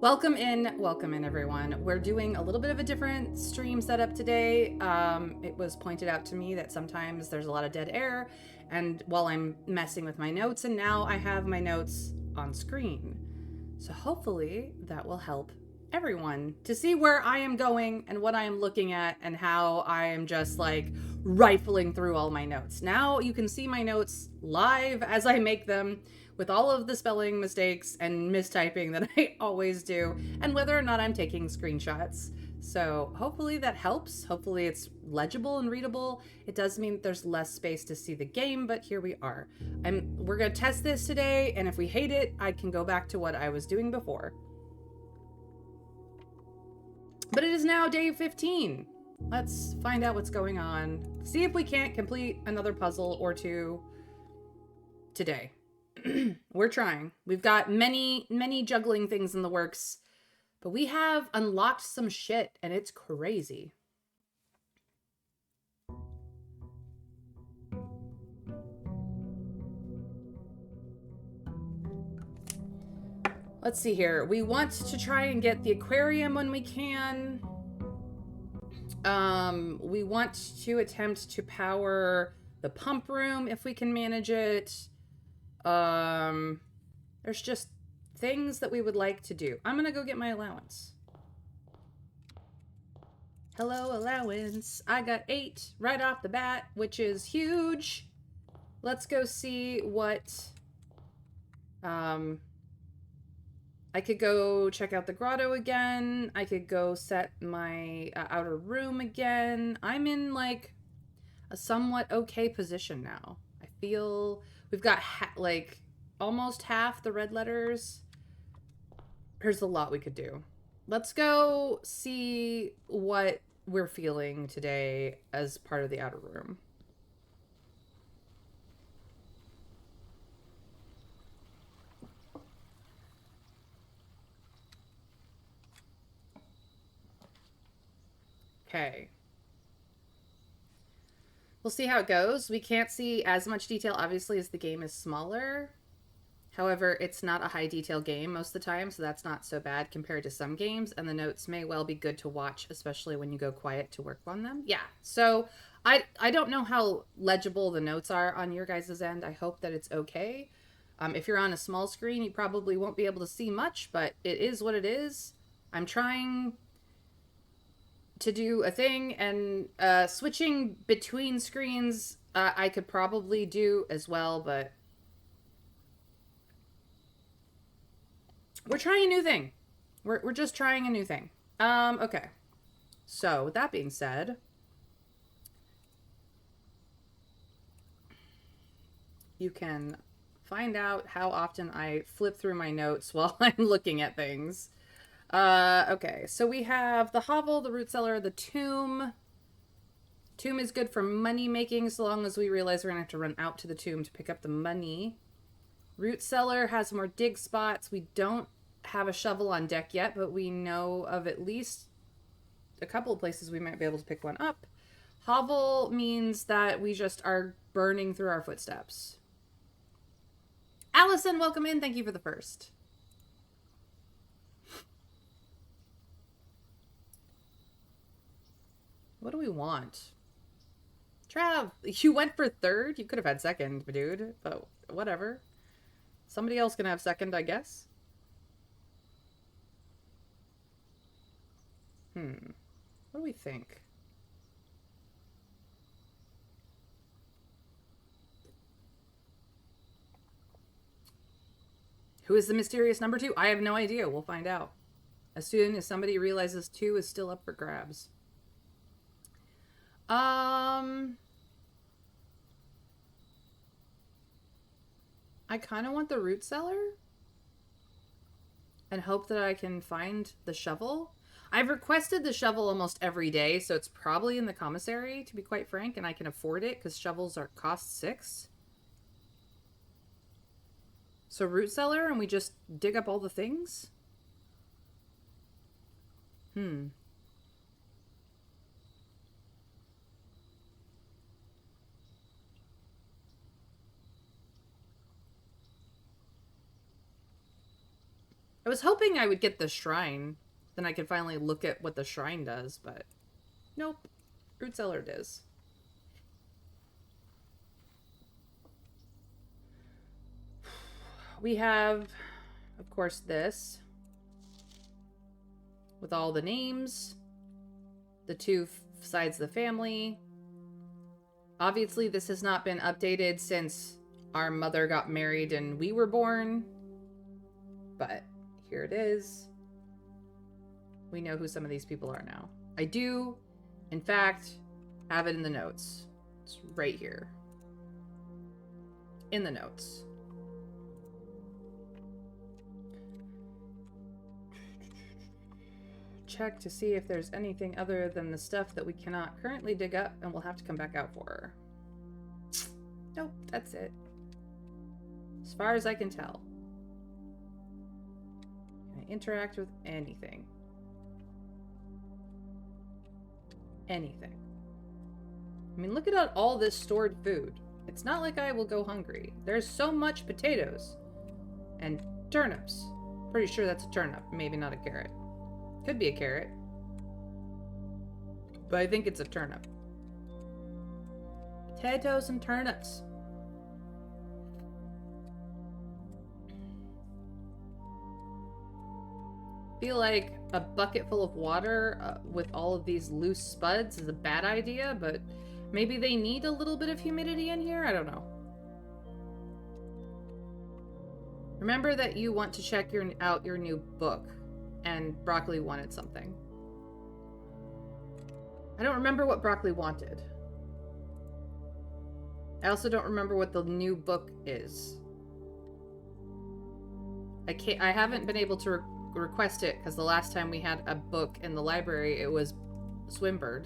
Welcome in everyone. We're doing a little bit of a different stream setup today. It was pointed out to me that sometimes there's a lot of dead air and while I'm messing with my notes, and now I have my notes on screen. So hopefully that will help everyone to see where I am going and what I am looking at and how I am just like rifling through all my notes. Now you can see my notes live as I make them, with all of the spelling mistakes and mistyping that I always do, and whether or not I'm taking screenshots. So hopefully that helps. Hopefully it's legible and readable. It does mean there's less space to see the game, but here we are. We're gonna test this today, and if we hate it, I can go back to what I was doing before. But it is now day 15. Let's find out what's going on. See if we can't complete another puzzle or two today. We're trying. We've got many juggling things in the works, but we have unlocked some shit and it's crazy. Let's see here. We want to try and get the aquarium when we can. We want to attempt to power the pump room if we can manage it. There's just things that we would like to do. I'm gonna go get my allowance. Hello, allowance. I got 8 right off the bat, which is huge. Let's go see what... I could go check out the grotto again. I could go set my outer room again. I'm in, like, a somewhat okay position now. I feel we've got, like, almost half the red letters. There's a lot we could do. Let's go see what we're feeling today as part of the outer room. Okay. We'll see how it goes. We can't see as much detail, obviously, as the game is smaller. However, it's not a high detail game most of the time, so that's not so bad compared to some games, and the notes may well be good to watch, especially when you go quiet to work on them. Yeah, so I don't know how legible the notes are on your guys' end. I hope that it's okay. If you're on a small screen, you probably won't be able to see much, but it is what it is. I'm trying to do a thing, and switching between screens I could probably do as well, but we're trying a new thing. We're just trying a new thing. Okay. So with that being said, you can find out how often I flip through my notes while I'm looking at things. Okay, so we have the hovel, the root cellar, the tomb. Tomb is good for money making, so long as we realize we're gonna have to run out to the tomb to pick up the money. Root cellar has more dig spots. We don't have a shovel on deck yet, but we know of at least a couple of places we might be able to pick one up. Hovel means that we just are burning through our footsteps. Allison, welcome in. Thank you for the first. What do we want? Trav, you went for third? You could have had second, dude. But whatever. Somebody else can have second, I guess. What do we think? Who is the mysterious number 2? I have no idea. We'll find out as soon as somebody realizes 2 is still up for grabs. I kind of want the root cellar and hope that I can find the shovel. I've requested the shovel almost every day, so it's probably in the commissary, to be quite frank, and I can afford it because shovels cost 6. So root cellar, and we just dig up all the things? I was hoping I would get the shrine. Then I could finally look at what the shrine does, but nope. Root cellar it is. We have, of course, this. With all the names. The two sides of the family. Obviously, this has not been updated since our mother got married and we were born. But here it is. We know who some of these people are now. I do, in fact, have it in the notes. It's right here. In the notes. Check to see if there's anything other than the stuff that we cannot currently dig up and we'll have to come back out for. Nope, that's it. As far as I can tell. Can I interact with anything? Anything. I mean, look at all this stored food. It's not like I will go hungry. There's so much potatoes. And turnips. Pretty sure that's a turnip, maybe not a carrot. Could be a carrot. But I think it's a turnip. Potatoes and turnips. Feel like a bucket full of water with all of these loose spuds is a bad idea, but maybe they need a little bit of humidity in here? I don't know. Remember that you want to check out your new book, and Broccoli wanted something. I don't remember what Broccoli wanted. I also don't remember what the new book is. I haven't been able to request it because the last time we had a book in the library, it was Swimbird.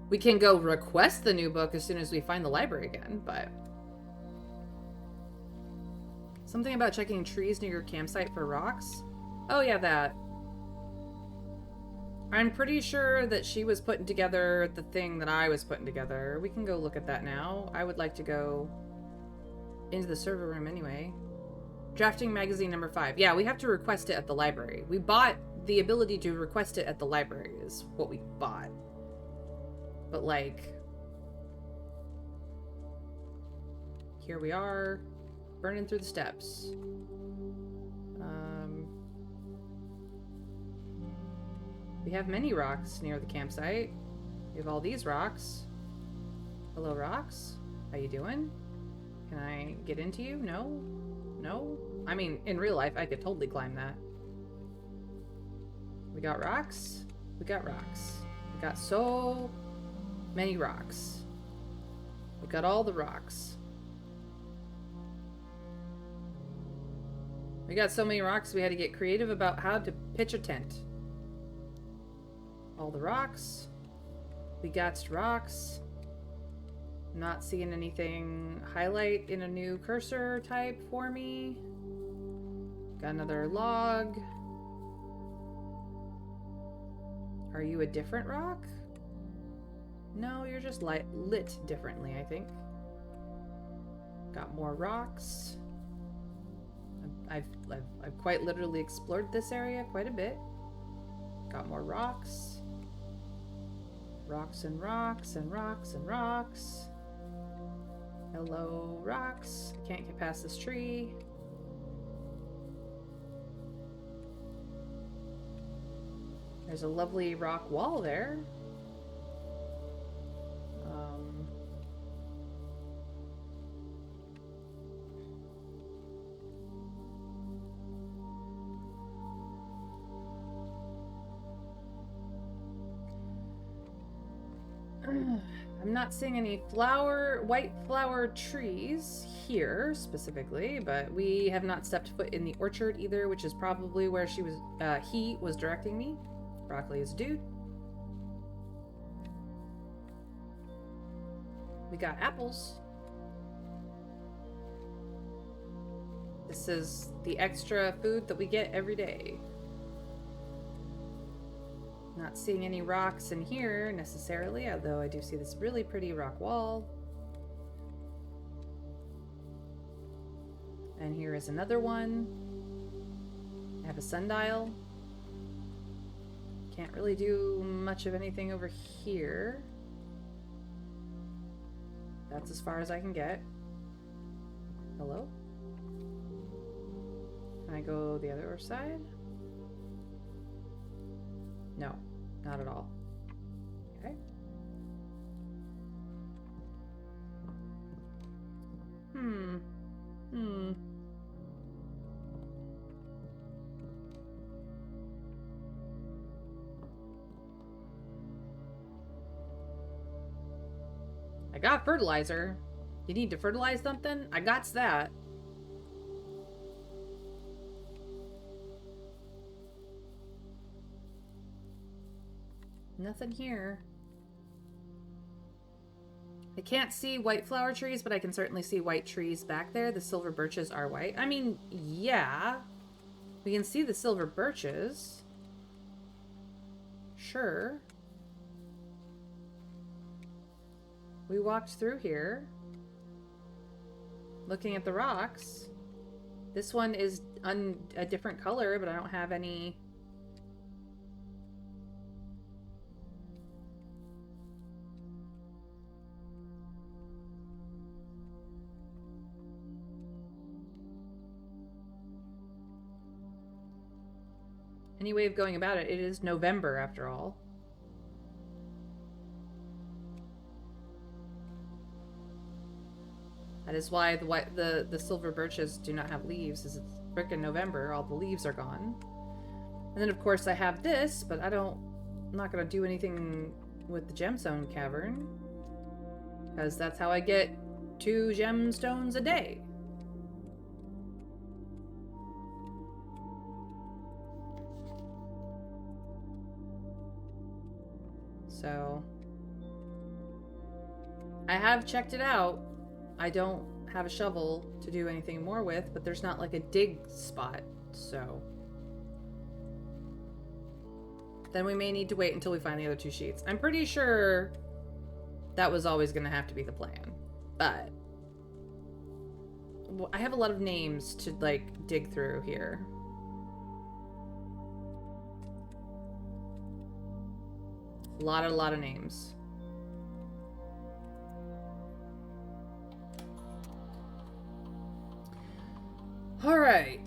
We can go request the new book as soon as we find the library again, but... Something about checking trees near your campsite for rocks? Oh yeah, that. I'm pretty sure that she was putting together the thing that I was putting together. We can go look at that now. I would like to go into the server room anyway. Drafting magazine number 5. Yeah, we have to request it at the library. We bought the ability to request it at the library is what we bought. But like... Here we are. Burning through the steps. We have many rocks near the campsite. We have all these rocks. Hello, rocks. How you doing? Can I get into you? No? No? I mean, in real life, I could totally climb that. We got rocks. We got rocks. We got so many rocks. We got all the rocks. We got so many rocks, we had to get creative about how to pitch a tent. All the rocks. We got rocks. Not seeing anything highlight in a new cursor type for me. Got another log. Are you a different rock? No, you're just lit differently, I think. Got more rocks. I've quite literally explored this area quite a bit. Got more rocks. Rocks and rocks and rocks and rocks. Hello, rocks. Can't get past this tree. There's a lovely rock wall there. I'm not seeing any white flower trees here specifically, but we have not stepped foot in the orchard either, which is probably where he was directing me. Broccoli is a dude. We got apples. This is the extra food that we get every day. Not seeing any rocks in here necessarily, although I do see this really pretty rock wall. And here is another one. have a sundial. Can't really do much of anything over here. That's as far as I can get. Hello? Can I go the other side? No, not at all. Okay. I got fertilizer. You need to fertilize something? I got that. Nothing here. I can't see white flower trees, but I can certainly see white trees back there. The silver birches are white. I mean, yeah. We can see the silver birches. Sure. We walked through here. Looking at the rocks. This one is a different color, but I don't have any... Any way of going about it. It is November, after all. That is why the silver birches do not have leaves, is it's frickin' November, all the leaves are gone. And then of course I have this, but I'm not gonna do anything with the gemstone cavern. Because that's how I get 2 gemstones a day. So I have checked it out. I don't have a shovel to do anything more with, but there's not like a dig spot, so... Then we may need to wait until we find the other 2 sheets. I'm pretty sure that was always going to have to be the plan, but... I have a lot of names to, like, dig through here. A lot of names. All right.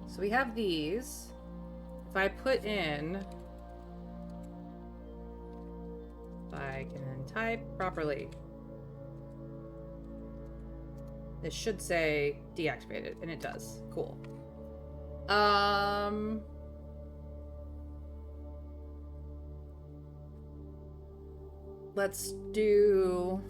So we have these. If I put in... If I can type properly. This should say deactivated, and it does. Cool. Let's do...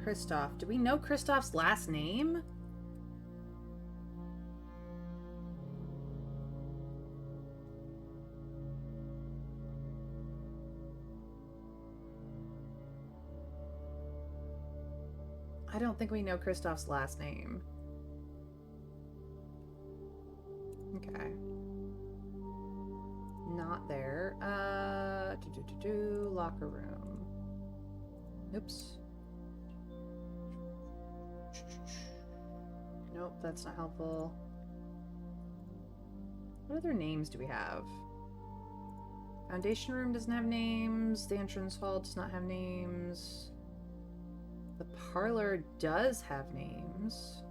Christoph. Do we know Christoph's last name? I don't think we know Christoph's last name. Okay. Not there. Locker room. Oops. Nope, that's not helpful. What other names do we have? Foundation room doesn't have names. The entrance hall does not have names. The parlor does have names.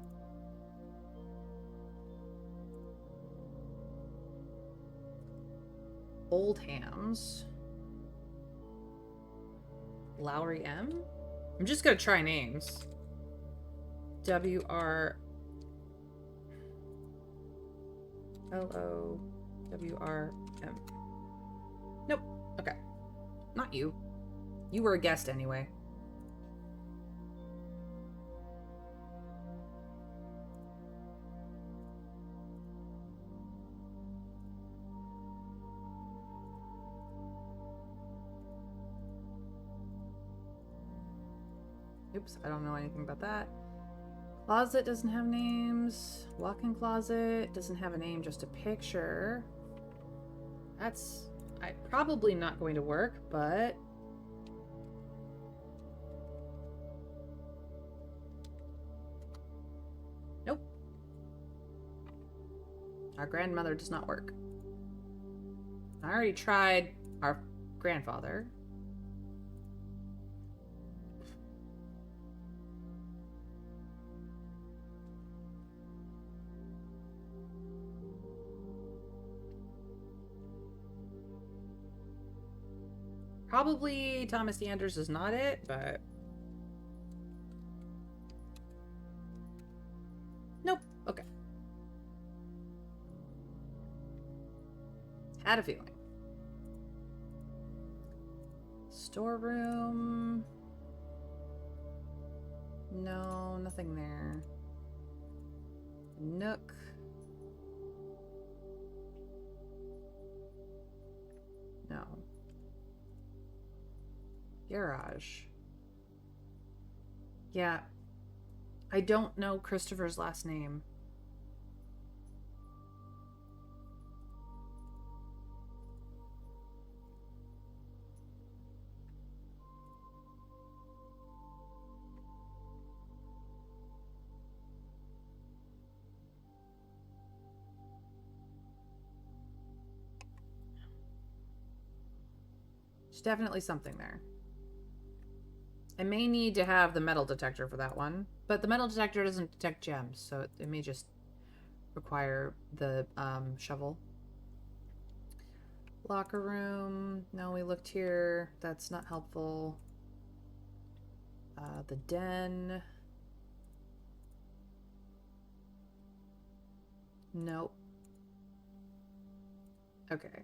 Old Hams. Lowry M? I'm just gonna try names. W-R-L-O-W-R-M. Nope. Okay. Not you. You were a guest anyway. Oops, I don't know anything about that. Closet doesn't have names. Walk-in closet doesn't have a name, just a picture. That's probably not going to work, but... Nope. Our grandmother does not work. I already tried our grandfather. Probably Thomas Anders is not it, but... Nope. Okay. Had a feeling. Storeroom. No, nothing there. Nook. No. Garage. Yeah. I don't know Christopher's last name. There's definitely something there. I may need to have the metal detector for that one, but the metal detector doesn't detect gems, so it may just require the shovel. Locker room. No, we looked here. That's not helpful. The den. Nope. Okay.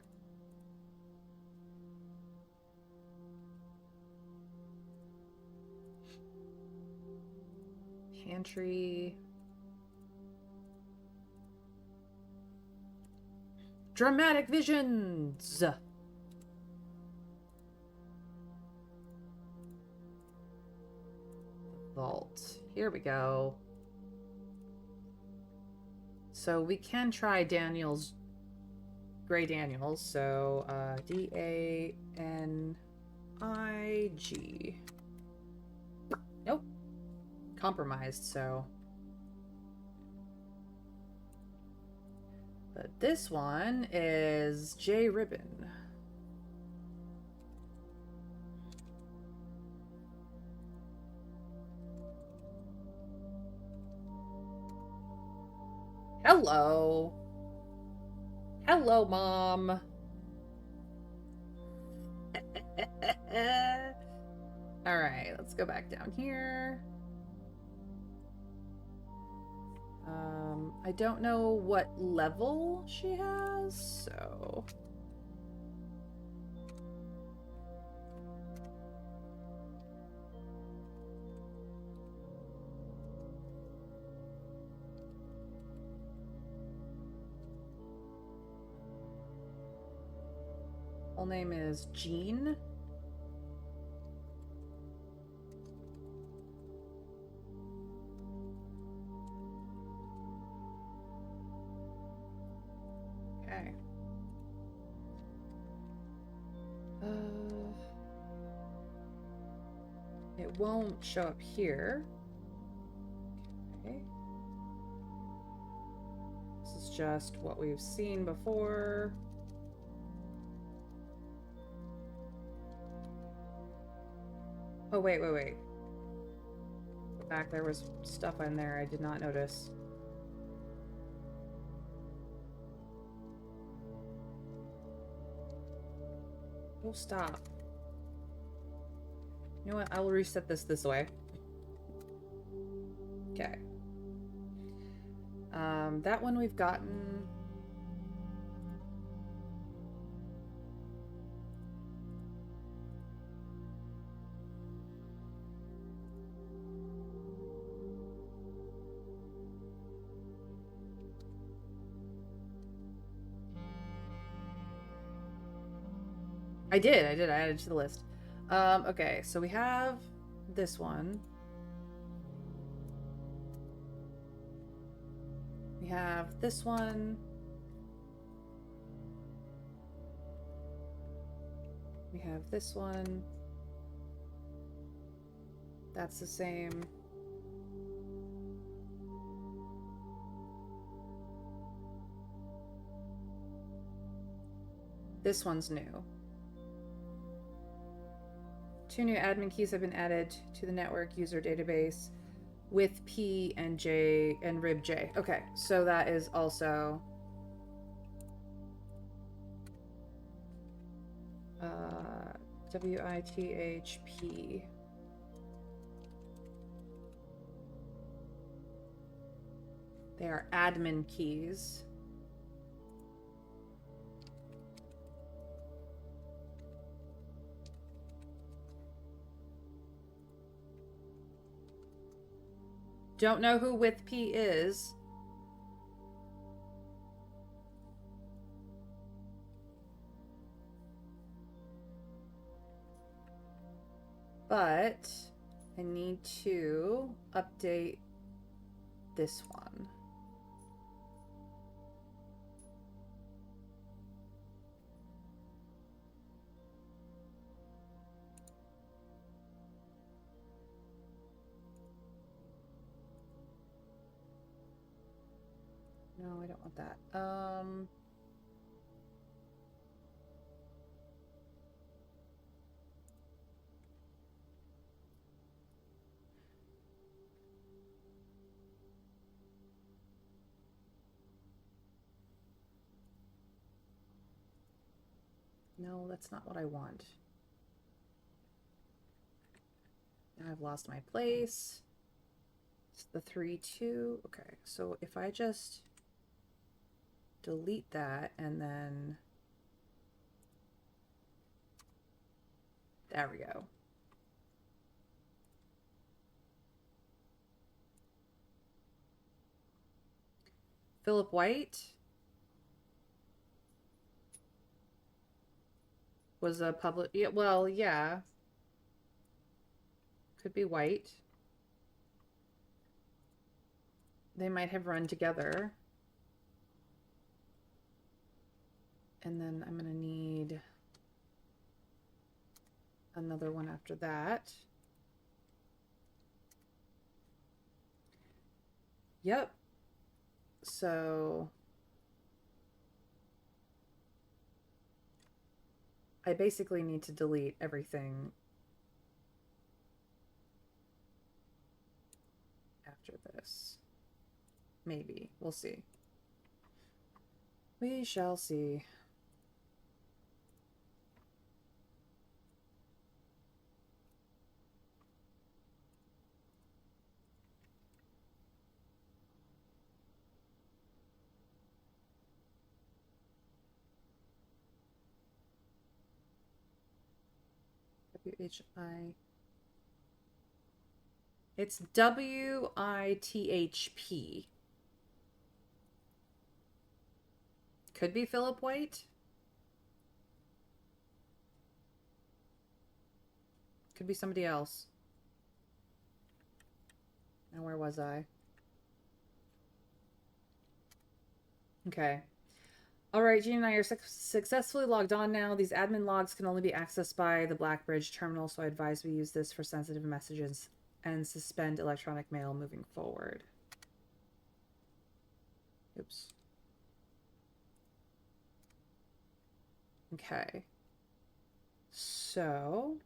Pantry. Dramatic visions. Vault. Here we go. So we can try Daniel's Gray Daniels. So DANIG. Nope. Compromised, so. But this one is J Ribbon. Hello. Hello, Mom. All right, let's go back down here. I don't know what level she has, so... Full name is Jean. Okay. It won't show up here. Okay. This is just what we've seen before. Oh, wait. Go back, there was stuff in there I did not notice. Oh, stop. You know what? I will reset this way. Okay. That one we've gotten. I did. I added it to the list. Okay, so we have this one. We have this one. We have this one. That's the same. This one's new. 2 new admin keys have been added to the network user database with P and J and ribj. Okay, so that is also WITHP. They are admin keys. Don't know who with P is. But I need to update this one. No, I don't want that. No, that's not what I want. Now I've lost my place. It's the 3-2. Okay, so if I just delete that and then there we go. Philip White was a public, yeah, well, yeah. Could be White. They might have run together. And then I'm gonna need another one after that. Yep. So I basically need to delete everything after this. Maybe. We'll see. We shall see. W-H-I... It's W-I-T-H-P. Could be Philip White. Could be somebody else. Now where was I? Okay. Alright, Gene and I are successfully logged on now. These admin logs can only be accessed by the Blackbridge terminal, so I advise we use this for sensitive messages and suspend electronic mail moving forward. Oops. Okay. So...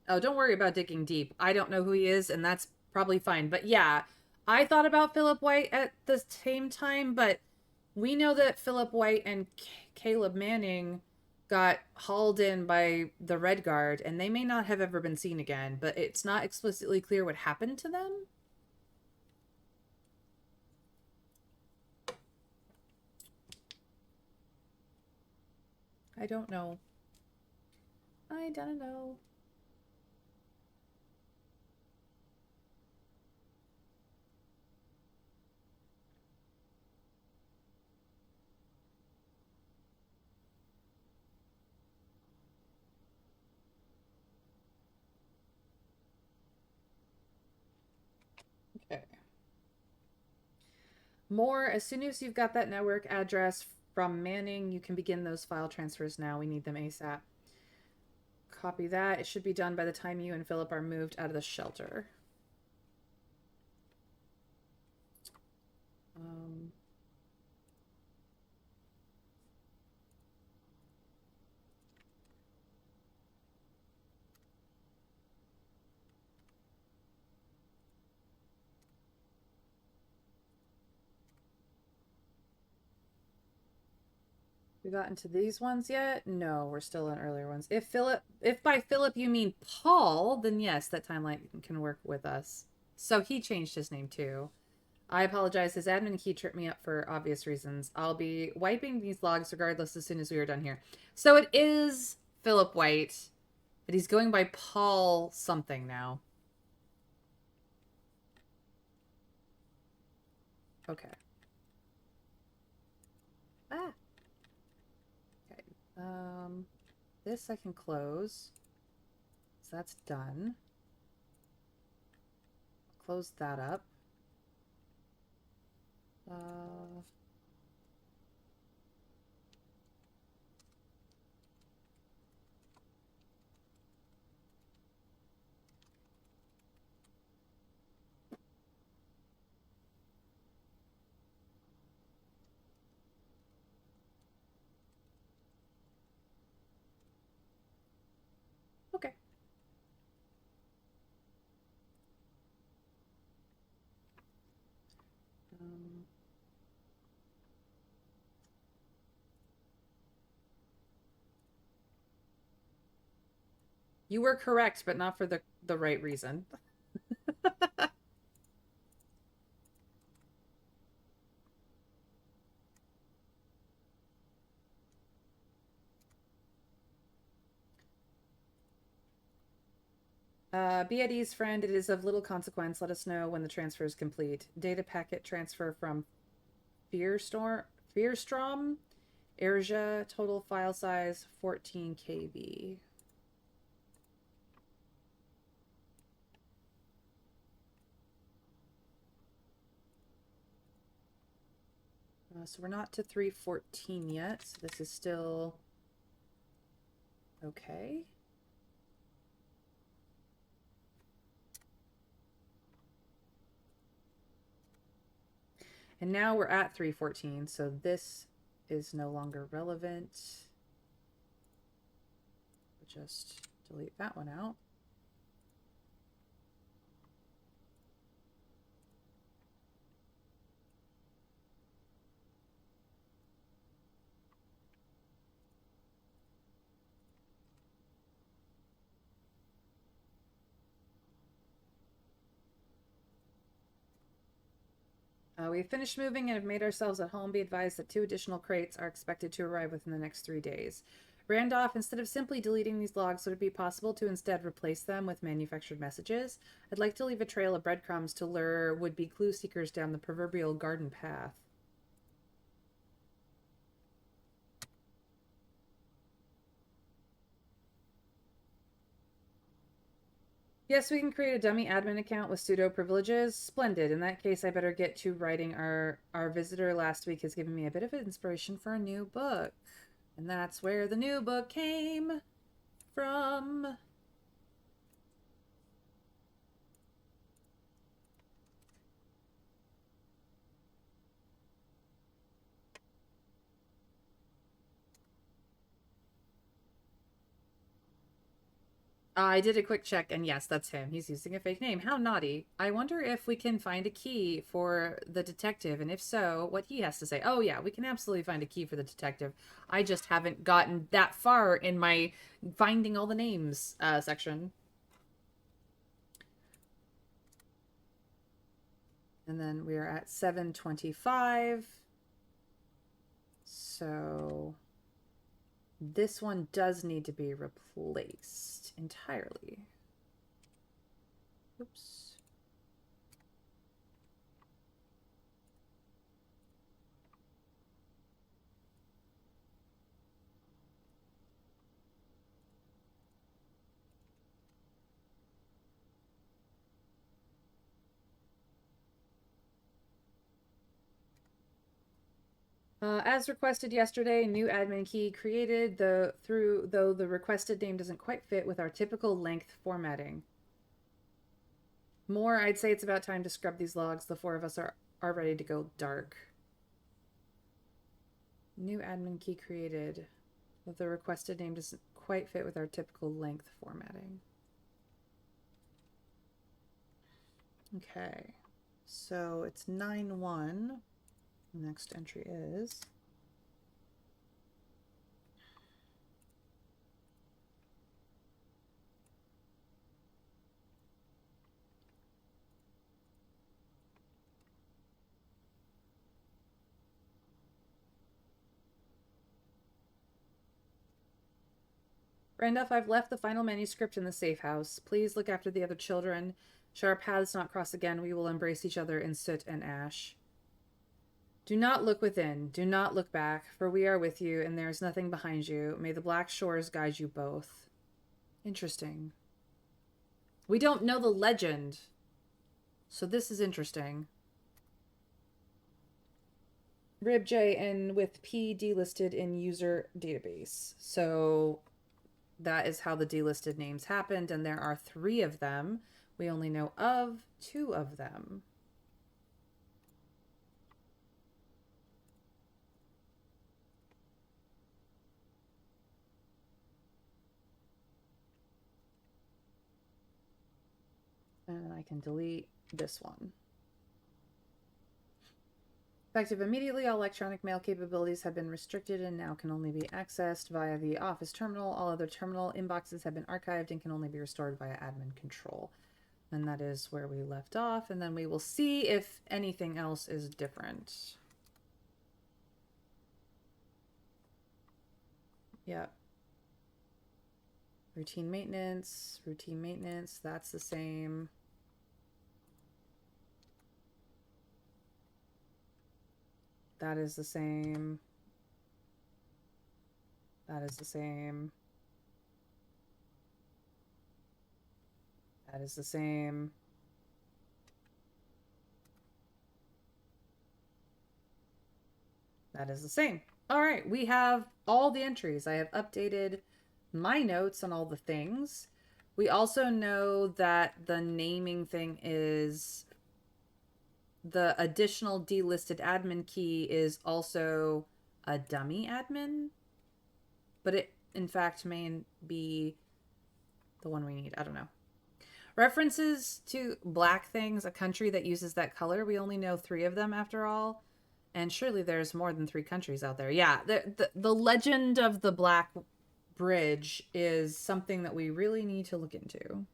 Oh, don't worry about digging deep. I don't know who he is, and that's probably fine. But yeah, I thought about Philip White at the same time, but we know that Philip White and Caleb Manning got hauled in by the Red Guard, and they may not have ever been seen again, but it's not explicitly clear what happened to them. I don't know. I don't know. More, as soon as you've got that network address from Manning, you can begin those file transfers now. We need them ASAP. Copy that. It should be done by the time you and Philip are moved out of the shelter. Um, we got into these ones yet? No, we're still in earlier ones. If by Philip you mean Paul, then yes, that timeline can work with us. So he changed his name too. I apologize. His admin key tripped me up for obvious reasons. I'll be wiping these logs regardless as soon as we are done here. So it is Philip White, but he's going by Paul something now. Okay. Ah. Okay. This I can close. So that's done. Close that up. Uh, okay. Um, you were correct, but not for the right reason. Be at ease, friend. It is of little consequence. Let us know when the transfer is complete. Data packet transfer from Fearstrom, Airja. Total file size 14 KB. So we're not to 314 yet. So this is still okay. And now we're at 314, so this is no longer relevant. We'll just delete that one out. We've finished moving and have made ourselves at home. Be advised that 2 additional crates are expected to arrive within the next 3 days. Randolph, instead of simply deleting these logs, would it be possible to instead replace them with manufactured messages? I'd like to leave a trail of breadcrumbs to lure would-be clue seekers down the proverbial garden path. Yes, we can create a dummy admin account with pseudo privileges. Splendid. In that case, I better get to writing. Our visitor last week has given me a bit of inspiration for a new book. And that's where the new book came from. I did a quick check, and yes, that's him. He's using a fake name. How naughty. I wonder if we can find a key for the detective, and if so, what he has to say. Oh, yeah, we can absolutely find a key for the detective. I just haven't gotten that far in my finding all the names section. And then we are at 725. So this one does need to be replaced entirely. Oops. As requested yesterday, new admin key created, though the requested name doesn't quite fit with our typical length formatting. More, I'd say it's about time to scrub these logs. The four of us are ready to go dark. New admin key created, but the requested name doesn't quite fit with our typical length formatting. Okay, so it's 9-1. Next entry is Randolph, I've left the final manuscript in the safe house. Please look after the other children. Should our paths not cross again, we will embrace each other in soot and ash. Do not look within. Do not look back, for we are with you, and there is nothing behind you. May the black shores guide you both. Interesting. We don't know the legend, so this is interesting. RibJ and with P delisted in user database. So that is how the delisted names happened, and there are 3 of them. We only know of 2 of them. And I can delete this one. Effective immediately, all electronic mail capabilities have been restricted and now can only be accessed via the office terminal. All other terminal inboxes have been archived and can only be restored via admin control. And that is where we left off. And then we will see if anything else is different. Yep. Routine maintenance, that's the same. That is the same. That is the same. That is the same. That is the same. All right, we have all the entries. I have updated my notes on all the things. We also know that the naming thing is the additional delisted admin key is also a dummy admin, but it in fact may be the one we need. I don't know. References to black things, a country that uses that color. We only know 3 of them after all. And surely there's more than 3 countries out there. Yeah, the legend of the Black Bridge is something that we really need to look into.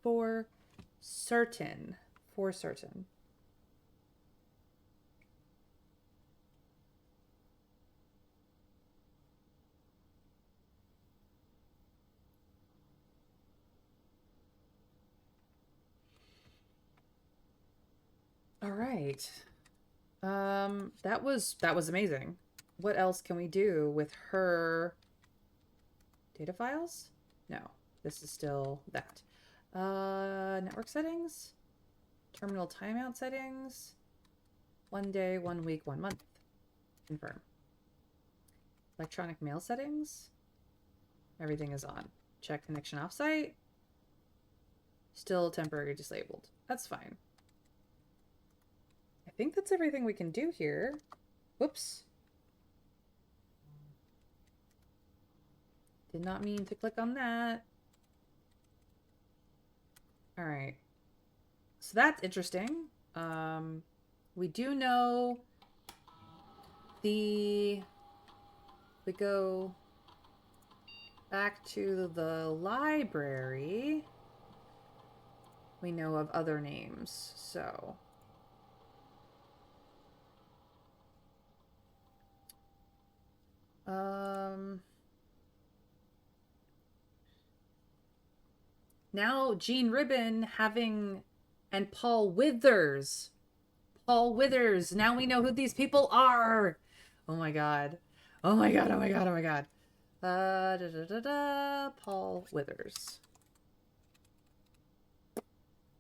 For certain. For certain. All right. That was amazing. What else can we do with her data files? No, this is still that. Network settings, terminal timeout settings, 1 day, 1 week, 1 month. Confirm. Electronic mail settings. Everything is on. Check connection offsite. Still temporarily disabled. That's fine. I think that's everything we can do here. Whoops. Did not mean to click on that. All right. So that's interesting. We do know we go back to the library. We know of other names, so. Now Gene Ribbon and Paul Withers. Paul Withers. Now we know who these people are. Oh my god. Oh my god, oh my god, oh my god. Paul Withers.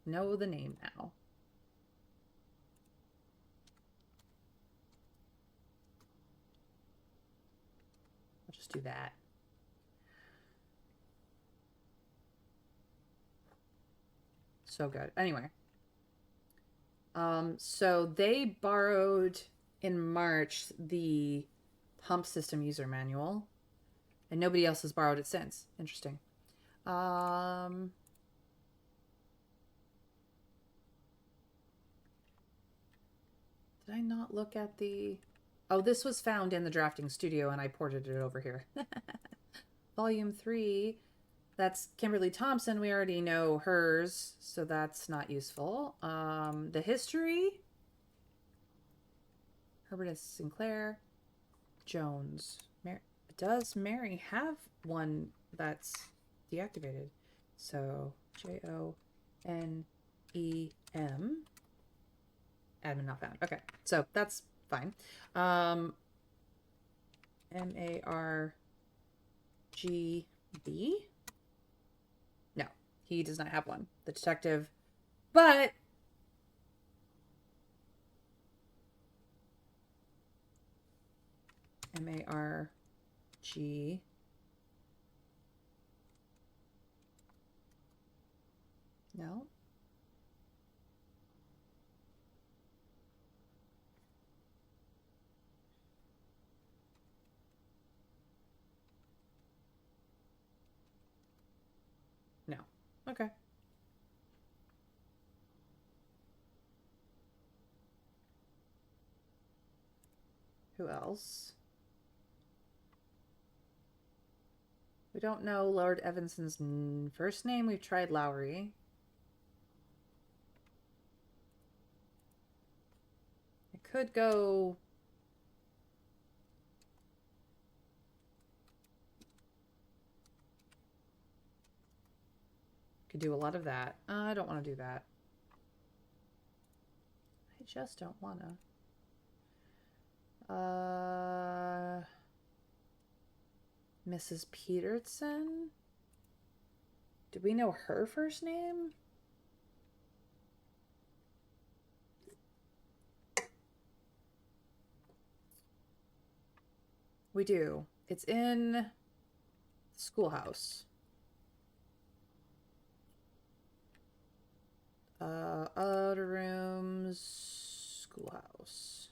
Know the name now. Just do that. So good. Anyway. So they borrowed in March the pump system user manual, and nobody else has borrowed it since. Interesting. Did I not look at the... Oh, this was found in the drafting studio, and I ported it over here. Volume 3. That's Kimberly Thompson. We already know hers, so that's not useful. The history. Herbert S. Sinclair. Jones. Does Mary have one that's deactivated? So Jonem. Admin not found. Okay, so that's fine. MARGB. No, he does not have one. The detective, but MARG. No. No. Okay. Who else? We don't know Lord Evanson's first name. We've tried Lowry. I could go... Could do a lot of that. I don't want to do that. I just don't want to. Mrs. Peterson? Do we know her first name? We do. It's in Schoolhouse. Other rooms, Schoolhouse.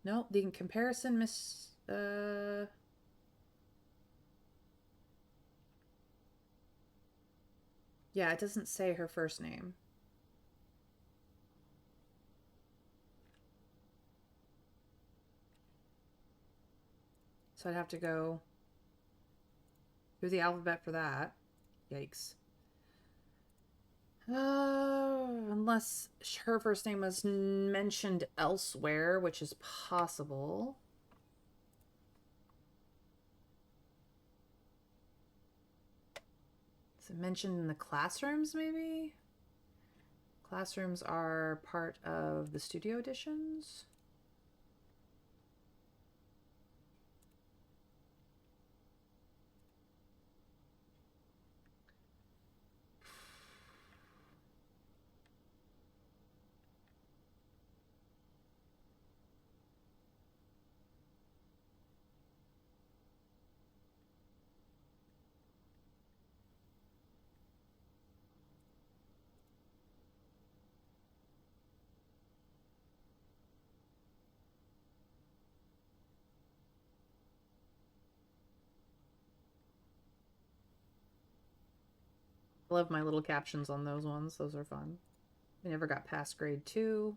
No, the comparison yeah, it doesn't say her first name. So I'd have to go through the alphabet for that. Yikes. Unless her first name was mentioned elsewhere, which is possible. Is it mentioned in the classrooms, maybe? Classrooms are part of the studio editions. I love my little captions on those ones. Those are fun. I never got past grade 2.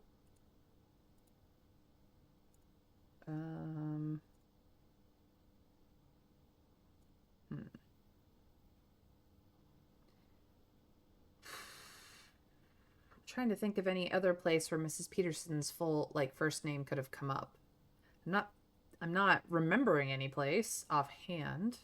Trying to think of any other place where Mrs. Peterson's full first name could have come up. I'm not remembering any place offhand.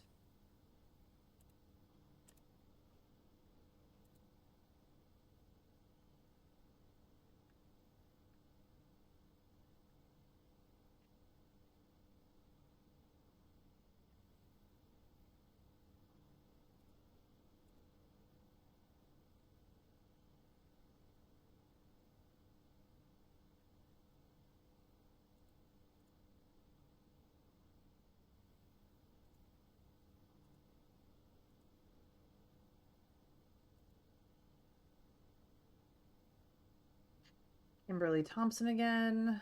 Kimberly Thompson again.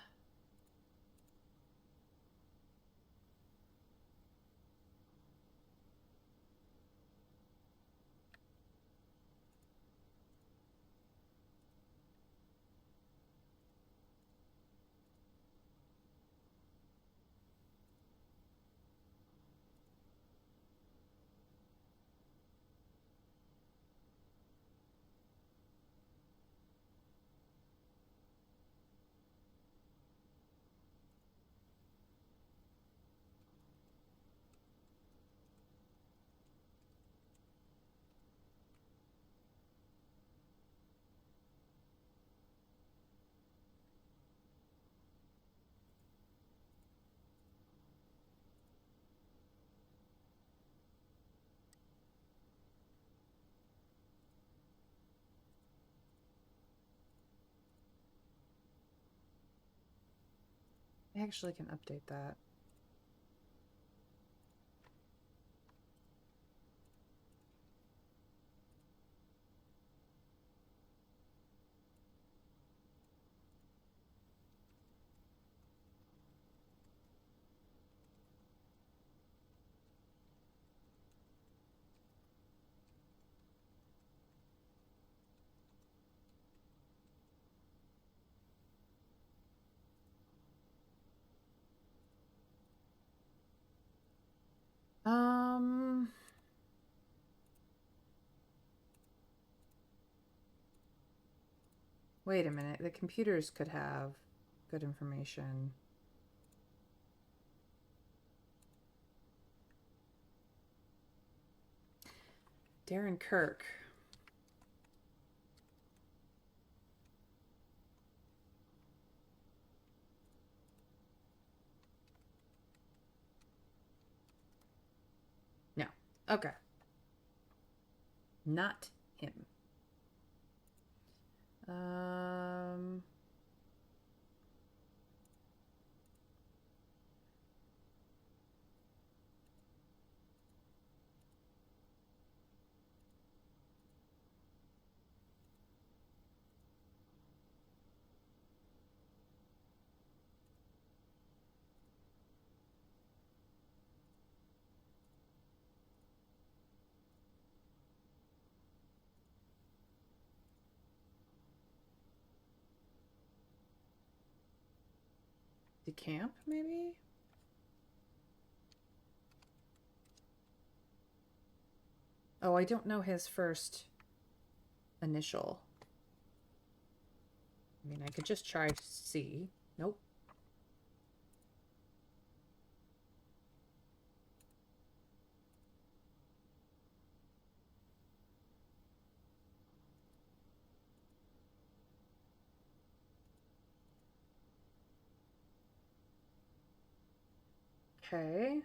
I actually can update that. Wait a minute. The computers could have good information. Darren Kirk. No. Okay. Not him. DeCamp, maybe? Oh, I don't know his first initial. I mean, I could just try to see. Nope. Okay.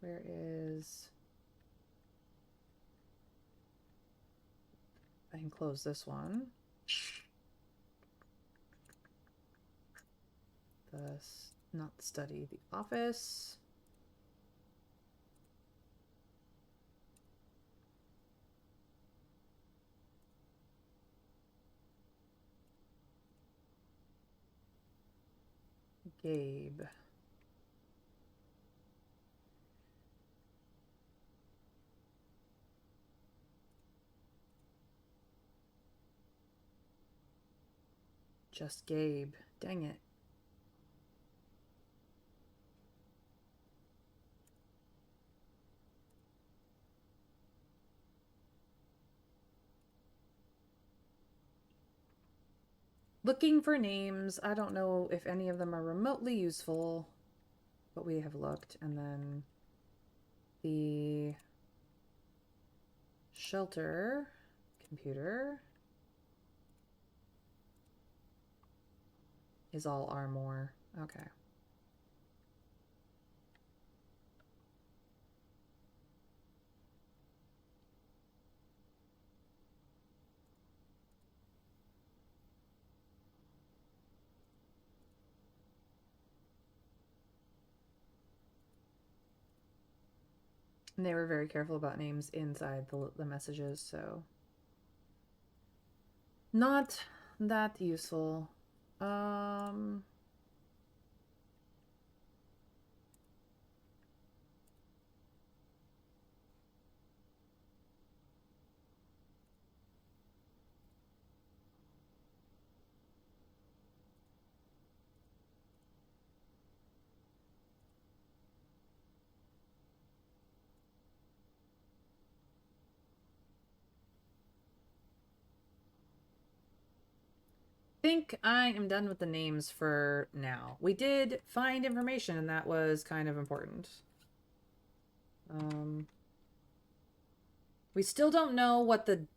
Where is... I can close this one. Not the study, the office. Gabe. Just Gabe. Dang it. Looking for names. I don't know if any of them are remotely useful, but we have looked. And then the shelter computer is all Armor. Okay. And they were very careful about names inside the messages, so not that useful. Think I am done with the names for now. We did find information, and that was kind of important. We still don't know what the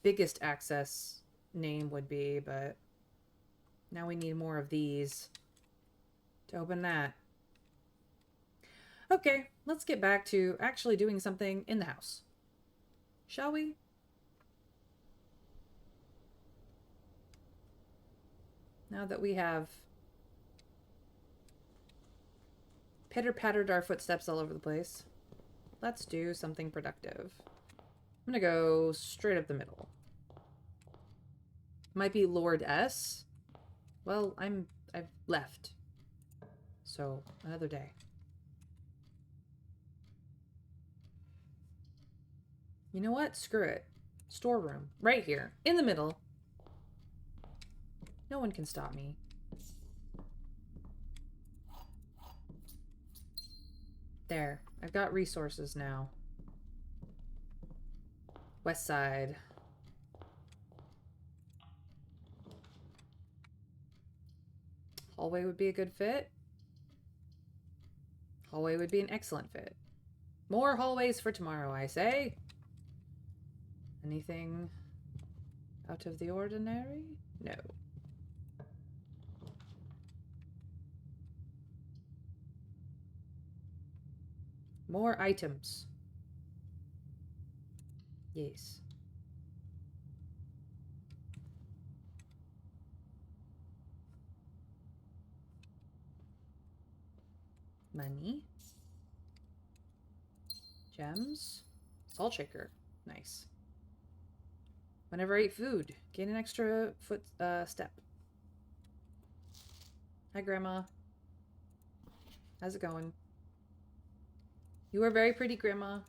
biggest access name would be, but now we need more of these to open that. Okay, let's get back to actually doing something in the house. Shall we? Now that we have pitter-pattered our footsteps all over the place, let's do something productive. I'm gonna go straight up the middle. Might be Lord S. Well, I've left. So, another day. You know what? Screw it. Storeroom. Right here. In the middle. No one can stop me. There. I've got resources now. West side. Hallway would be a good fit. Hallway would be an excellent fit. More hallways for tomorrow, I say. Anything out of the ordinary? No. More items. Yes. Money. Gems. Salt shaker. Nice. Whenever I eat food, gain an extra step. Hi, Grandma. How's it going? You are very pretty, Grandma.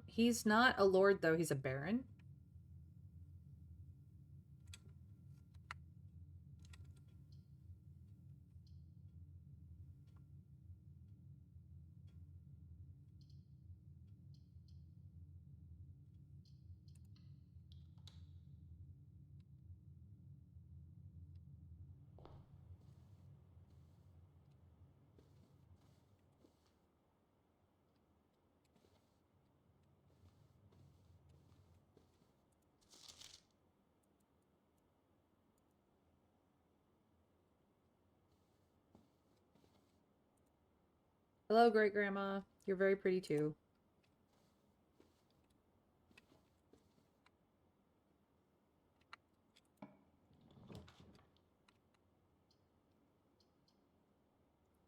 He's not a lord, though. He's a baron. Hello, great grandma. You're very pretty too.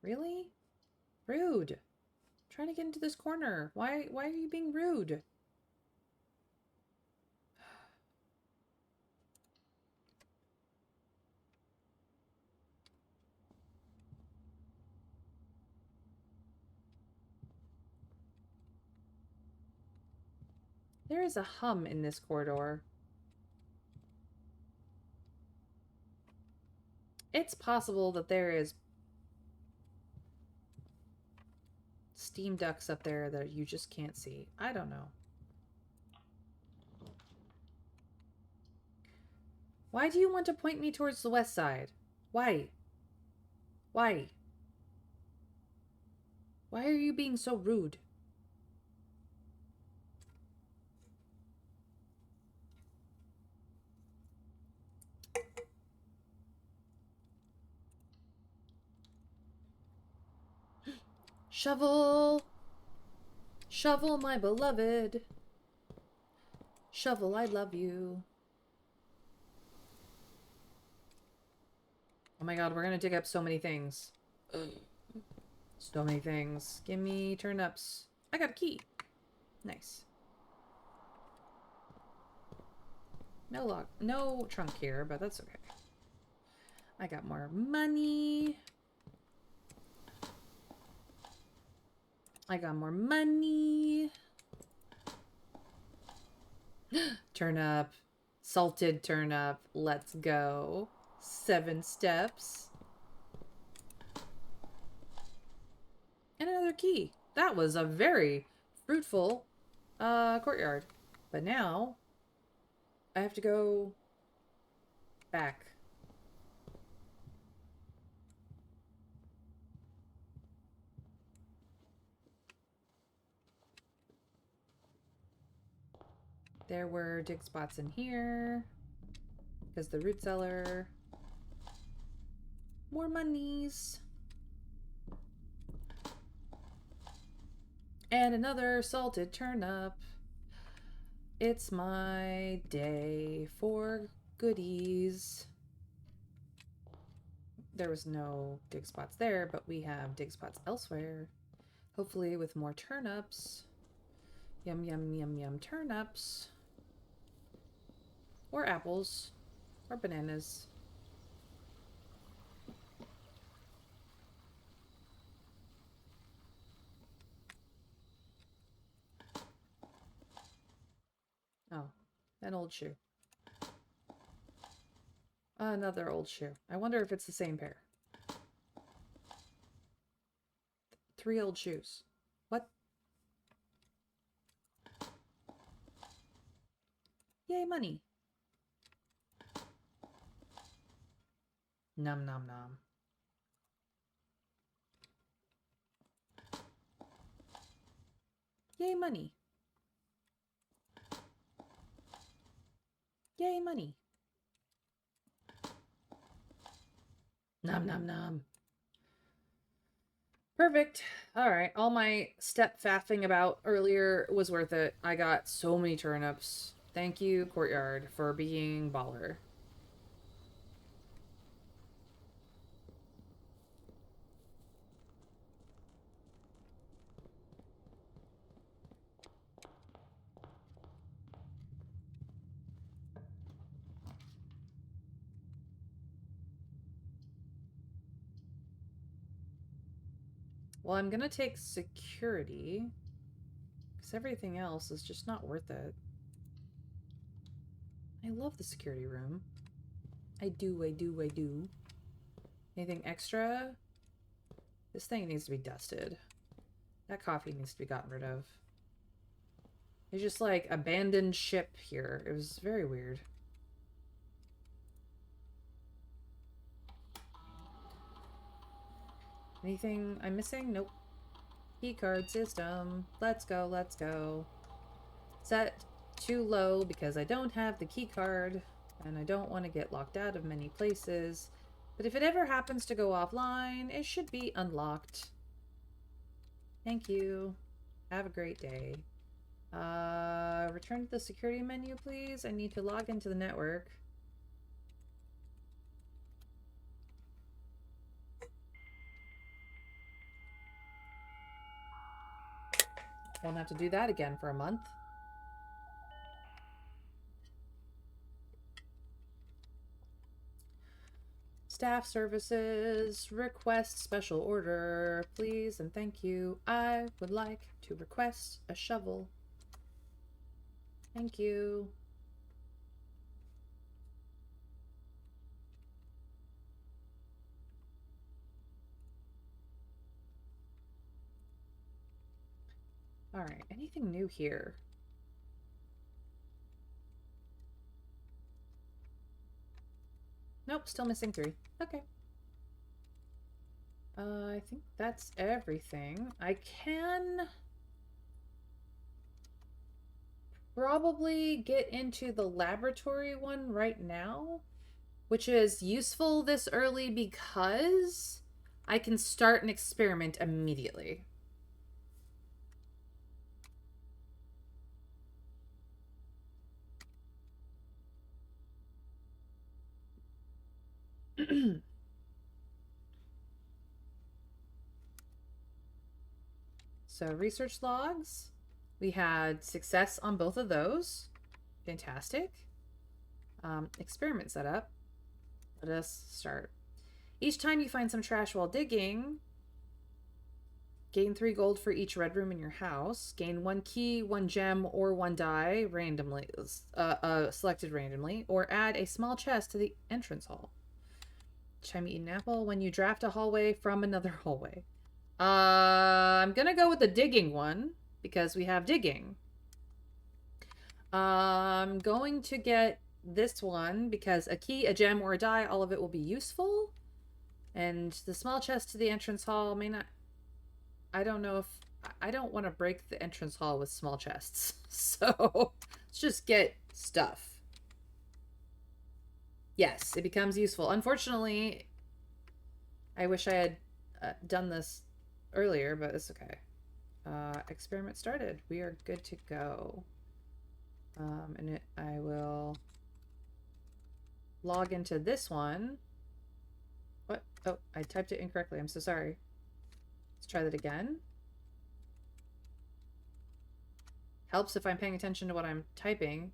Really? Rude. I'm trying to get into this corner. Why are you being rude? There is a hum in this corridor. It's possible that there is steam ducts up there that you just can't see. I don't know. Why do you want to point me towards the west side? Why? Why? Why are you being so rude? Shovel! Shovel, my beloved. Shovel, I love you. Oh my god, we're gonna dig up so many things. So many things. Give me turnips. I got a key. Nice. No lock, no trunk here, but that's okay. I got more money. I got more money. Turnip. Salted turnip. Let's go. 7 steps. And another key. That was a very fruitful courtyard. But now I have to go back. There were dig spots in here. Because the root cellar. More monies. And another salted turnip. It's my day for goodies. There was no dig spots there, but we have dig spots elsewhere. Hopefully with more turnips. Yum, yum, yum, yum, turnips. Or apples. Or bananas. Oh, an old shoe. Another old shoe. I wonder if it's the same pair. 3 old shoes. What? Yay, money. Nom nom nom. Yay, money. Yay, money. Nom nom nom. Perfect. Alright, all my step faffing about earlier was worth it. I got so many turnips. Thank you, Courtyard, for being baller. Well, I'm gonna take security, because everything else is just not worth it. I love the security room. I do, I do, I do. Anything extra? This thing needs to be dusted. That coffee needs to be gotten rid of. It's just like abandoned ship here. It was very weird. Anything I'm missing? Nope. Keycard system. Let's go, let's go. Set too low because I don't have the keycard and I don't want to get locked out of many places. But if it ever happens to go offline, it should be unlocked. Thank you. Have a great day. Return to the security menu, please. I need to log into the network. Won't have to do that again for a month. Staff services, request special order, please and thank you. I would like to request a shovel. Thank you. All right, anything new here? Nope, still missing 3. Okay. I think that's everything. I can probably get into the laboratory one right now, which is useful this early because I can start an experiment immediately. So research logs. We had success on both of those. Fantastic. Experiment setup. Let us start. Each time you find some trash while digging, gain 3 gold for each red room in your house. Gain 1 key, 1 gem, or 1 die randomly, selected randomly, or add a small chest to the entrance hall. Each time you eat an apple, when you draft a hallway from another hallway. I'm gonna go with the digging one because we have digging. I'm going to get this one because a key, a gem, or a die, all of it will be useful. And the small chest to the entrance hall may not... I don't know if... I don't want to break the entrance hall with small chests. So let's just get stuff. Yes, it becomes useful. Unfortunately, I wish I had done this earlier, but it's okay. Experiment started. We are good to go. I will log into this one. What? Oh, I typed it incorrectly. I'm so sorry. Let's try that again. Helps if I'm paying attention to what I'm typing.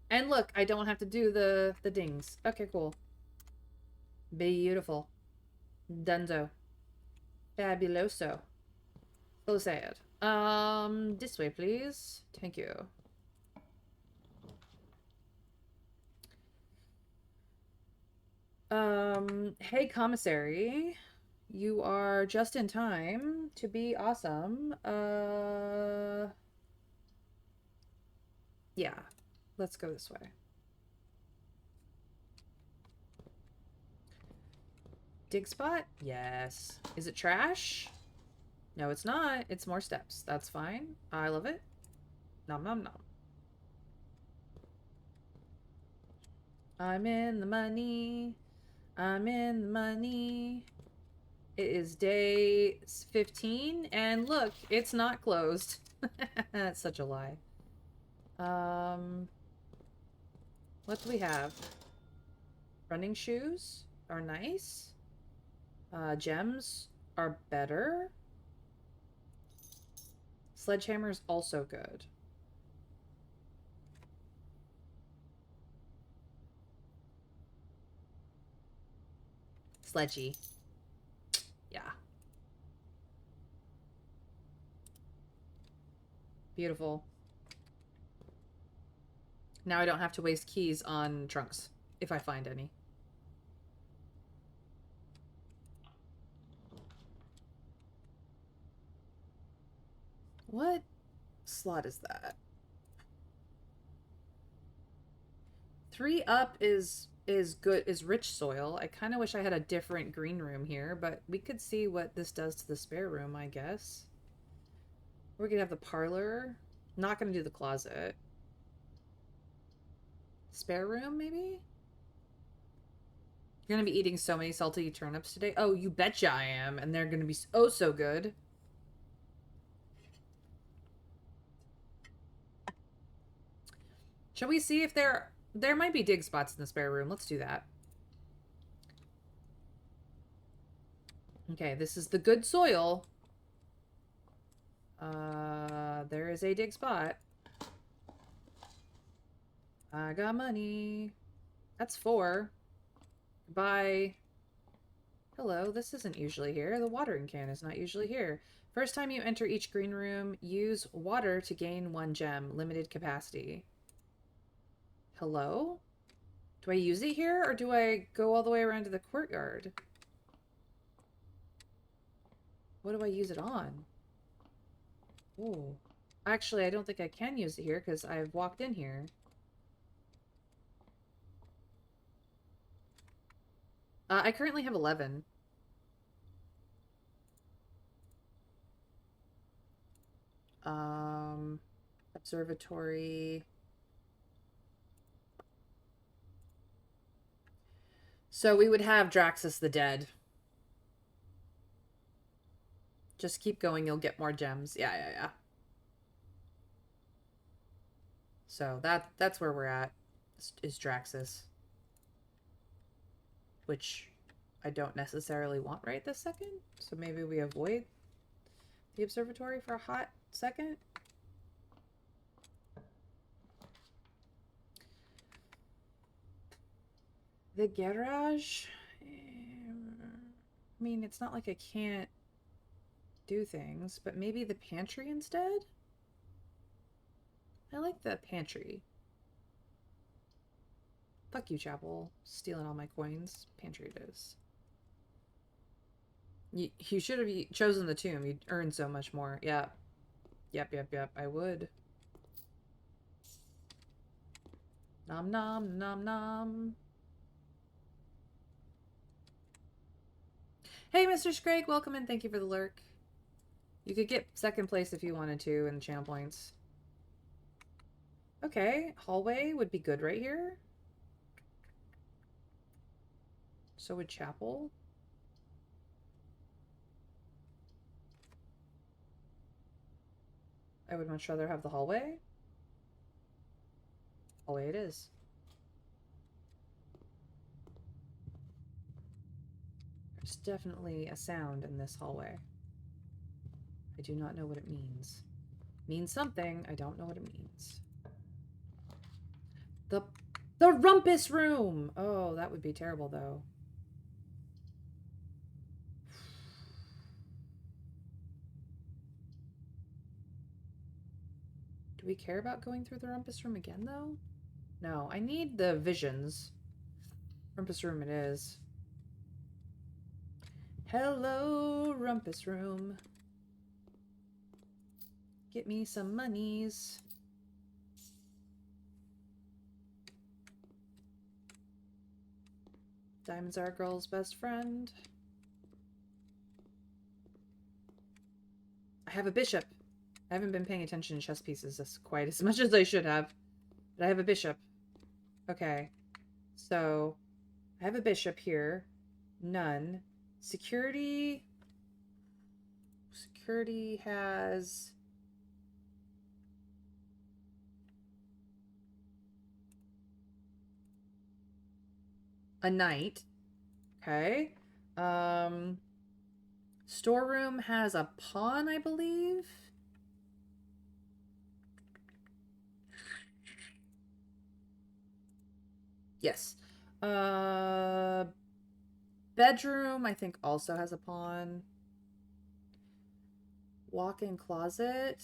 And look, I don't have to do the dings. Okay, cool. Beautiful. Dunzo. Fabuloso. So sad. This way, please. Thank you. Hey, commissary. You are just in time to be awesome. Yeah. Let's go this way. Dig spot? Yes. Is it trash? No, it's not. It's more steps. That's fine. I love it. Nom nom nom. I'm in the money. I'm in the money. It is day 15, and look, it's not closed. That's such a lie. What do we have? Running shoes are nice. Gems are better. Sledgehammer's also good. Sledgy. Yeah. Beautiful. Now I don't have to waste keys on trunks, if I find any. What slot is that? 3 up is good, is rich soil. I kind of wish I had a different green room here, but we could see what this does to the spare room, I guess. We're gonna have the parlor. Not gonna do the closet. Spare room, maybe? You're gonna be eating so many salty turnips today. Oh, you betcha I am. And they're gonna be oh so good. Shall we see if there might be dig spots in the spare room. Let's do that. Okay, this is the good soil. There is a dig spot. I got money. That's 4. Bye. Hello, this isn't usually here. The watering can is not usually here. First time you enter each green room, use water to gain 1 gem. Limited capacity. Hello? Do I use it here, or do I go all the way around to the courtyard? What do I use it on? Oh. Actually, I don't think I can use it here, because I've walked in here. I currently have 11. Observatory. So we would have Draxus the Dead. Just keep going, you'll get more gems. Yeah. So that's where we're at, is Draxus. Which I don't necessarily want right this second. So maybe we avoid the observatory for a hot second. The garage, I mean, it's not like I can't do things, but maybe the pantry instead? I like the pantry. Fuck you, Chapel. Stealing all my coins. Pantry it is. You should have chosen the tomb. You'd earn so much more. Yeah. Yep. I would. Nom nom nom nom. Hey, Mr. Scrake, welcome and thank you for the lurk. You could get second place if you wanted to in the channel points. Okay, hallway would be good right here. So would chapel. I would much rather have the hallway. Hallway it is. There's definitely a sound in this hallway. I do not know what it means. Means something. I don't know what it means. The rumpus room! Oh, that would be terrible, though. Do we care about going through the rumpus room again, though? No, I need the visions. Rumpus room it is. Hello, rumpus room. Get me some monies. Diamonds are a girl's best friend. I have a bishop. I haven't been paying attention to chess pieces quite as much as I should have. But I have a bishop. Okay. So, I have a bishop here. None. Security... Security has... a knight. Okay. Storeroom has a pawn, I believe. Yes. Bedroom, I think, also has a pawn. Walk-in closet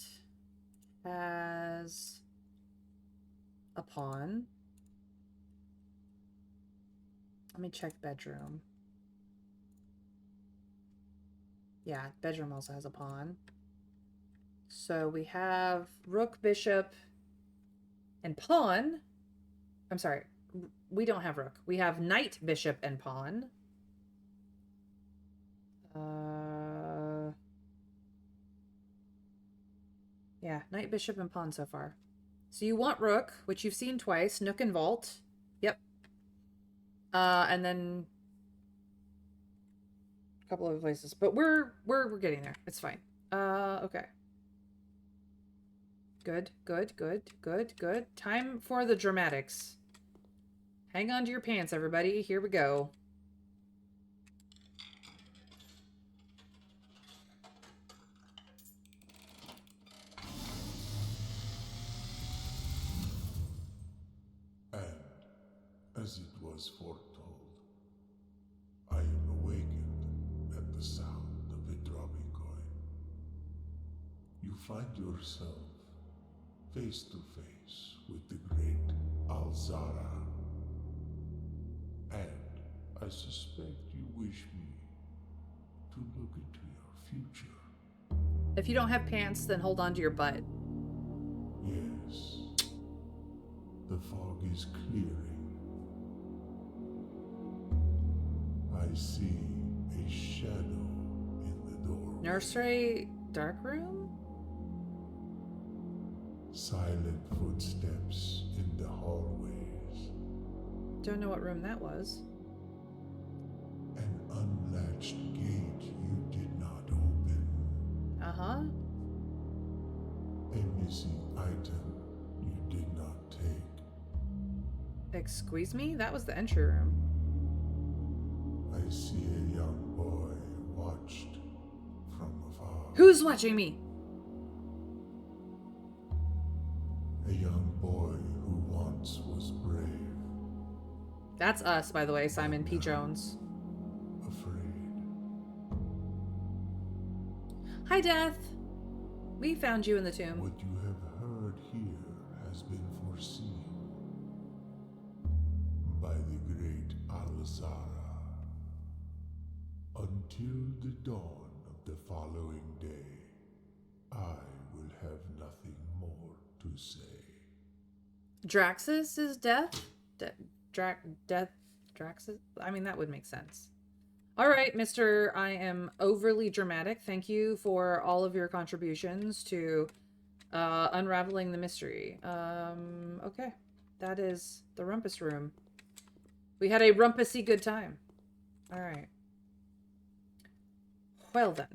has a pawn. Let me check bedroom. Yeah, bedroom also has a pawn. So we have rook, bishop, and pawn. I'm sorry. We don't have rook. We have knight, bishop, and pawn. Yeah, knight, bishop, and pawn so far. So you want rook, which you've seen twice. Nook and vault. Yep. And then a couple other places, but we're getting there. It's fine. Okay. Good. Time for the dramatics. Hang on to your pants, everybody. Here we go. And, as it was foretold, I am awakened at the sound of a dropping coin. You find yourself face to face with the great Alzara. And I suspect you wish me to look into your future. If you don't have pants, then hold on to your butt. Yes. The fog is clearing. I see a shadow in the doorway. Nursery dark room? Silent footsteps in the hallways. Don't know what room that was. An unlatched gate you did not open. Uh-huh. A missing item you did not take. Excuse me? That was the entry room. I see a young boy watched from afar. Who's watching me? A young boy who once was brave, That's us, by the way, Simon P. Jones. afraid. Hi, Death. We found you in the tomb. What you have heard here has been foreseen by the great Alzara. Until the dawn of the following day, I will have nothing more to say. Draxus is death? Death? Draxus? I mean, that would make sense. All right, Mr. I am overly dramatic. Thank you for all of your contributions to unraveling the mystery. Okay. That is the Rumpus Room. We had a rumpusy good time. All right. Well then.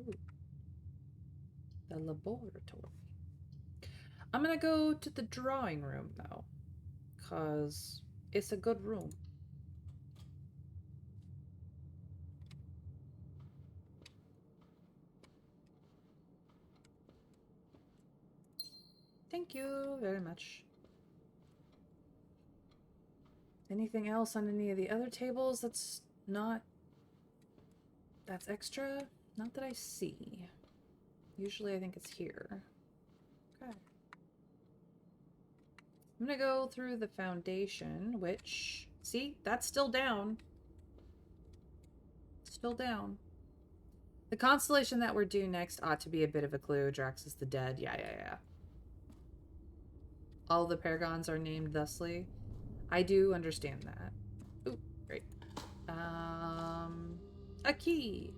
Ooh. The laboratory. I'm gonna go to the drawing room, though. Because it's a good room. Thank you very much. Anything else on any of the other tables that's extra? Not that I see. Usually I think it's here. Okay. I'm gonna go through the foundation, which, see, that's still down. Still down. The constellation that we're due next ought to be a bit of a clue. Draxus the Dead. Yeah. All the paragons are named thusly. I do understand that. Ooh, great. A key.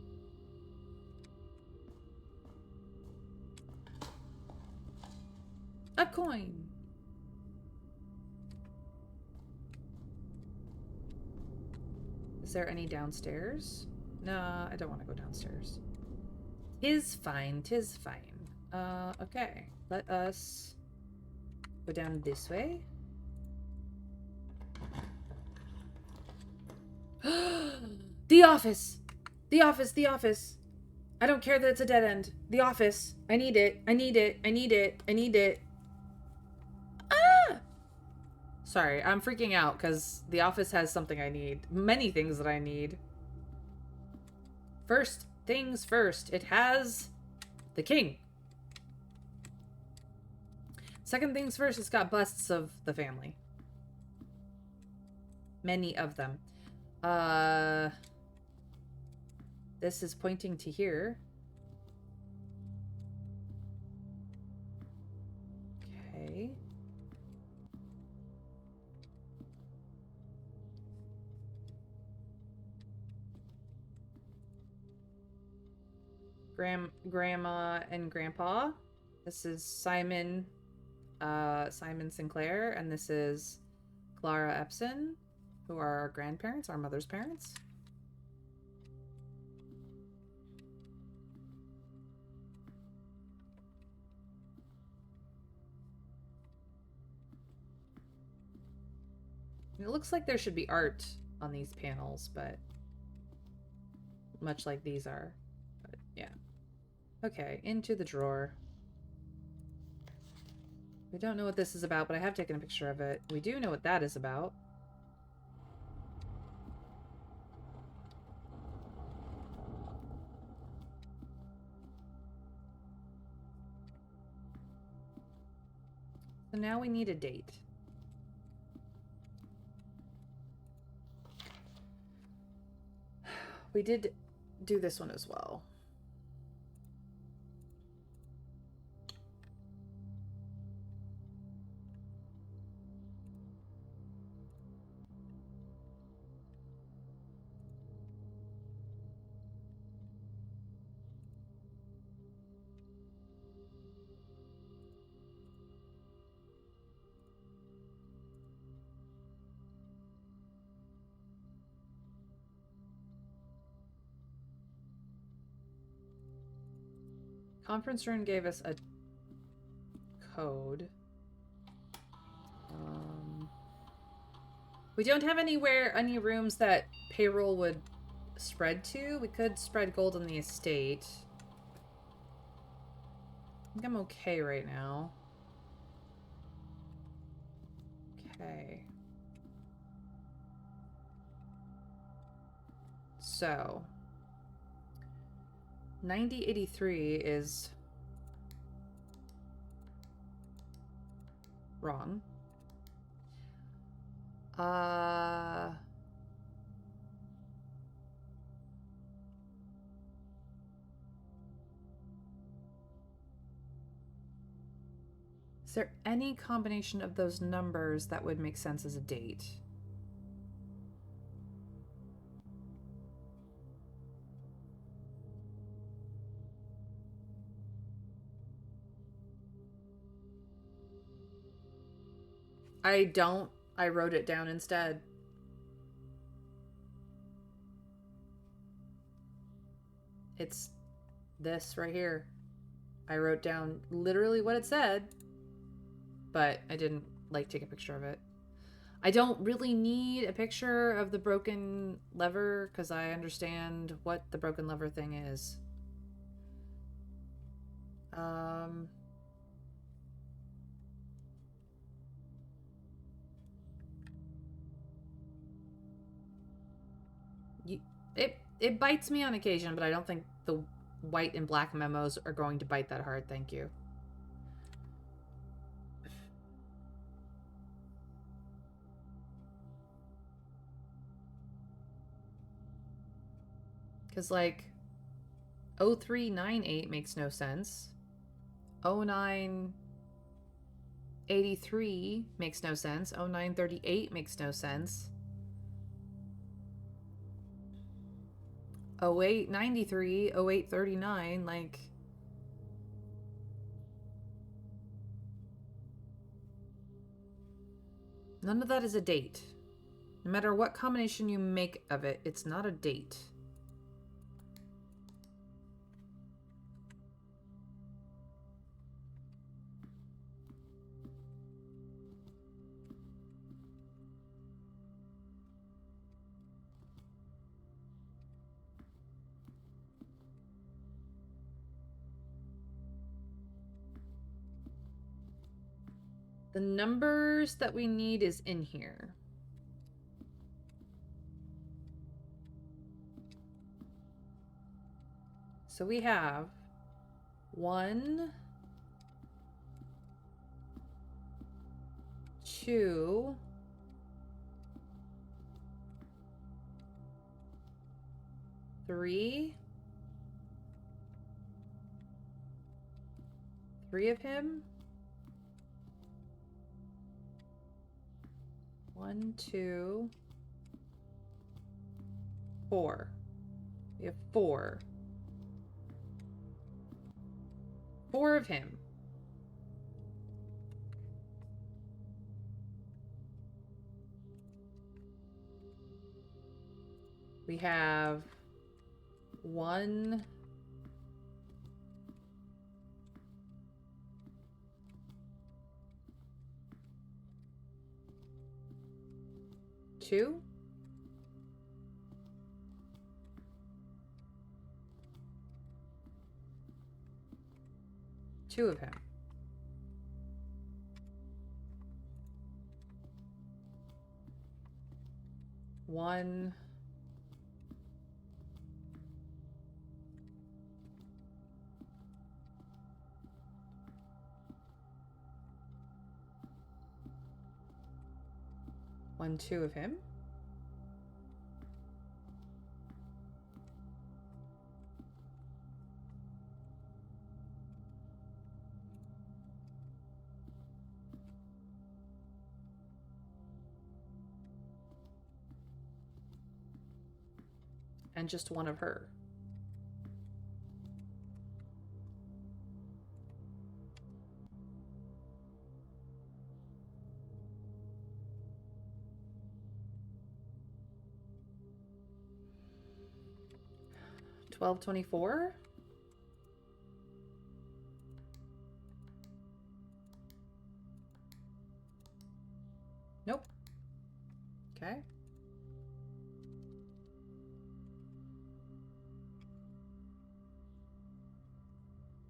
A coin. Is there any downstairs? No, I don't want to go downstairs. Tis fine, tis fine. Okay. Let us go down this way. The office! The office, the office! I don't care that it's a dead end. The office. I need it. I need it. I need it. I need it. Ah! Sorry, I'm freaking out because the office has something I need. Many things that I need. First things first. It has the king. Second things first, it's got busts of the family. Many of them. This is pointing to here. Okay. Grandma and Grandpa. This is Simon Sinclair, and this is Clara Epson, who are our grandparents, our mother's parents. It looks like there should be art on these panels, but much like these are. But yeah. Okay, into the drawer. We don't know what this is about, but I have taken a picture of it. We do know what that is about. So now we need a date. We did do this one as well. Conference room gave us a code. We don't have any rooms that payroll would spread to. We could spread gold on the estate. I think I'm okay right now. Okay. So 9083 is wrong. Is there any combination of those numbers that would make sense as a date? I don't. I wrote it down instead. It's this right here. I wrote down literally what it said, but I didn't take a picture of it. I don't really need a picture of the broken lever because I understand what the broken lever thing is. It bites me on occasion, but I don't think the white and black memos are going to bite that hard. Thank you. Because, 0398 makes no sense. 0983 makes no sense. 0938 makes no sense. 0893, 0839, none of that is a date. No matter what combination you make of it, it's not a date. The numbers that we need is in here. So we have 1, 2, 3 of him. 1, 2, 4. We have 4. 4 of him. We have 1, 2, 2 of him. One, one, 2 of him. And just 1 of her. $12.24. Nope. Okay.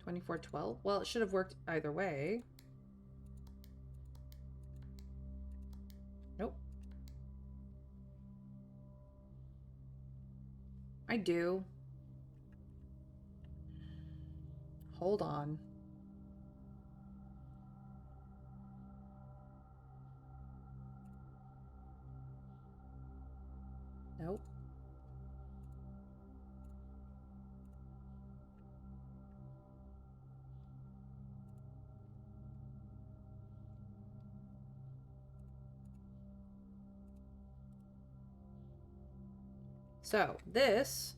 2412? Well, it should have worked either way. Nope. I do. Hold on. Nope. So, this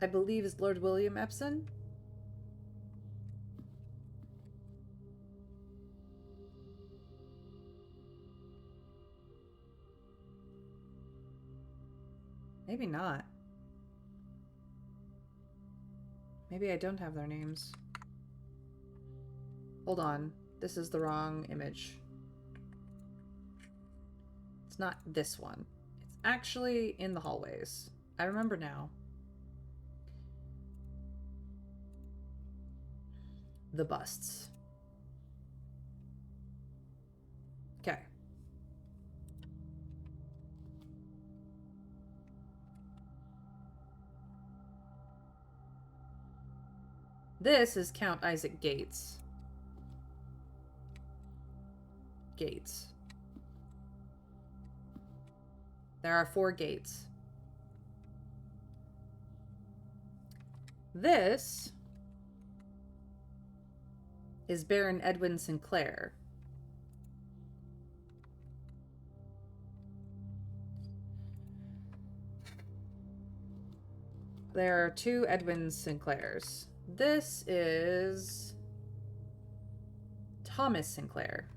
I believe is Lord William Epson. Maybe not. Maybe I don't have their names. Hold on. This is the wrong image. It's not this one. It's actually in the hallways. I remember now. The busts. Okay. This is Count Isaac Gates. Gates. There are 4 gates. This is Baron Edwin Sinclair. There are 2 Edwin Sinclairs. This is Thomas Sinclair.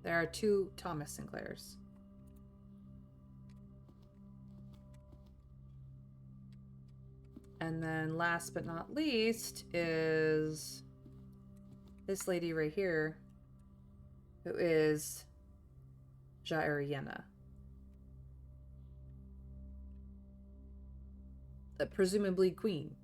There are 2 Thomas Sinclairs. And then last but not least is this lady right here, who is Jairiana. Presumably queen.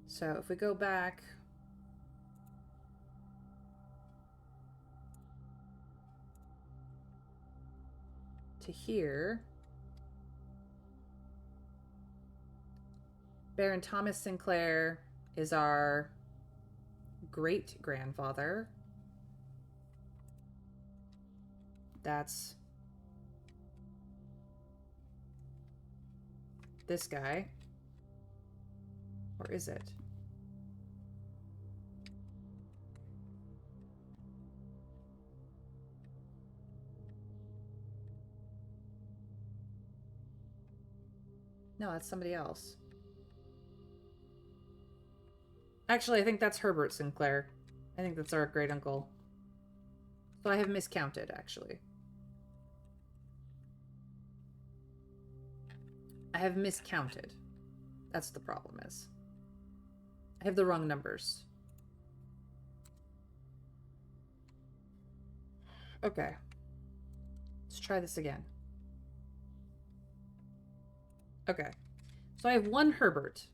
So if we go back to here, Baron Thomas Sinclair is our great-grandfather. That's this guy. Or is it? No, that's somebody else. Actually, I think that's Herbert Sinclair. I think that's our great uncle. So I have miscounted, actually. I have miscounted. That's the problem is. I have the wrong numbers. Okay. Let's try this again. Okay. So I have 1 Herbert.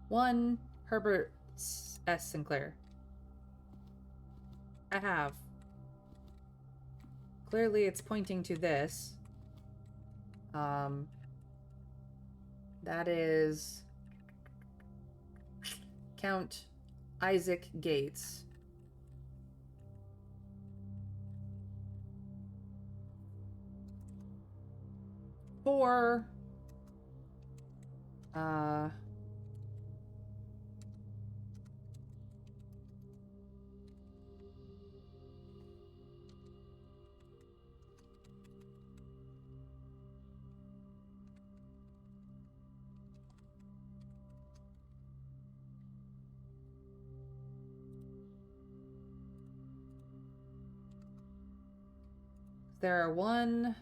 One Herbert S. Sinclair. I have. Clearly it's pointing to this. That is Count Isaac Gates. For there are 1,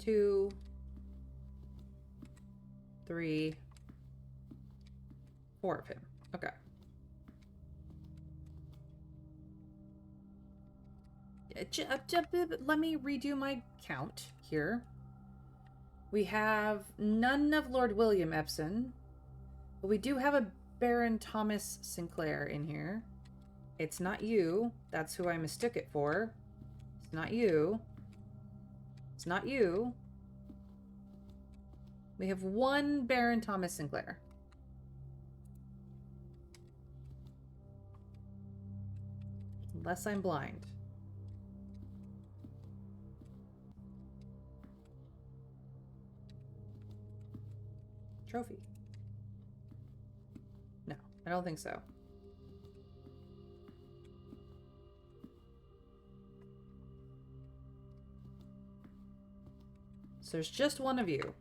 2, 3, 4 of him. Okay. Let me redo my count here. We have none of Lord William Epson, but we do have a Baron Thomas Sinclair in here. It's not you. That's who I mistook it for. It's not you. It's not you. We have 1 Baron Thomas Sinclair. Unless I'm blind. Trophy. No, I don't think so. So there's just 1 of you.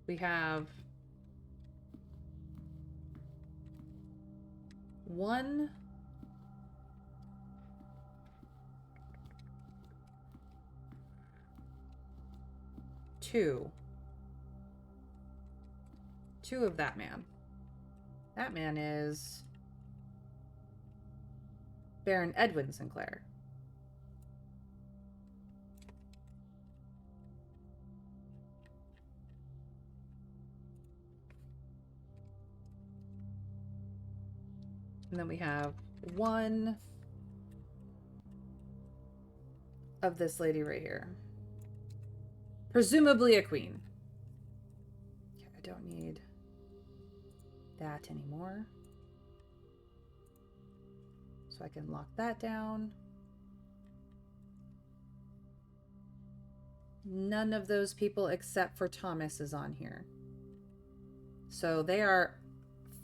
We have 1, 2 of that man. That man is Baron Edwin Sinclair. And then we have 1 of this lady right here. Presumably a queen. Okay, I don't need that anymore. So I can lock that down. None of those people except for Thomas is on here. So they are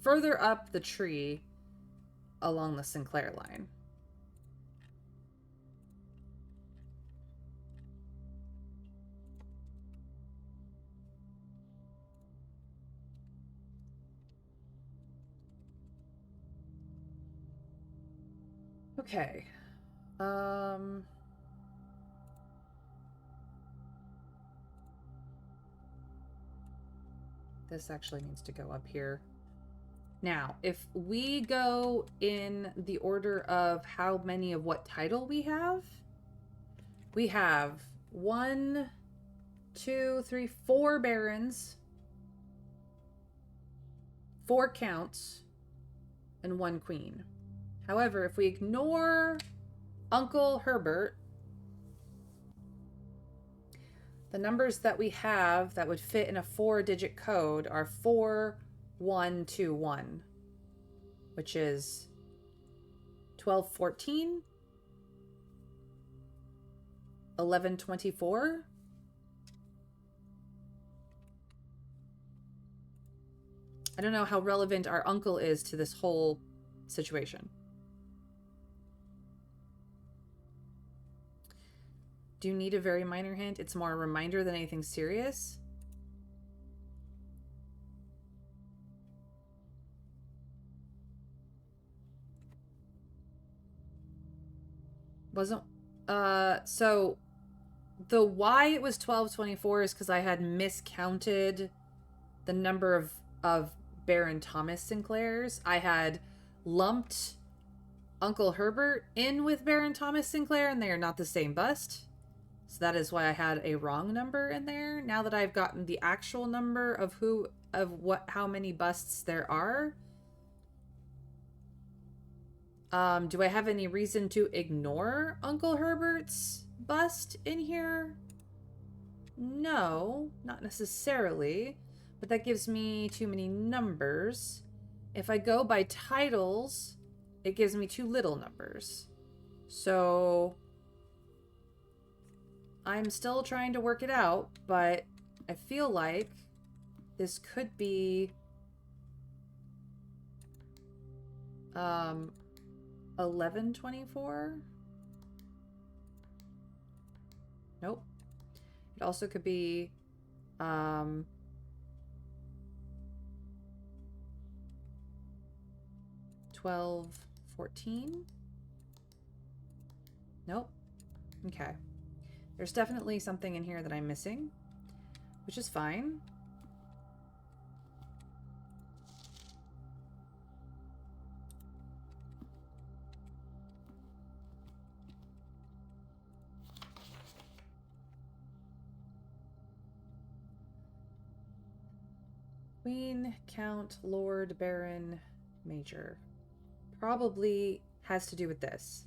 further up the tree along the Sinclair line. Okay. This actually needs to go up here. Now, if we go in the order of how many of what title we have 1, 2, 3, 4 barons, 4 counts, and 1 queen. However, if we ignore Uncle Herbert, the numbers that we have that would fit in a 4-digit code are 4121, which is 1214, 1124. I don't know how relevant our uncle is to this whole situation. Do you need a very minor hint? It's more a reminder than anything serious. Wasn't so the why it was 1224 is because I had miscounted the number of Baron Thomas Sinclairs. I had lumped Uncle Herbert in with Baron Thomas Sinclair, and they are not the same bust. So that is why I had a wrong number in there. Now that I've gotten the actual number of how many busts there are, do I have any reason to ignore Uncle Herbert's bust in here? No, not necessarily, but that gives me too many numbers. If I go by titles, it gives me too little numbers. So I'm still trying to work it out, but I feel like This could be 1124. Nope. It also could be 1214. Nope. Okay. There's definitely something in here that I'm missing, which is fine. Queen, Count, Lord, Baron, Major. Probably has to do with this.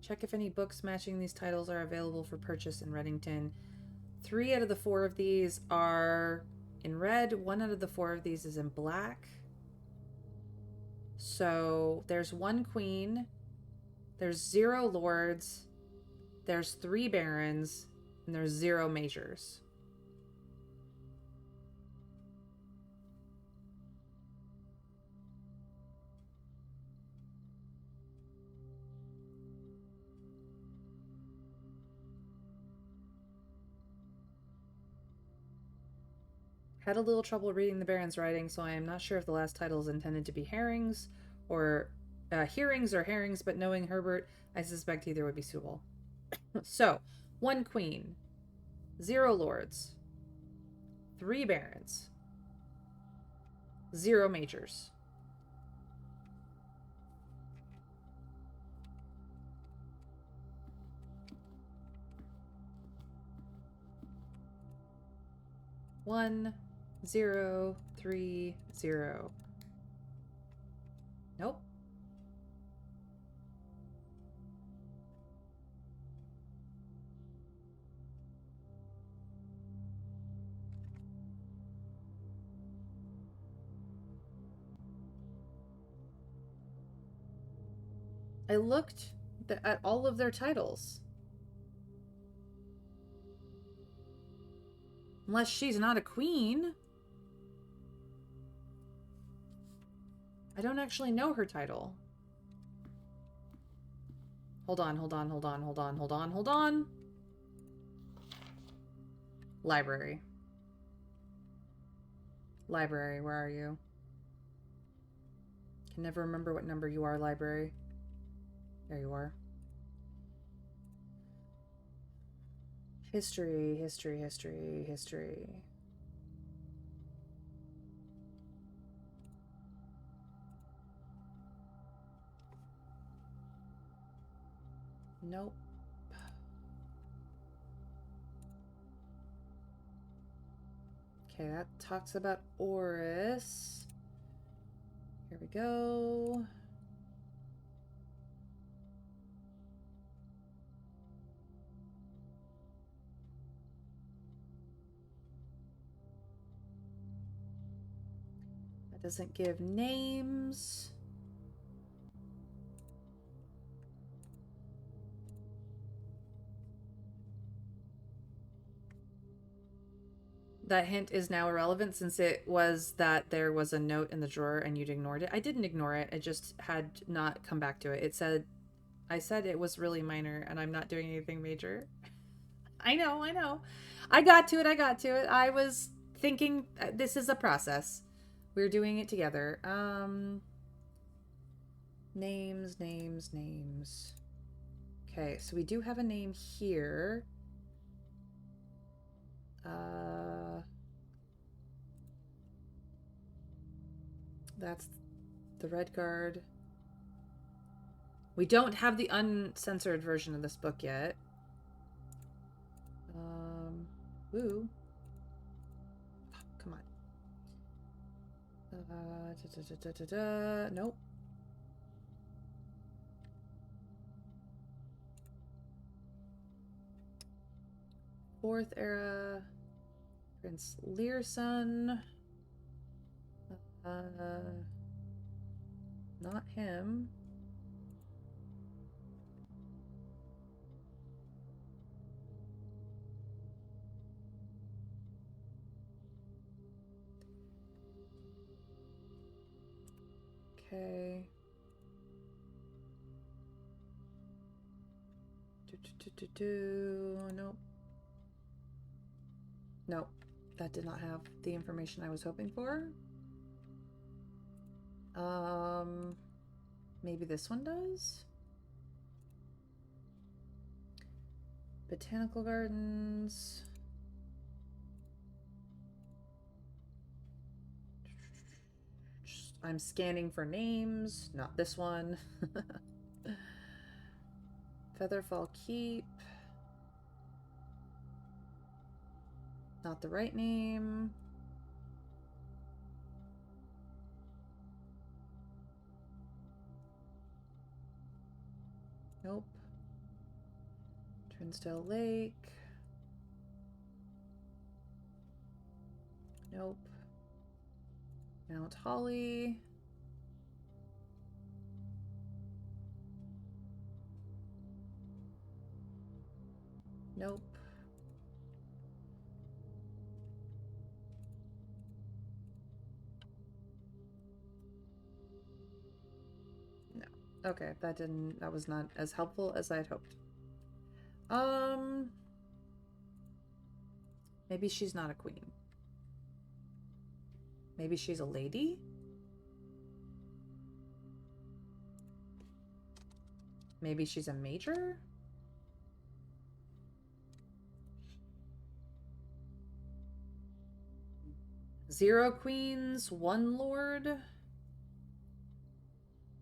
Check if any books matching these titles are available for purchase in Reddington. 3 out of the 4 of these are in red. 1 out of the 4 of these is in black. So there's 1 queen. There's 0 lords. There's 3 barons. And there's 0 majors. Had a little trouble reading the Baron's writing, so I am not sure if the last title is intended to be hearings or herrings, but knowing Herbert, I suspect either would be suitable. So, 1 queen, 0 lords, 3 barons, 0 majors. One, 0, 3, 0. Nope. I looked at all of their titles. Unless she's not a queen. I don't actually know her title. Hold on. Library. Library, where are you? Can never remember what number you are, library. There you are. History. Nope. Okay, that talks about Oris. Here we go. That doesn't give names. That hint is now irrelevant since it was that there was a note in the drawer and you'd ignored it. I didn't ignore it. I just had not come back to it. It said, I said it was really minor and I'm not doing anything major. I know. I got to it. I was thinking this is a process. We're doing it together. Names. Okay, so we do have a name here. That's the Red Guard. We don't have the uncensored version of this book yet. Woo. Oh, come on. Nope. Fourth era. Prince Learson. Not him. Okay. Nope. Nope. That did not have the information I was hoping for. Maybe this one does? Botanical gardens. I'm scanning for names, not this one. Featherfall Keep. Not the right name. Nope. Trinsdale Lake. Nope. Mount Holly. Nope. No. Okay, that was not as helpful as I'd hoped. Maybe she's not a queen. Maybe she's a lady? Maybe she's a major? Zero queens, one lord,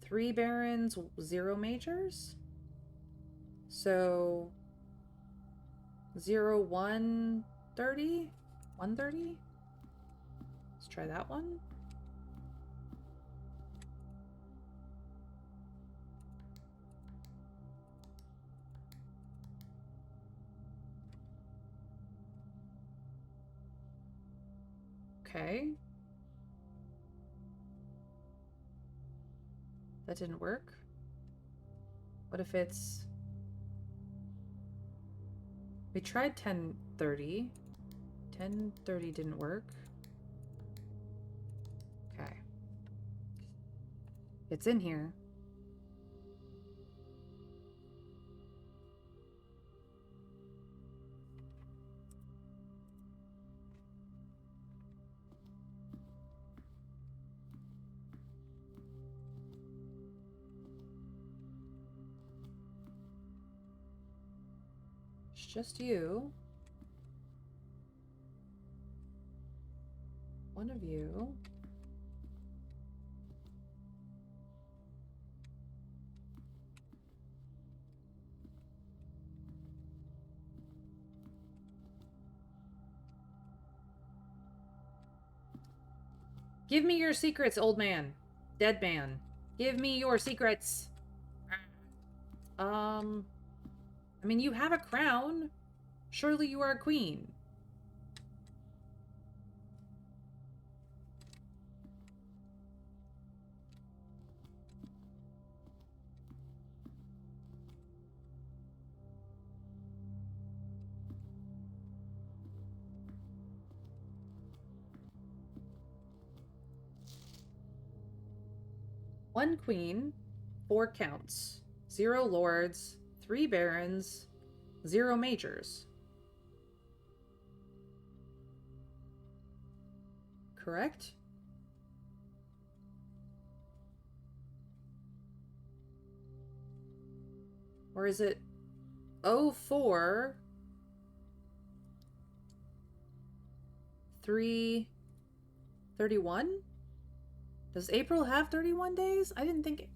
3 barons, 0 majors? So 0, 1, 30? 130? Let's try that one. Okay. That didn't work. What if it's... We tried 1030. 1030 didn't work. Okay. It's in here. It's just you. One of you. Give me your secrets, old man. Dead man. Give me your secrets. I mean, you have a crown. Surely you are a queen. One queen, 4 counts, 0 lords, 3 barons, 0 majors. Correct? Or is it 04, 3, 31? Does April have 31 days? I didn't think it...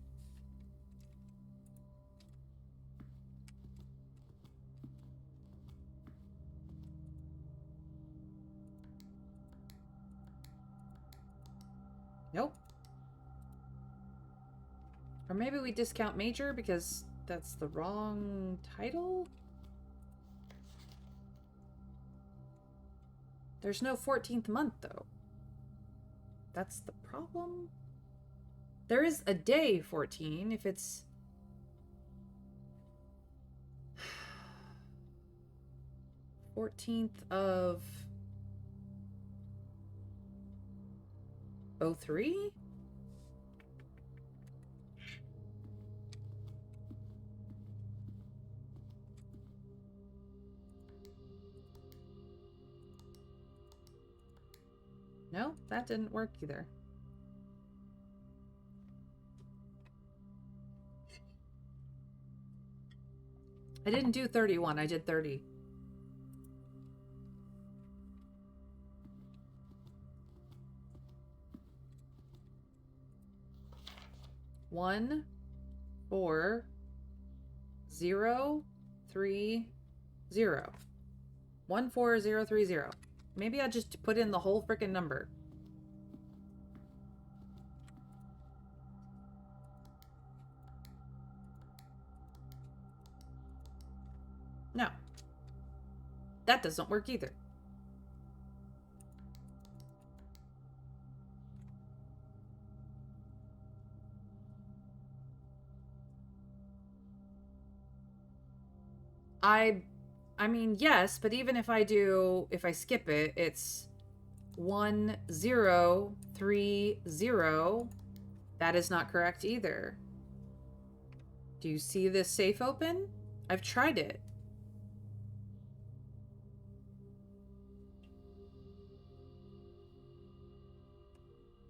Nope. Or maybe we discount major because that's the wrong title? There's no 14th month, though. That's the problem? There is a day 14 if it's... 14th of... 03? No, that didn't work either. I didn't do 31, I did 30. One, 4, 0, 3, 0. 14030. Maybe I just put in the whole freaking number. No. That doesn't work either. I mean, yes, but even if I skip it, it's 1030. That is not correct either. Do you see this safe open? I've tried it.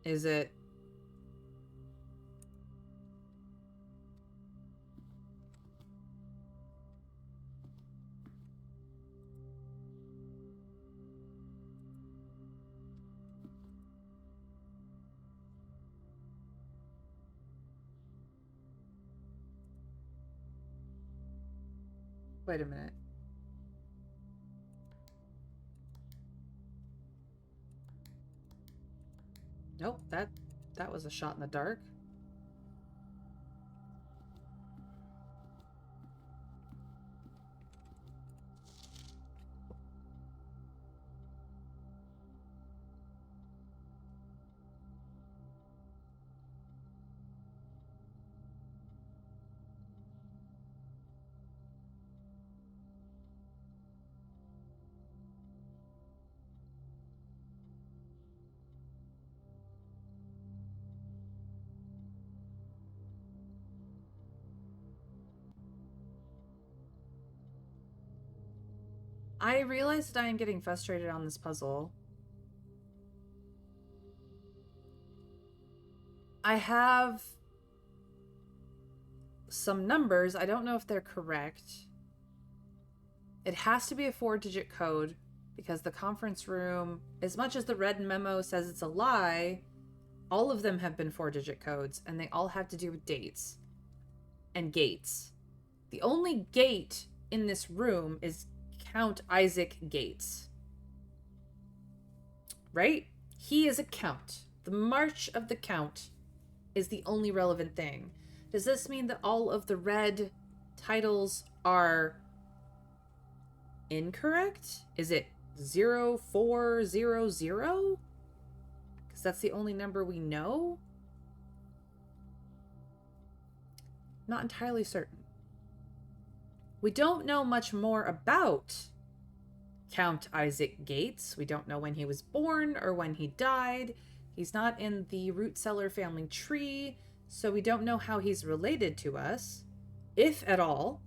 Is it? Wait a minute. Nope, that was a shot in the dark. I realized that I am getting frustrated on this puzzle. I have some numbers. I don't know if they're correct. It has to be a 4-digit code because the conference room, as much as the red memo says it's a lie, all of them have been 4-digit codes and they all have to do with dates and gates. The only gate in this room is Count Isaac Gates. Right? He is a count. The March of the Count is the only relevant thing. Does this mean that all of the red titles are incorrect? Is it 0400? Because that's the only number we know? Not entirely certain. We don't know much more about Count Isaac Gates. We don't know when he was born or when he died. He's not in the root cellar family tree, so we don't know how he's related to us, if at all.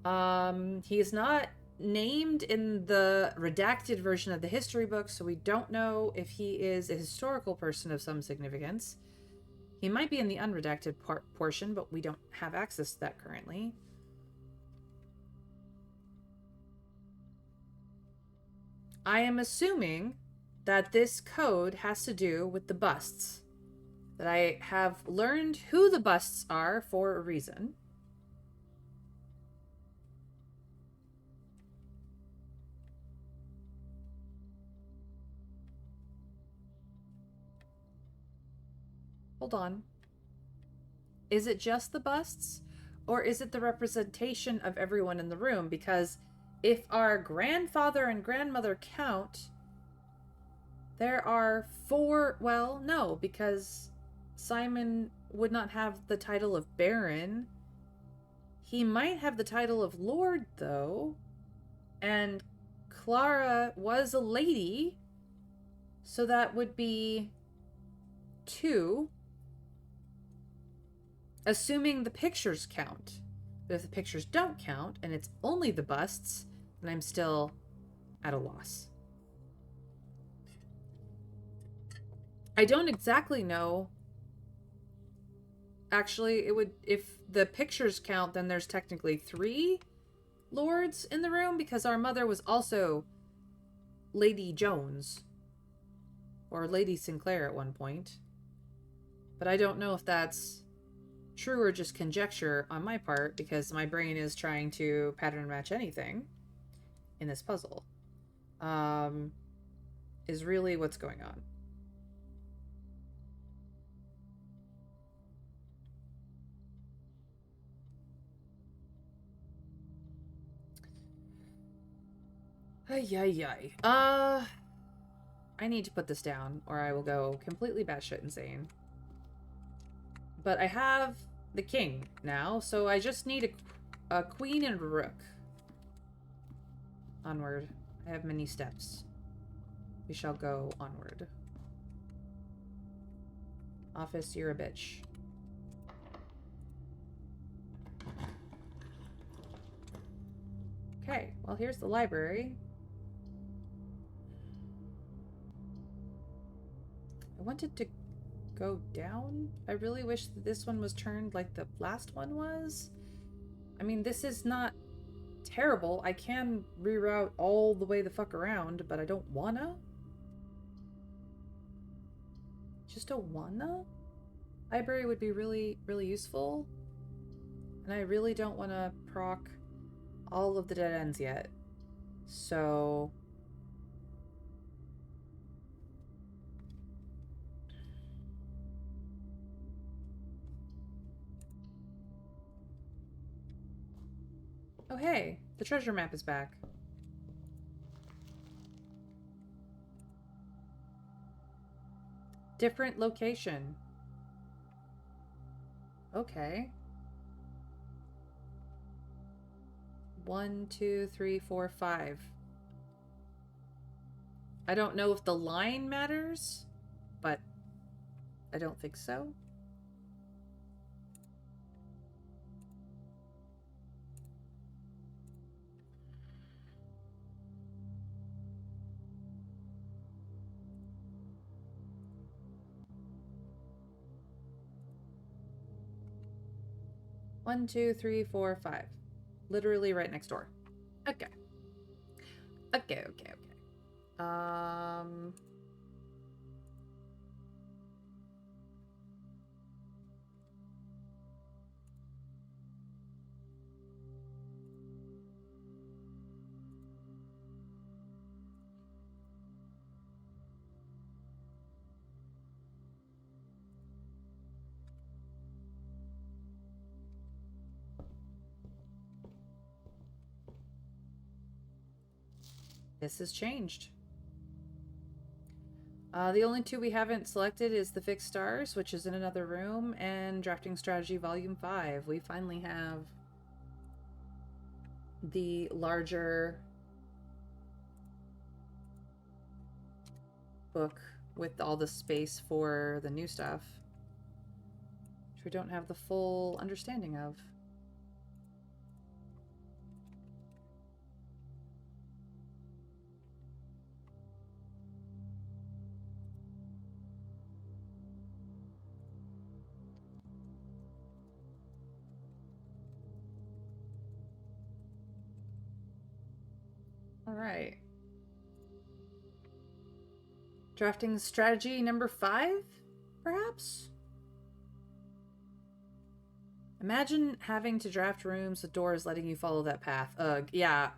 He is not named in the redacted version of the history book, so we don't know if he is a historical person of some significance. He might be in the unredacted portion, but we don't have access to that currently. I am assuming that this code has to do with the busts. That I have learned who the busts are for a reason. Hold on. Is it just the busts? Or is it the representation of everyone in the room? Because if our grandfather and grandmother count, there are 4... Well, no, because Simon would not have the title of Baron. He might have the title of Lord, though. And Clara was a lady. So that would be 2. Assuming the pictures count. But if the pictures don't count, and it's only the busts, then I'm still at a loss. I don't exactly know. Actually, it would, if the pictures count, then there's technically 3 lords in the room because our mother was also Lady Jones or Lady Sinclair at one point. But I don't know if that's true or just conjecture on my part because my brain is trying to pattern match anything in this puzzle. Is really what's going on. Ay, ay, ay. I need to put this down or I will go completely batshit insane. But I have the king now, so I just need a queen and a rook. Onward. I have many steps. We shall go onward. Office, you're a bitch. Okay, well, here's the library. I wanted to go down. I really wish that this one was turned like the last one was. I mean, this is not terrible. I can reroute all the way the fuck around, but I don't wanna. Just don't wanna. Library would be really, really useful. And I really don't want to proc all of the dead ends yet. So... Oh, hey, the treasure map is back. Different location. Okay. 1, 2, 3, 4, 5. I don't know if the line matters, but I don't think so. One, two, three, four, 5. Literally right next door. Okay. Okay, okay, okay. This has changed. The only 2 we haven't selected is the Fixed Stars, which is in another room, and Drafting Strategy Volume 5. We finally have the larger book with all the space for the new stuff, which we don't have the full understanding of. All right. Drafting strategy number 5, perhaps? Imagine having to draft rooms with doors letting you follow that path. Ugh, yeah.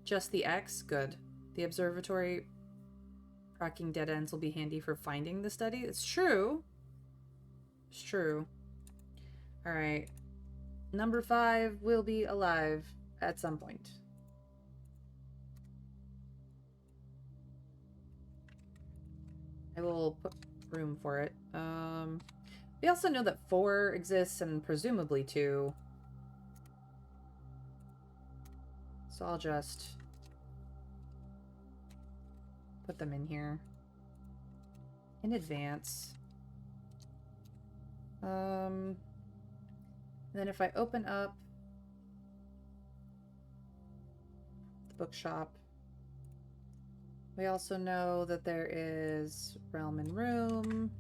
Just the X? Good. The observatory tracking dead ends will be handy for finding the study. It's true. It's true. Alright. Number 5 will be alive at some point. I will put room for it. We also know that 4 exists and presumably 2. So I'll just put them in here in advance. Then if I open up the bookshop, We also know that there is realm and room.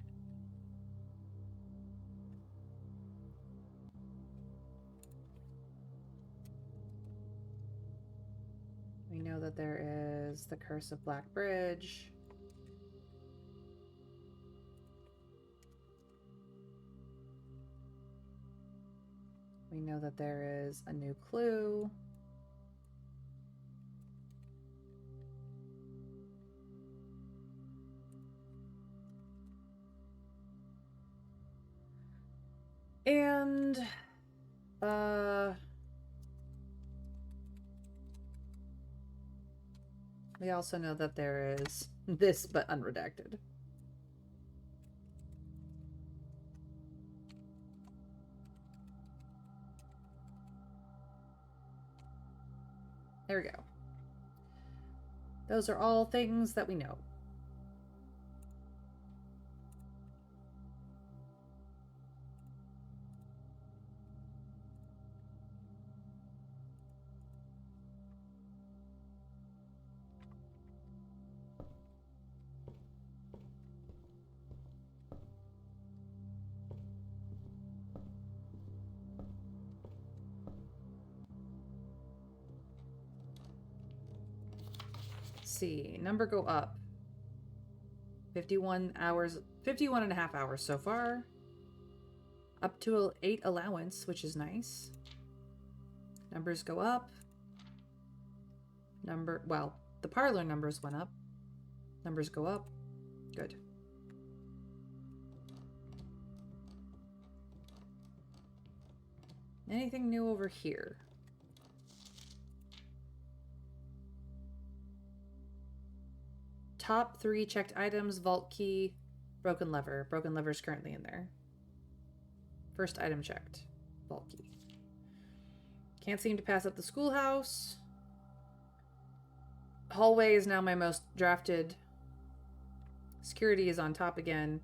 We know that there is the Curse of Black Bridge. We know that there is a new clue. And, we also know that there is this, but unredacted. There we go. Those are all things that we know. See, number go up. 51 hours, 51 and a half hours so far. Up to 8 allowance, which is nice. Numbers go up. Well, the parlor numbers went up. Numbers go up. Good. Anything new over here? Top 3 checked items, vault key, broken lever. Broken lever is currently in there. First item checked, vault key. Can't seem to pass up the schoolhouse. Hallway is now my most drafted. Security is on top again.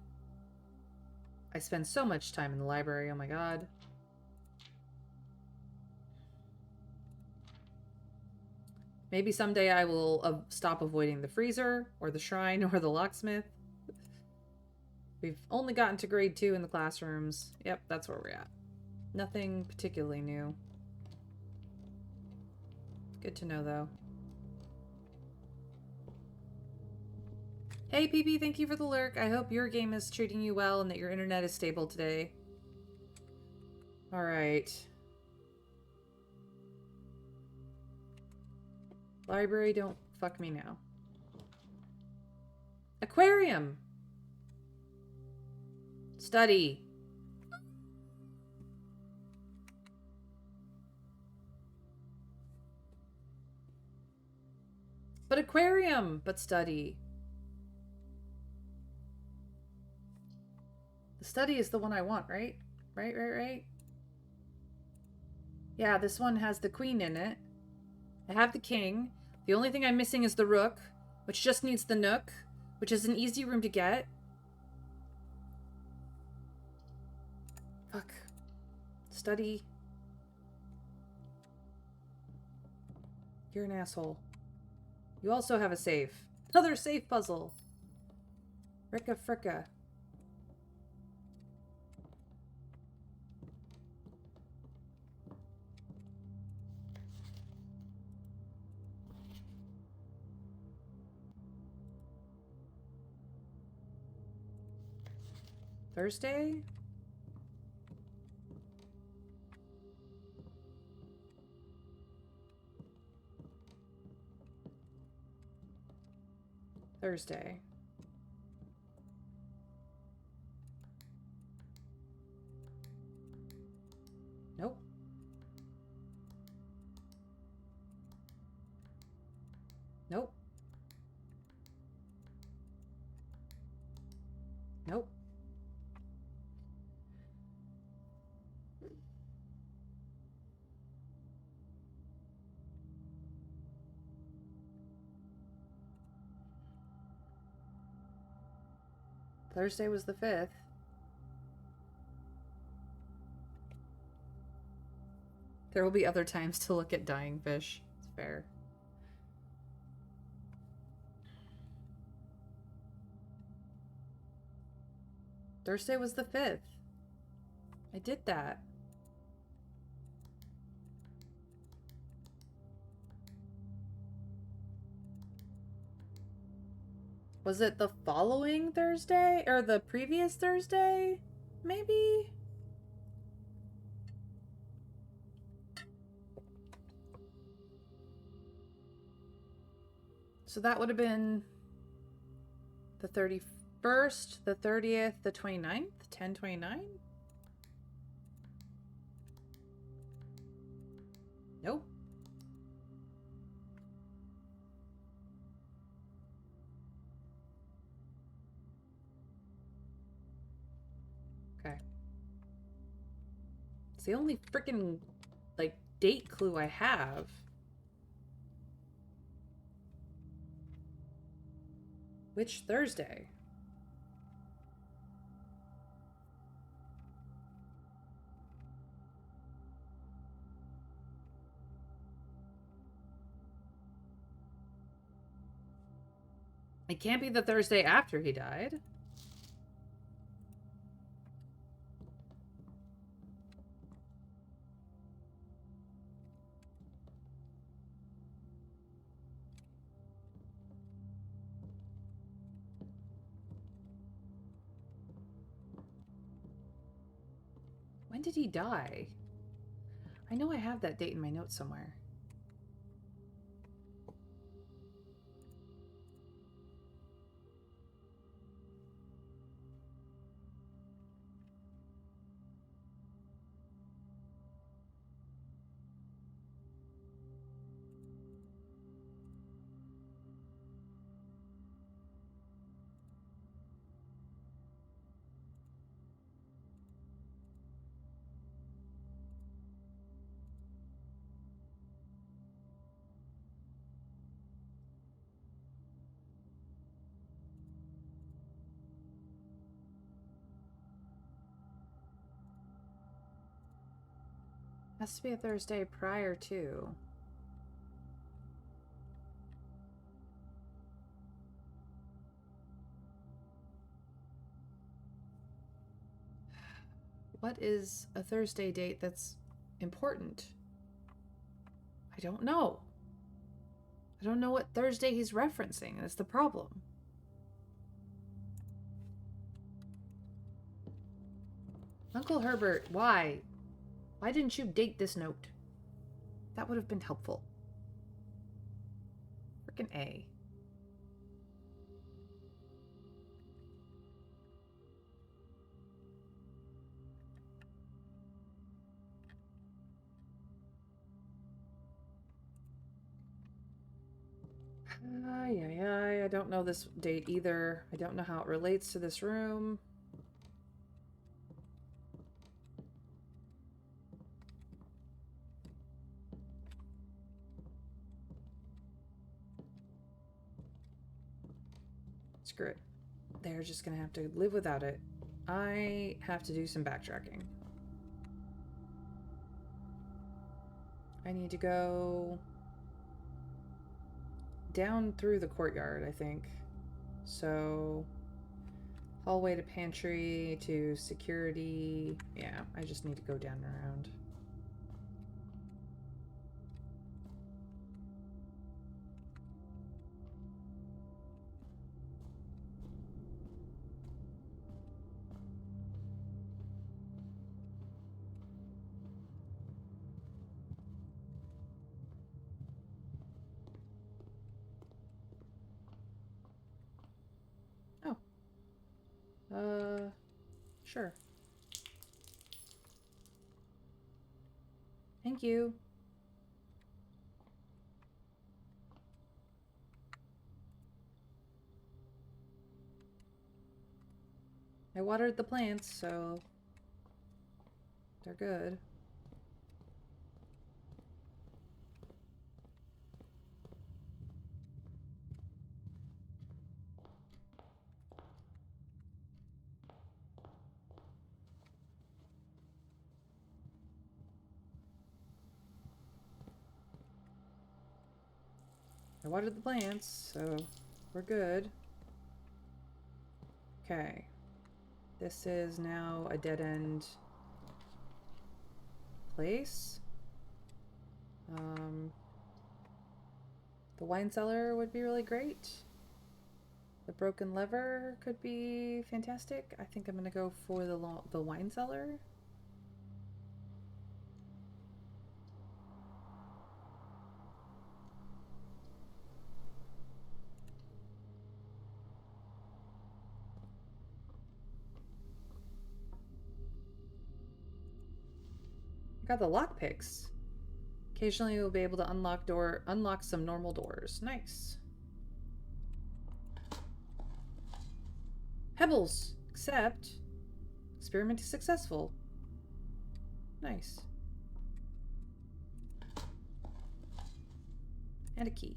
I spend so much time in the library, oh my god. Maybe someday I will stop avoiding the freezer, or the shrine, or the locksmith. We've only gotten to grade 2 in the classrooms. Yep, that's where we're at. Nothing particularly new. Good to know, though. Hey, PP, thank you for the lurk. I hope your game is treating you well and that your internet is stable today. Alright. Library, don't fuck me now. Aquarium! Study. But aquarium! But study. The study is the one I want, right? Right? Yeah, this one has the queen in it. I have the king. The only thing I'm missing is the rook, which just needs the nook, which is an easy room to get. Fuck. Study. You're an asshole. You also have a save. Another save puzzle. Ricka fricka. Thursday? Thursday. Nope. Nope. Nope. Thursday was the 5th. There will be other times to look at dying fish. It's fair. Thursday was the 5th. I did that. Was it the following Thursday? Or the previous Thursday? Maybe? So that would have been the 31st, the 30th, the 29th? 10/29? Nope. Okay. It's the only freaking, like, date clue I have. Which Thursday? It can't be the Thursday after he died. When did he die? I know I have that date in my notes somewhere. Has to be a Thursday prior to. What is a Thursday date that's important? I don't know. I don't know what Thursday he's referencing. That's the problem. Uncle Herbert, why? Why didn't you date this note? That would have been helpful. Frickin' A. I don't know this date either. I don't know how it relates to this room. Screw it. They're just gonna have to live without it. I have to do some backtracking. I need to go down through the courtyard, I think. So, hallway to pantry to security. Yeah, I just need to go down and around. Sure. Thank you. I watered the plants, so they're good. I watered the plants, so we're good. Okay. This is now a dead-end place. The wine cellar would be really great. The broken lever could be fantastic. I think I'm gonna go for the wine cellar. I got the lockpicks. Occasionally you'll be able to unlock some normal doors. Nice. Pebbles, except experiment is successful. Nice. And a key.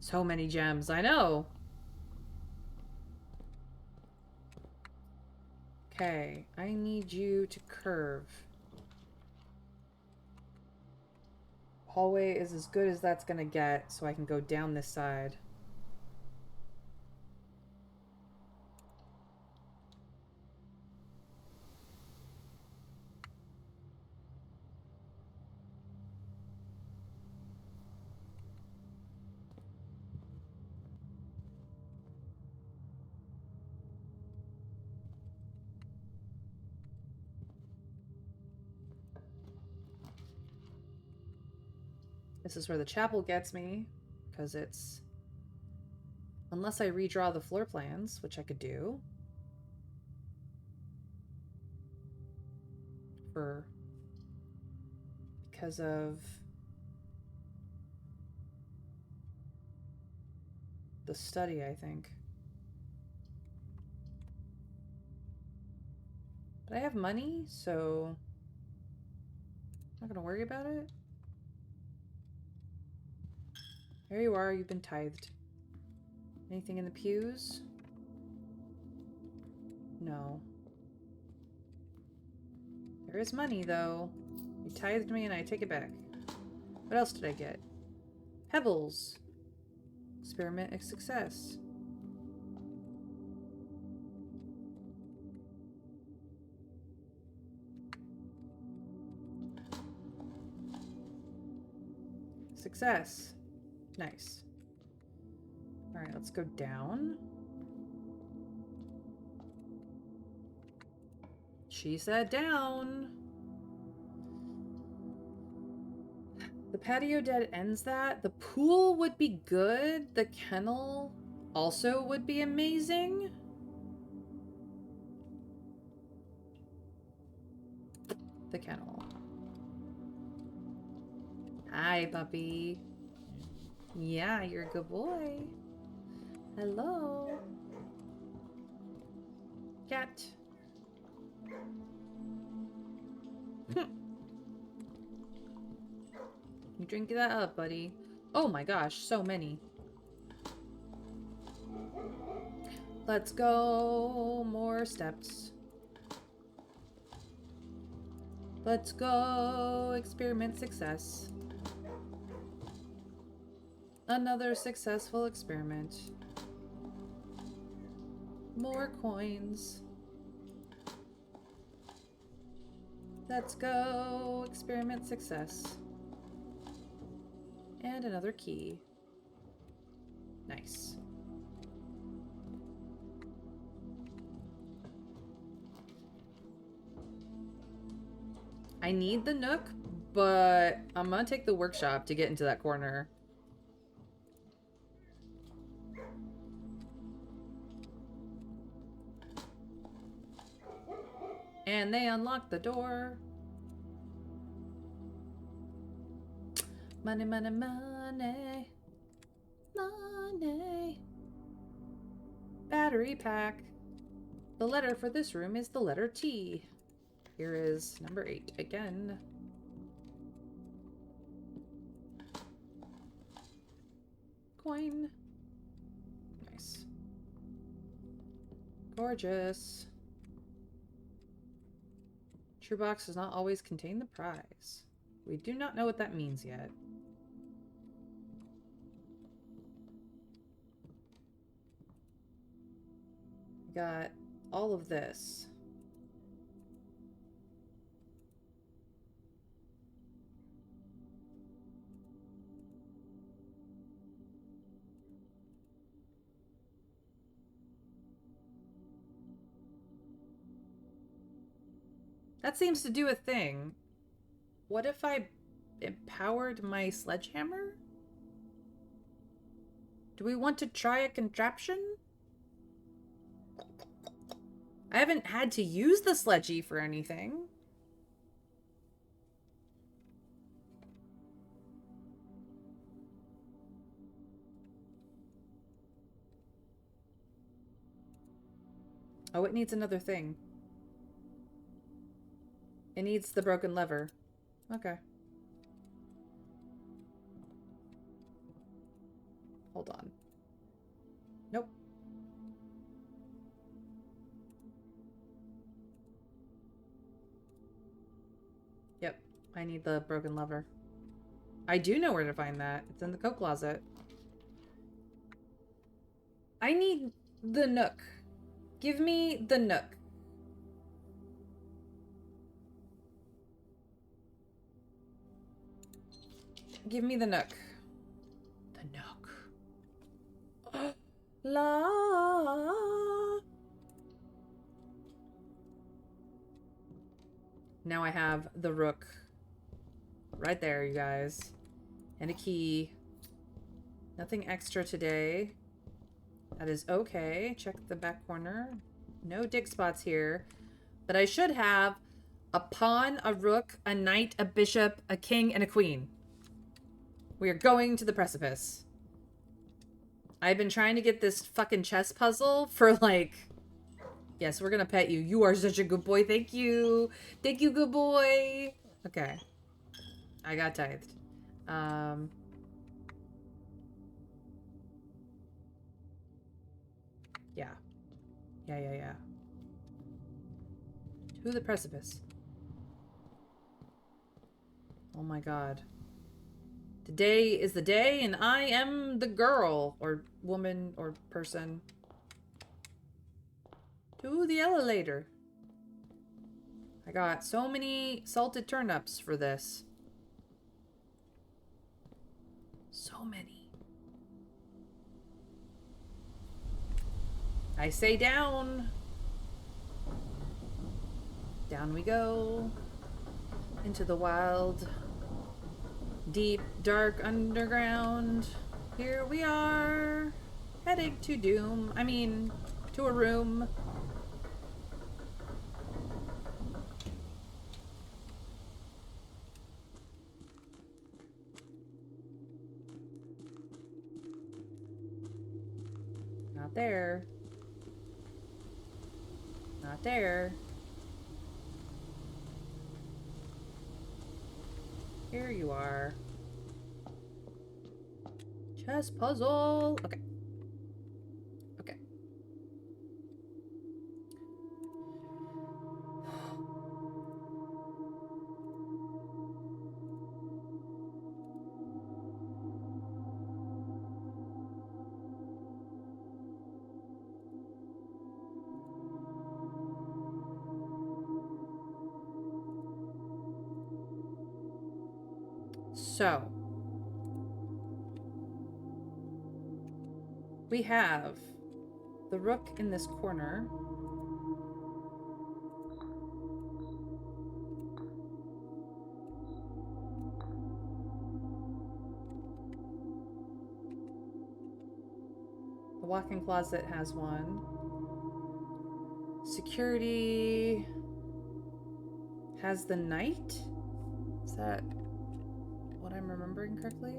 So many gems, I know. Okay, I need you to curve. Hallway is as good as that's gonna get, so I can go down this side. This is where the chapel gets me, because it's... Unless I redraw the floor plans, which I could do. Because of the study, I think. But I have money, so I'm not gonna worry about it. There you are, you've been tithed. Anything in the pews? No. There is money, though. You tithed me and I take it back. What else did I get? Pebbles. Experiment a success. Success. Nice. Alright, let's go down. She said down. The patio dead ends that. The pool would be good. The kennel also would be amazing. The kennel. Hi, puppy. Yeah, you're a good boy. Hello. Cat. You drink that up, buddy. Oh my gosh, so many. Let's go. More steps. Let's go. Experiment success. Another successful experiment. More coins. Let's go. Experiment success. And another key. Nice. I need the nook, but I'm gonna take the workshop to get into that corner. And they unlocked the door. Money, money, money. Money. Battery pack. The letter for this room is the letter T. Here is number 8 again. Coin. Nice. Gorgeous. True box does not always contain the prize. We do not know what that means yet. We got all of this. That seems to do a thing. What if I empowered my sledgehammer? Do we want to try a contraption? I haven't had to use the sledgy for anything. Oh, it needs another thing. It needs the broken lever. Okay. Hold on. Nope. Yep. I need the broken lever. I do know where to find that. It's in the coat closet. I need the nook. Give me the nook. Give me the nook. The nook. La. Now I have the rook. Right there, you guys. And a key. Nothing extra today. That is okay. Check the back corner. No dig spots here. But I should have a pawn, a rook, a knight, a bishop, a king, and a queen. We are going to the precipice. I've been trying to get this fucking chess puzzle for like... Yes, we're gonna pet you. You are such a good boy. Thank you. Thank you, good boy. Okay. I got tithed. Yeah. Yeah. To the precipice. Oh my god. Today is the day, and I am the girl, or woman, or person. To the elevator. I got so many salted turnips for this. So many. I say down. Down we go. Into the wild, deep, dark underground. Here we are. Heading to doom. I mean, to a room. Not there. Not there. Here you are. Chess puzzle. Okay. Okay. So, we have the rook in this corner. The walk-in closet has one. Security has the knight? Is that what I'm remembering correctly?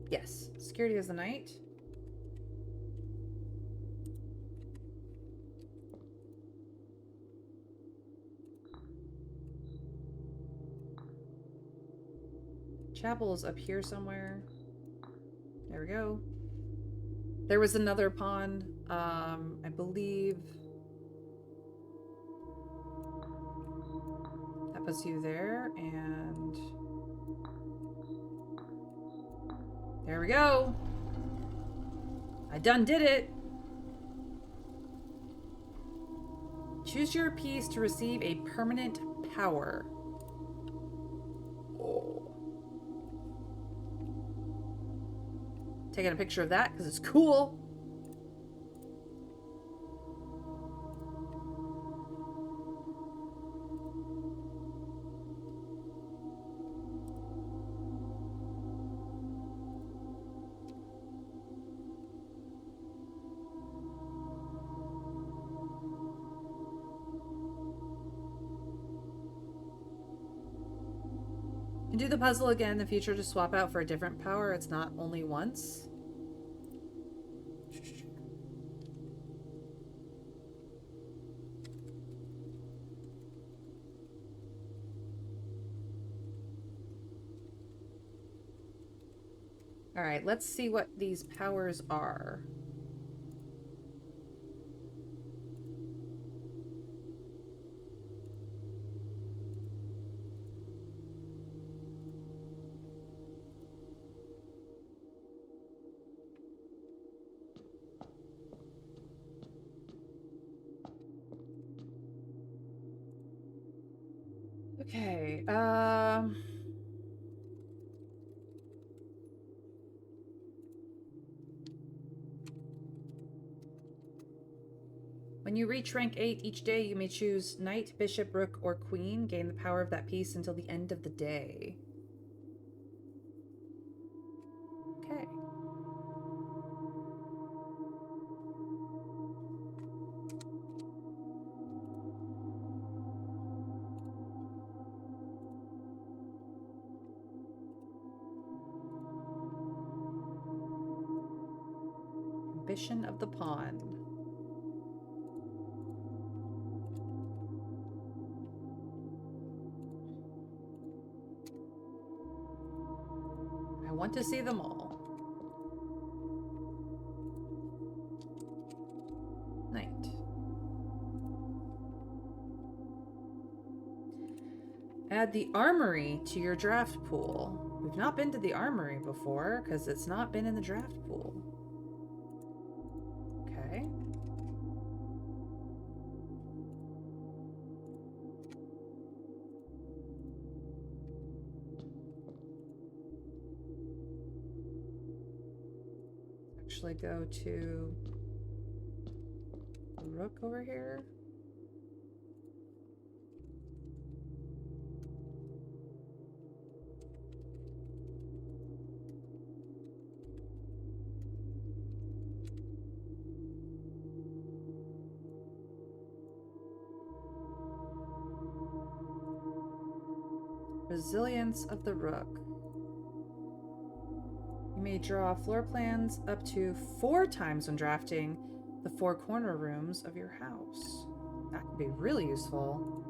Yes, security has the knight. Chapel's up here somewhere. There we go. There was another pond, I believe that was you there, and there we go. I done did it. Choose your piece to receive a permanent power. Oh. Taking a picture of that because it's cool. You can do the puzzle again in the future to swap out for a different power. It's not only once. All right, let's see what these powers are. Okay, when you reach rank 8 each day, you may choose Knight, Bishop, Rook, or Queen. Gain the power of that piece until the end of the day. Okay. Ambition of the Pawn. I want to see them all. Knight. Add the armory to your draft pool. We've not been to the armory before because it's not been in the draft pool. Okay. Actually go to the Rook over here. Resilience of the Rook. You may draw floor plans up to 4 times when drafting the 4 corner rooms of your house. That could be really useful.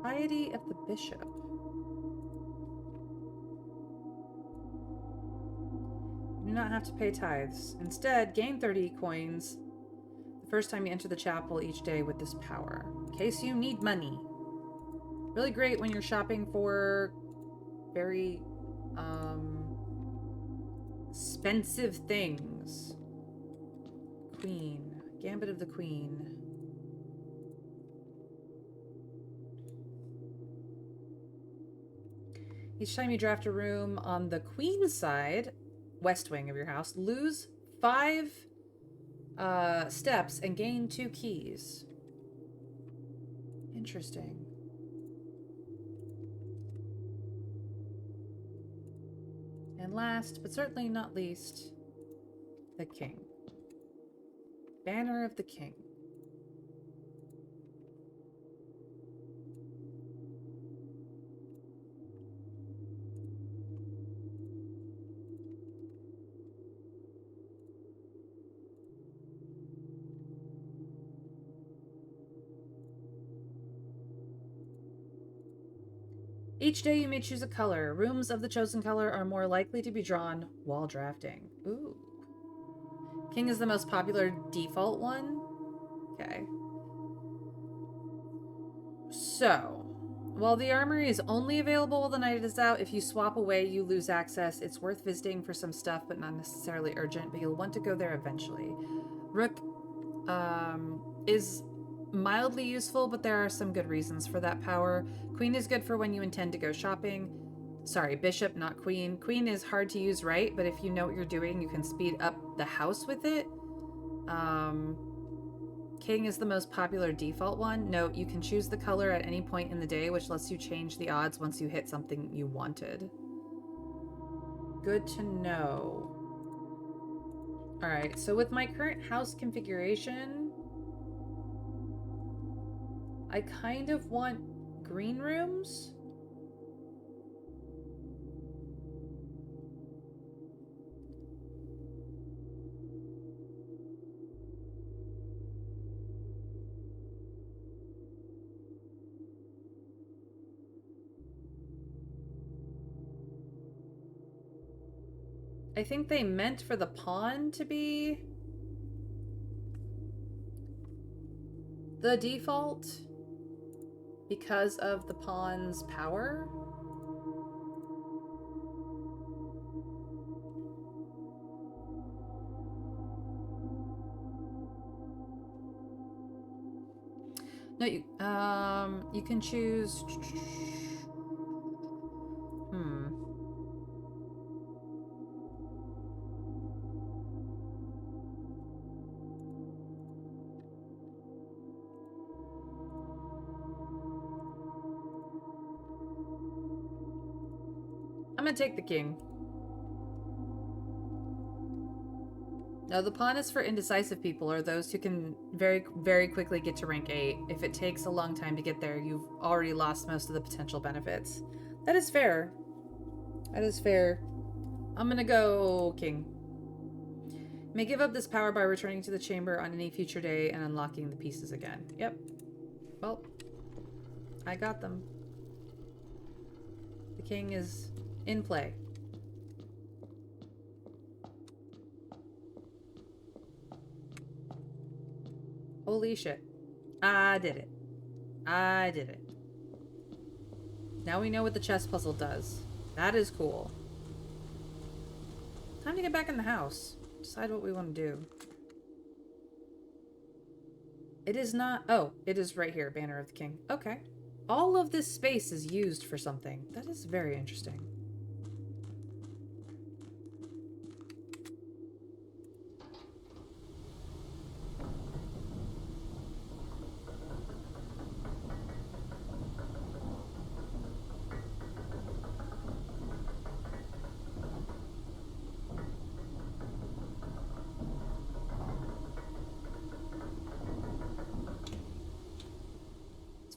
Piety of the Bishop. You do not have to pay tithes. Instead, gain 30 coins the first time you enter the chapel each day with this power, in case you need money. Really great when you're shopping for very expensive things. Queen. Gambit of the Queen. Each time you draft a room on the queen side, west wing of your house, lose 5 steps and gain 2 keys. Interesting. And last, but certainly not least, the king. Banner of the King. Each day you may choose a color. Rooms of the chosen color are more likely to be drawn while drafting. Ooh. King is the most popular default one. Okay. So, while the armory is only available while the night is out, if you swap away, you lose access. It's worth visiting for some stuff, but not necessarily urgent, but you'll want to go there eventually. Rook is mildly useful, but there are some good reasons for that power. Queen is good for when you intend to go shopping. Sorry, bishop, not queen. Queen is hard to use right, but if you know what you're doing, you can speed up the house with it. King is the most popular default one. Note, you can choose the color at any point in the day, which lets you change the odds once you hit something you wanted. Good to know. Alright, so with my current house configuration, I kind of want green rooms. I think they meant for the pawn to be the default because of the pawn's power. No, you can choose. I'm gonna take the king. No, the pawn is for indecisive people or those who can very, very quickly get to rank 8. If it takes a long time to get there, you've already lost most of the potential benefits. That is fair. That is fair. I'm gonna go king. May give up this power by returning to the chamber on any future day and unlocking the pieces again. Yep. Well, I got them. The king is in play. Holy shit. I did it. I did it. Now we know what the chess puzzle does. That is cool. Time to get back in the house. Decide what we want to do. It is not... Oh, it is right here. Banner of the King. Okay. All of this space is used for something. That is very interesting.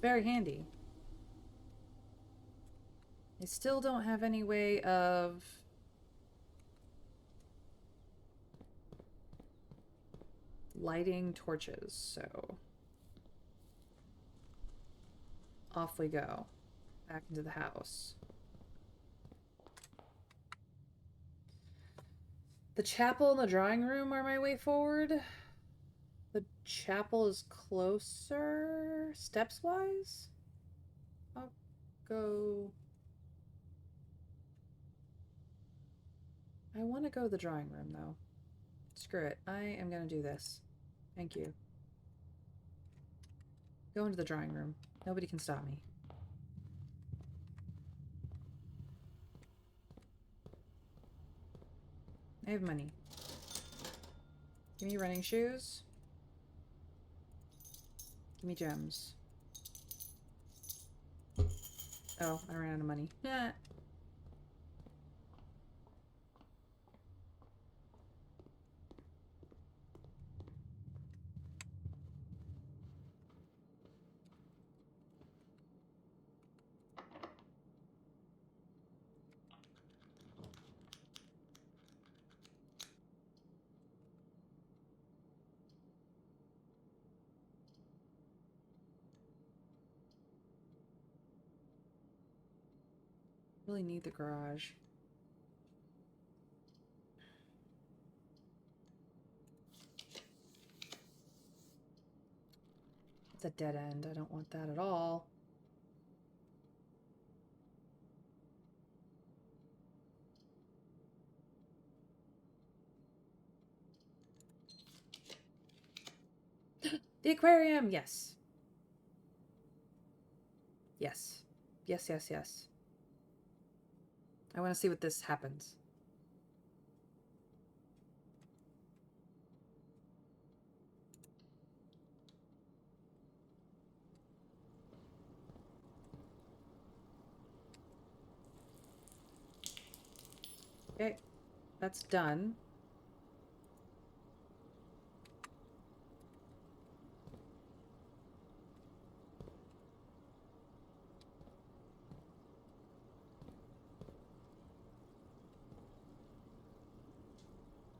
Very handy. I still don't have any way of lighting torches, so off we go. Back into the house. The chapel and the drawing room are my way forward. The chapel is closer, steps-wise? I'll go... I want to go to the drawing room, though. Screw it. I am going to do this. Thank you. Go into the drawing room. Nobody can stop me. I have money. Give me running shoes. Give me gems. Oh, I ran out of money. Nah. really need the garage. It's a dead end. I don't want that at all. The aquarium! Yes. Yes. Yes, yes, yes. I want to see what this happens. Okay, that's done.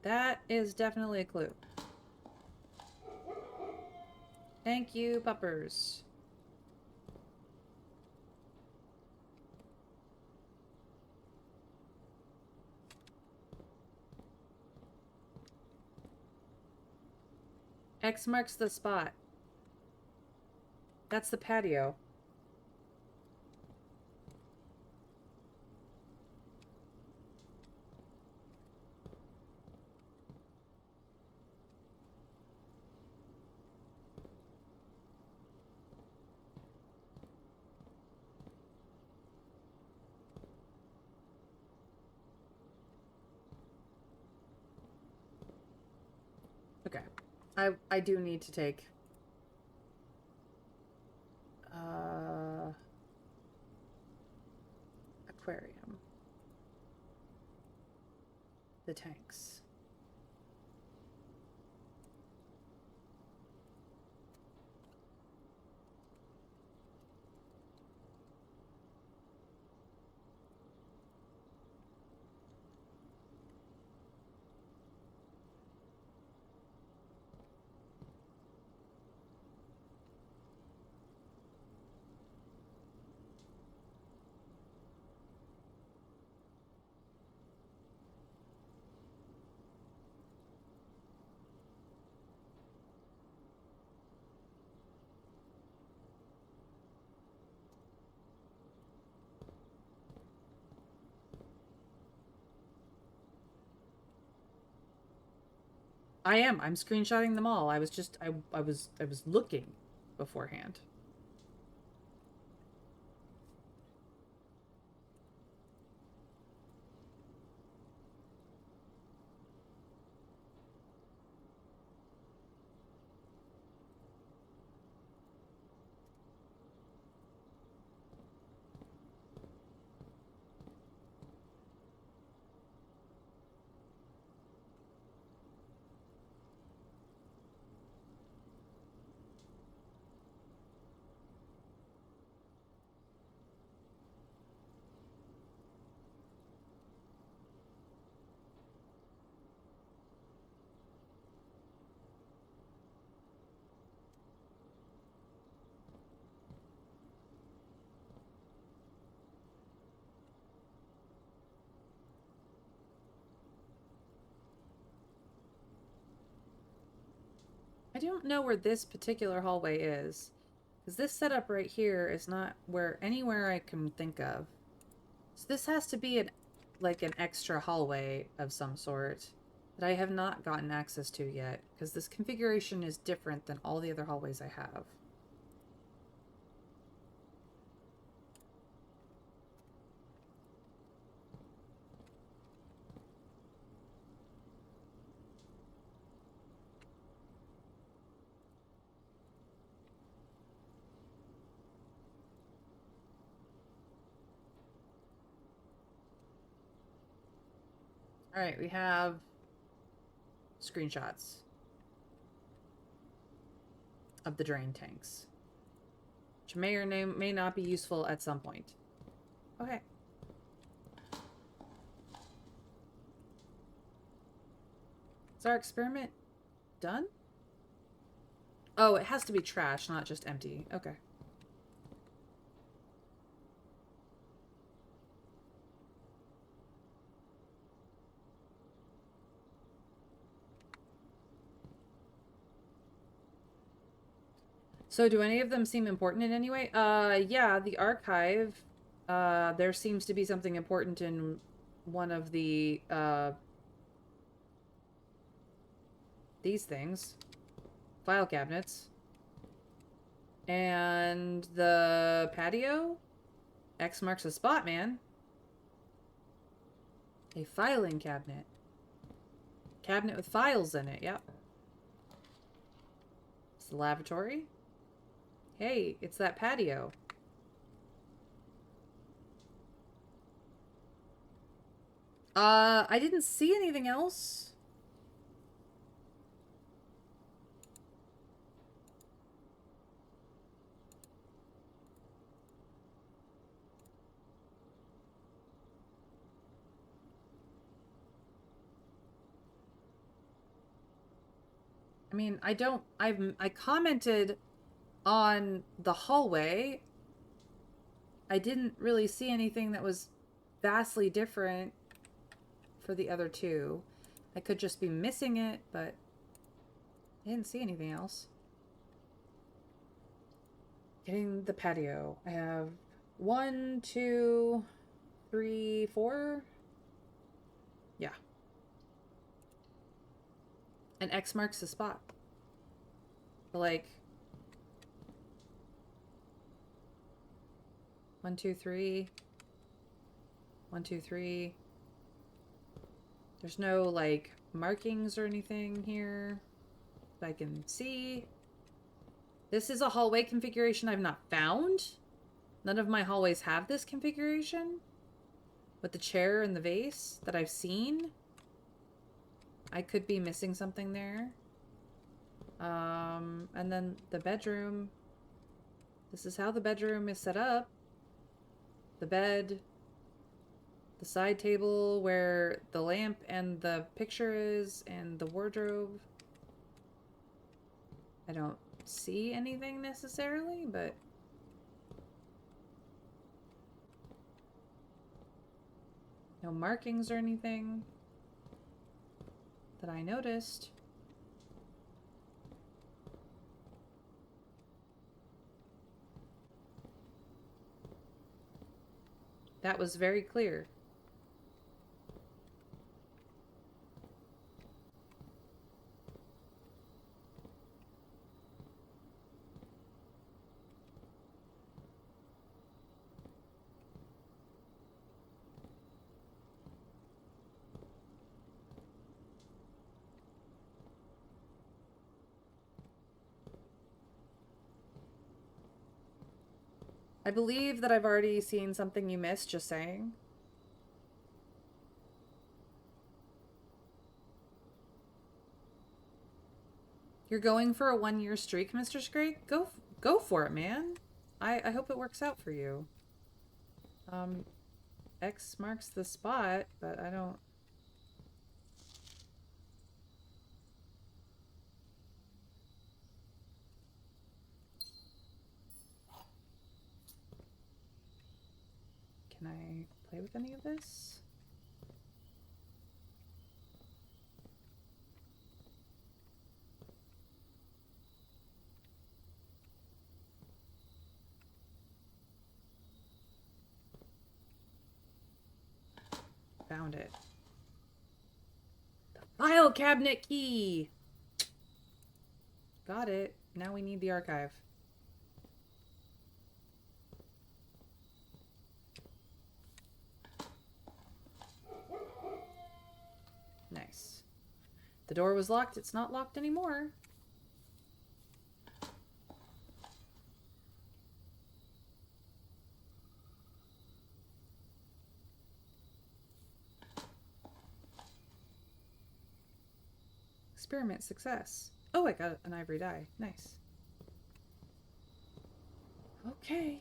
That is definitely a clue. Thank you, puppers. X marks the spot. That's the patio. Okay. I do need to take aquarium. The tanks. I am. I'm screenshotting them all. I was just I was looking beforehand. I don't know where this particular hallway is. Because this setup right here is not where anywhere I can think of. So this has to be like an extra hallway of some sort that I have not gotten access to yet. Because this configuration is different than all the other hallways I have. Alright, we have screenshots of the drain tanks, which may or may not be useful at some point. Okay. Is our experiment done? Oh, it has to be trash, not just empty. Okay. So do any of them seem important in any way? Yeah, the archive. There seems to be something important in one of the, these things. File cabinets. And the patio? X marks the spot, man. A filing cabinet. Cabinet with files in it, yep. It's the lavatory. Hey, it's that patio. I didn't see anything else. I mean, I commented on the hallway. I didn't really see anything that was vastly different for the other two. I could just be missing it, but I didn't see anything else. Getting the patio. I have 1, 2, 3, 4. Yeah. And X marks the spot. Like 1, 2, 3. 1, 2, 3. There's no like markings or anything here that I can see. This is a hallway configuration I've not found. None of my hallways have this configuration. With the chair and the vase that I've seen. I could be missing something there. And then the bedroom. This is how the bedroom is set up. The bed. The side table where the lamp and the picture is, and the wardrobe. I don't see anything necessarily, but no markings or anything that I noticed. That was very clear. I believe that I've already seen something you missed, just saying. You're going for a 1-year streak, Mr. Scrake? Go for it, man. I hope it works out for you. X marks the spot, but I don't... Can I play with any of this? Found it. The file cabinet key! Got it. Now we need the archive. Nice. The door was locked. It's not locked anymore. Experiment success. Oh, I got an ivory die. Nice. Okay.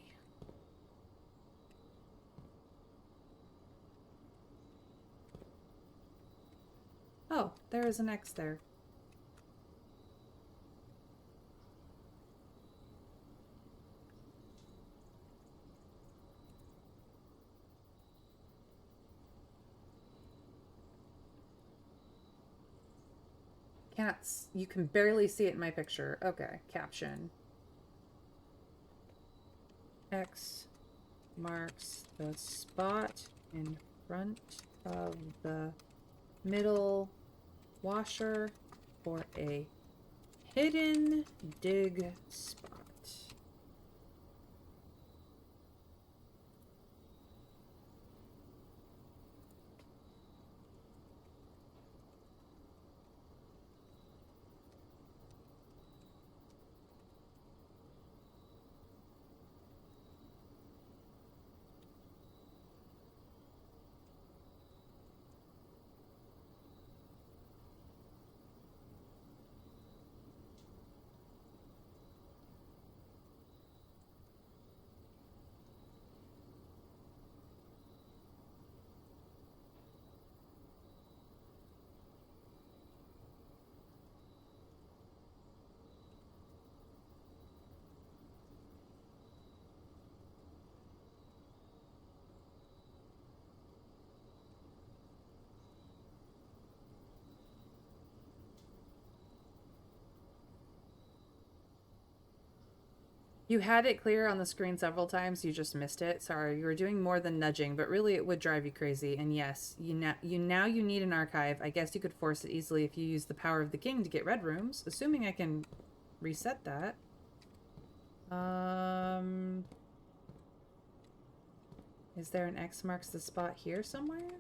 Oh, there is an X there. You can barely see it in my picture. Okay, caption. X marks the spot in front of the middle washer for a hidden dig spot. You had it clear on the screen several times. You just missed it. Sorry, you were doing more than nudging, but really it would drive you crazy. And yes, you need an archive. I guess you could force it easily if you use the power of the king to get red rooms, assuming I can reset that. Is there an X marks the spot here somewhere?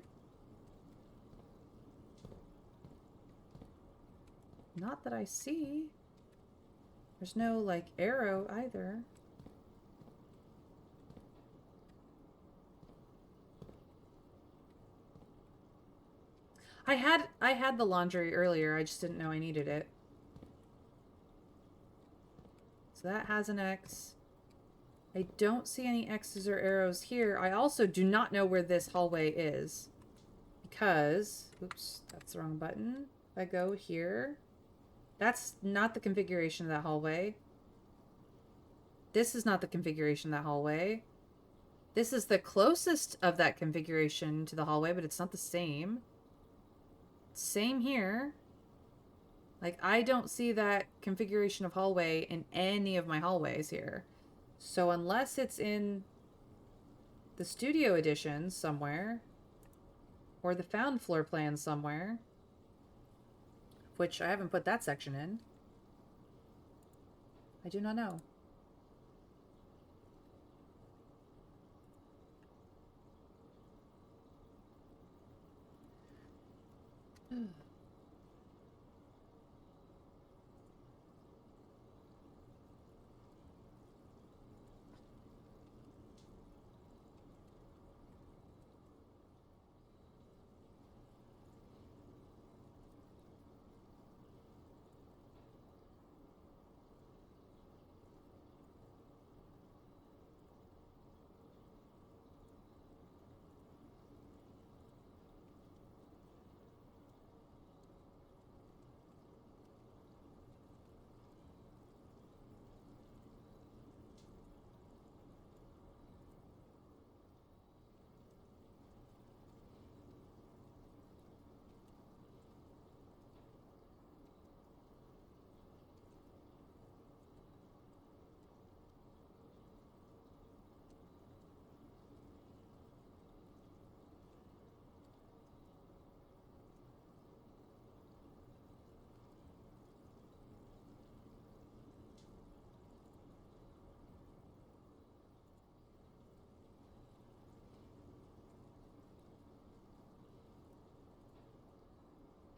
Not that I see. There's no, like, arrow either. I had the laundry earlier. I just didn't know I needed it. So that has an X. I don't see any X's or arrows here. I also do not know where this hallway is. Because, oops, that's the wrong button. If I go here, that's not the configuration of that hallway. This is not the configuration of that hallway. This is the closest of that configuration to the hallway, but it's not the same. Same here. Like, I don't see that configuration of hallway in any of my hallways here. So unless it's in the studio edition somewhere, or the found floor plan somewhere, which I haven't put that section in, I do not know.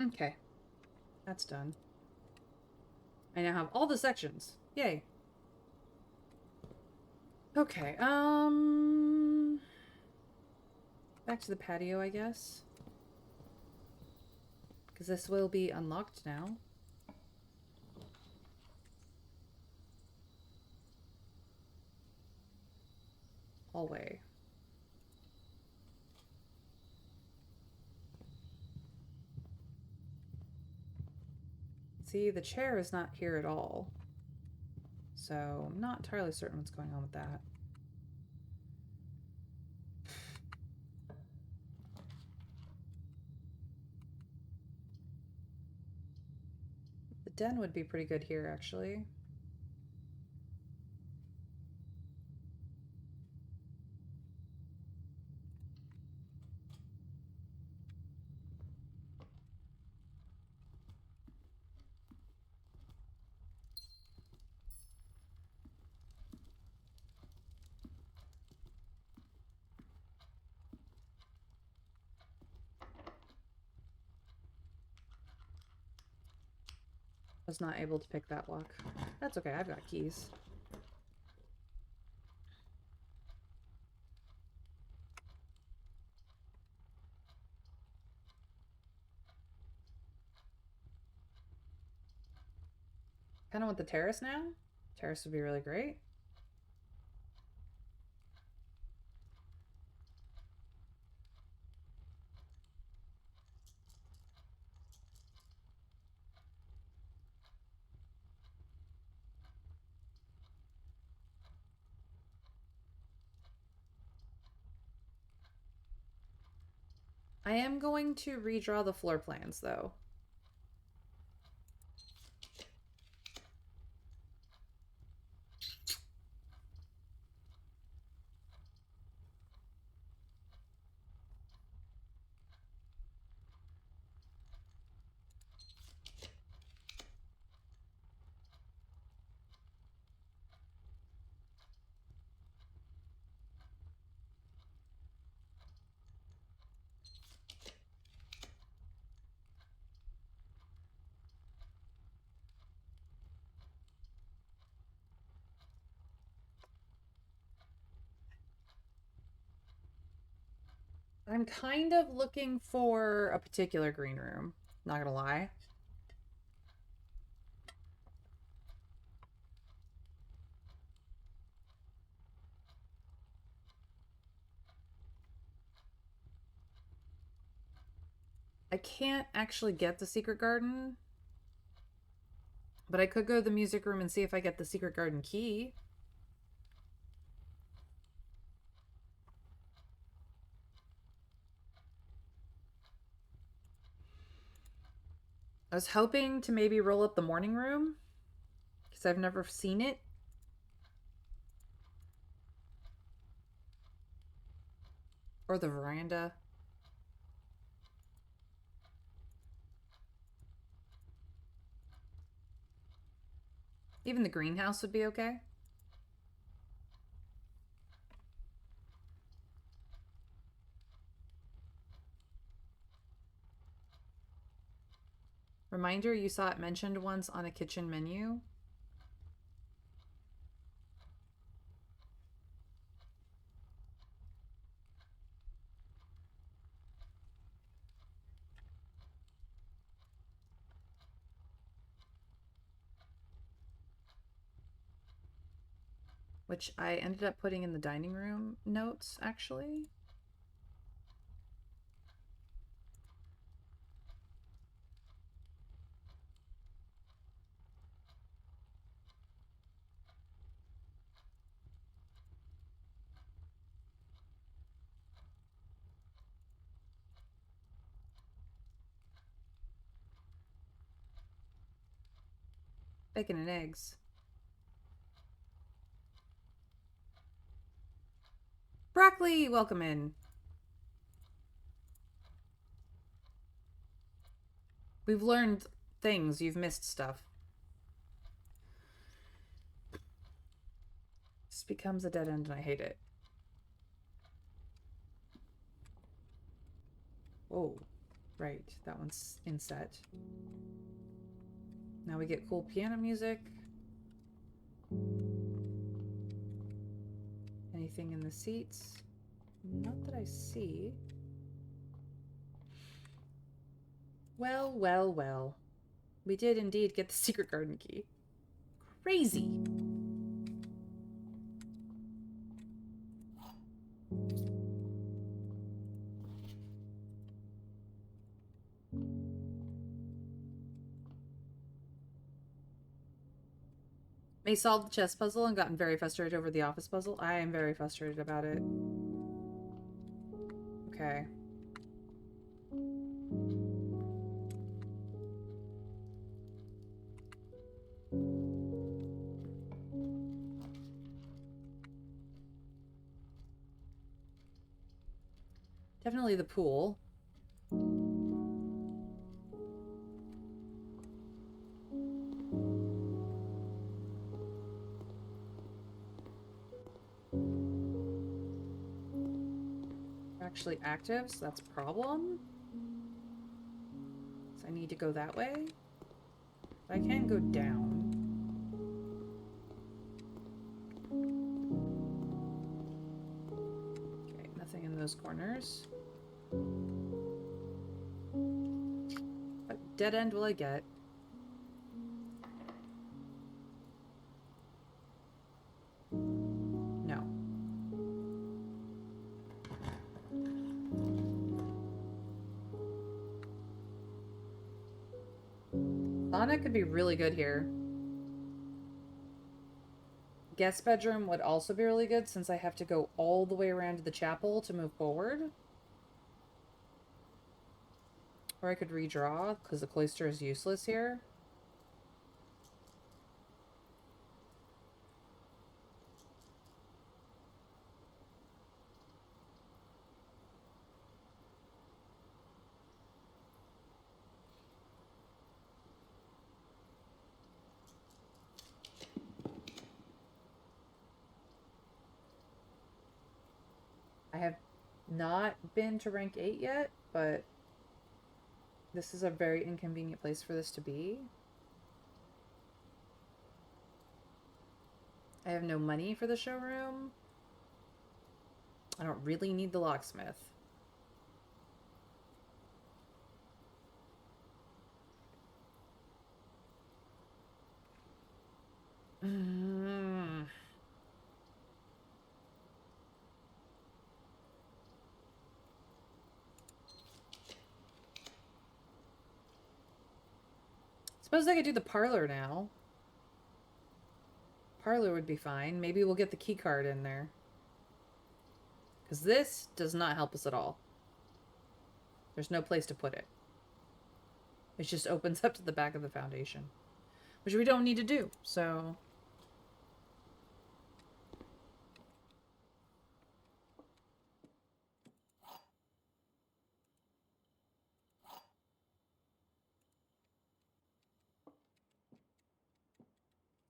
Okay, that's done. I now have all the sections. Yay. Okay, back to the patio, I guess. Because this will be unlocked now. Hallway. See, the chair is not here at all. So I'm not entirely certain what's going on with that. The den would be pretty good here, actually. Was not able to pick that lock. That's okay, I've got keys. Kind of want the terrace now. Terrace would be really great. I am going to redraw the floor plans though. I'm kind of looking for a particular green room, not gonna lie. I can't actually get the secret garden, but I could go to the music room and see if I get the secret garden key. I was hoping to maybe roll up the morning room because I've never seen it. Or the veranda. Even the greenhouse would be okay. Reminder, you saw it mentioned once on a kitchen menu. Which I ended up putting in the dining room notes, actually. Bacon and eggs. Broccoli, welcome in. We've learned things. You've missed stuff. This becomes a dead end and I hate it. Oh, right. That one's inset. Now we get cool piano music. Anything in the seats? Not that I see. Well, well, well. We did indeed get the secret garden key. Crazy. May solved the chess puzzle and gotten very frustrated over the office puzzle. I am very frustrated about it. Okay. Definitely the pool. Actually active, so that's a problem. So I need to go that way. I can go down. Okay, nothing in those corners. What dead end will I get? No. Sauna could be really good here. Guest bedroom would also be really good since I have to go all the way around to the chapel to move forward. Or I could redraw because the cloister is useless here. I have not been to rank 8 yet, but this is a very inconvenient place for this to be. I have no money for the showroom. I don't really need the locksmith. Suppose I could do the parlor now. Parlor would be fine. Maybe we'll get the key card in there. Because this does not help us at all. There's no place to put it. It just opens up to the back of the foundation. Which we don't need to do, so...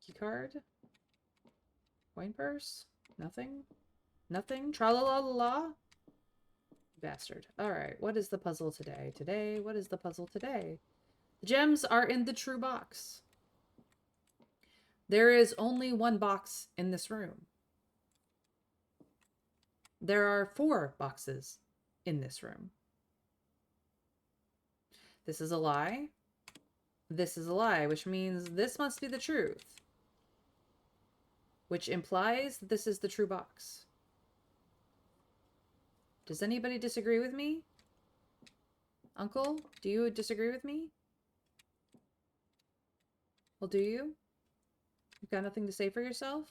Keycard? Coin purse? Nothing? Nothing? Tra-la-la-la-la? Bastard. Alright, what is the puzzle today? What is the puzzle today? The gems are in the true box. There is only one box in this room. There are 4 boxes in this room. This is a lie. This is a lie, which means this must be the truth. Which implies that this is the true box. Does anybody disagree with me? Uncle, do you disagree with me? Well, do you? You've got nothing to say for yourself?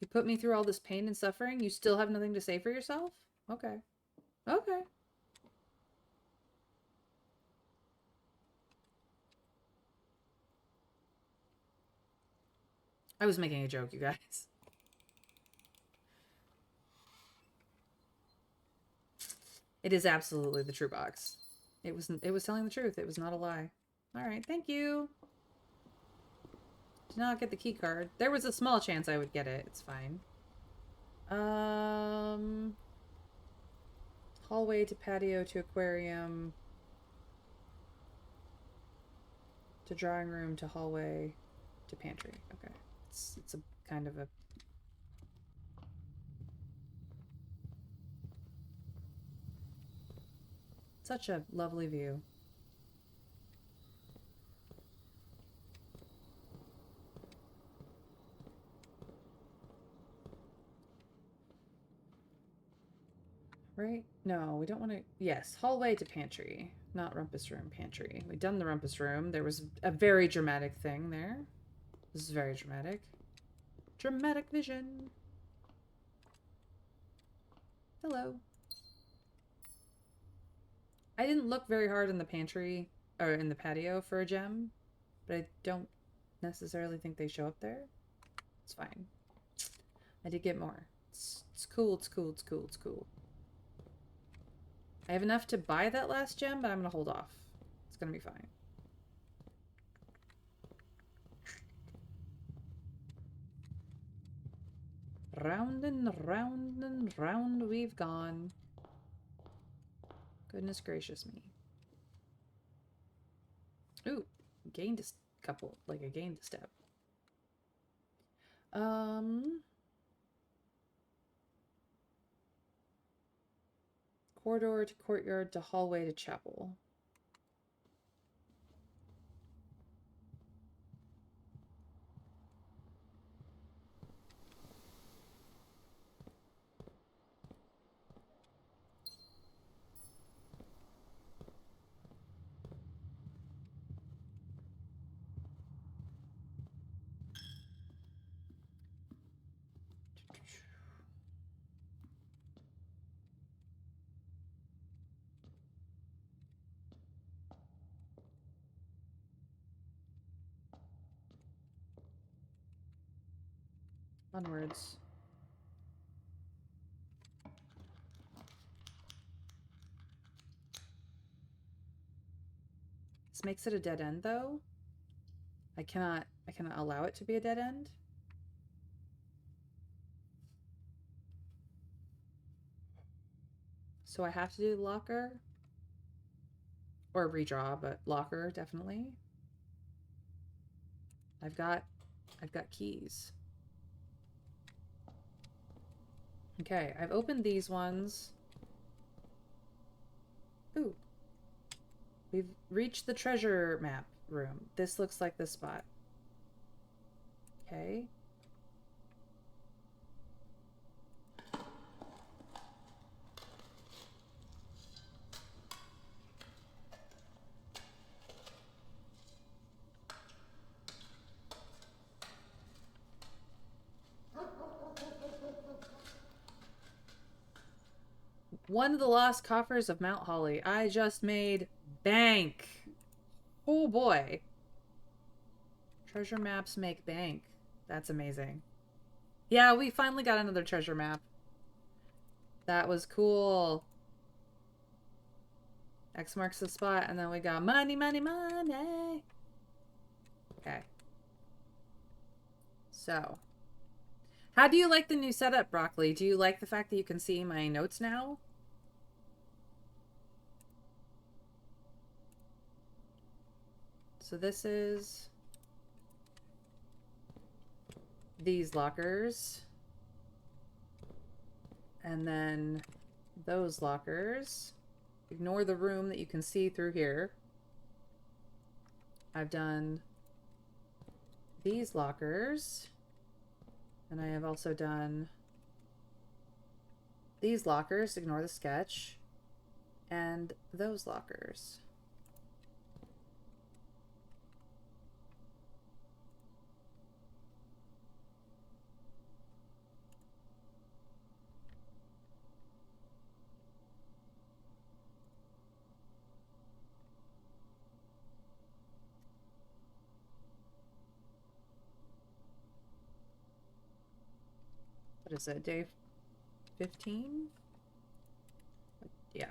You put me through all this pain and suffering, you still have nothing to say for yourself? Okay. Okay. I was making a joke, you guys. It is absolutely the true box. It was telling the truth. It was not a lie. All right, thank you. Did not get the key card. There was a small chance I would get it. It's fine. Hallway to patio to aquarium to drawing room to hallway to pantry. Okay. It's a kind of a... Such a lovely view. Right? No, we don't want to... Yes, hallway to pantry. Not rumpus room, pantry. We've done the rumpus room. There was a very dramatic thing there. This is very dramatic. Dramatic vision. Hello. I didn't look very hard in the pantry, or in the patio for a gem, but I don't necessarily think they show up there. It's fine. I did get more. It's cool, it's cool, it's cool, it's cool. I have enough to buy that last gem, but I'm going to hold off. It's going to be fine. Round and round and round we've gone. Goodness gracious me. Ooh, gained a couple, like I gained a step. Corridor to courtyard to hallway to chapel. Onwards. This makes it a dead end, though. I cannot allow it to be a dead end. So I have to do the locker. Or redraw, but locker, definitely. I've got keys. Okay, I've opened these ones. Ooh. We've reached the treasure map room. This looks like the spot. Okay. One of the lost coffers of Mount Holly. I just made bank. Oh boy. Treasure maps make bank. That's amazing. Yeah, we finally got another treasure map. That was cool. X marks the spot, and then we got money, money, money. Okay. So, how do you like the new setup, Broccoli? Do you like the fact that you can see my notes now? So this is these lockers. And then those lockers. Ignore the room that you can see through here. I've done these lockers. And I have also done these lockers. Ignore the sketch. And those lockers. What is it, day 15? Yeah.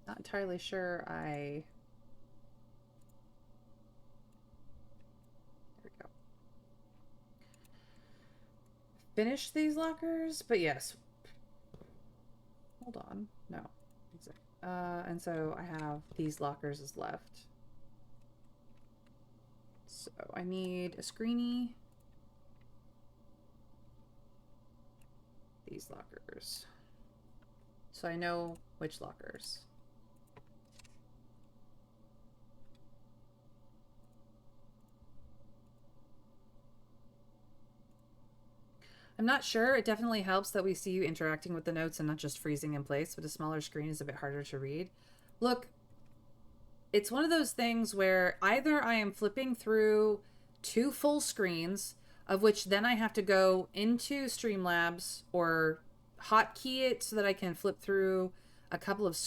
Not entirely sure There we go. Finish these lockers, but yes. Hold on. No. And so I have these lockers as left. So I need a screeny. These lockers. So I know which lockers. I'm not sure. It definitely helps that we see you interacting with the notes and not just freezing in place, but a smaller screen is a bit harder to read. Look, it's one of those things where either I am flipping through 2 full screens, of which then I have to go into Streamlabs or hotkey it so that I can flip through a couple of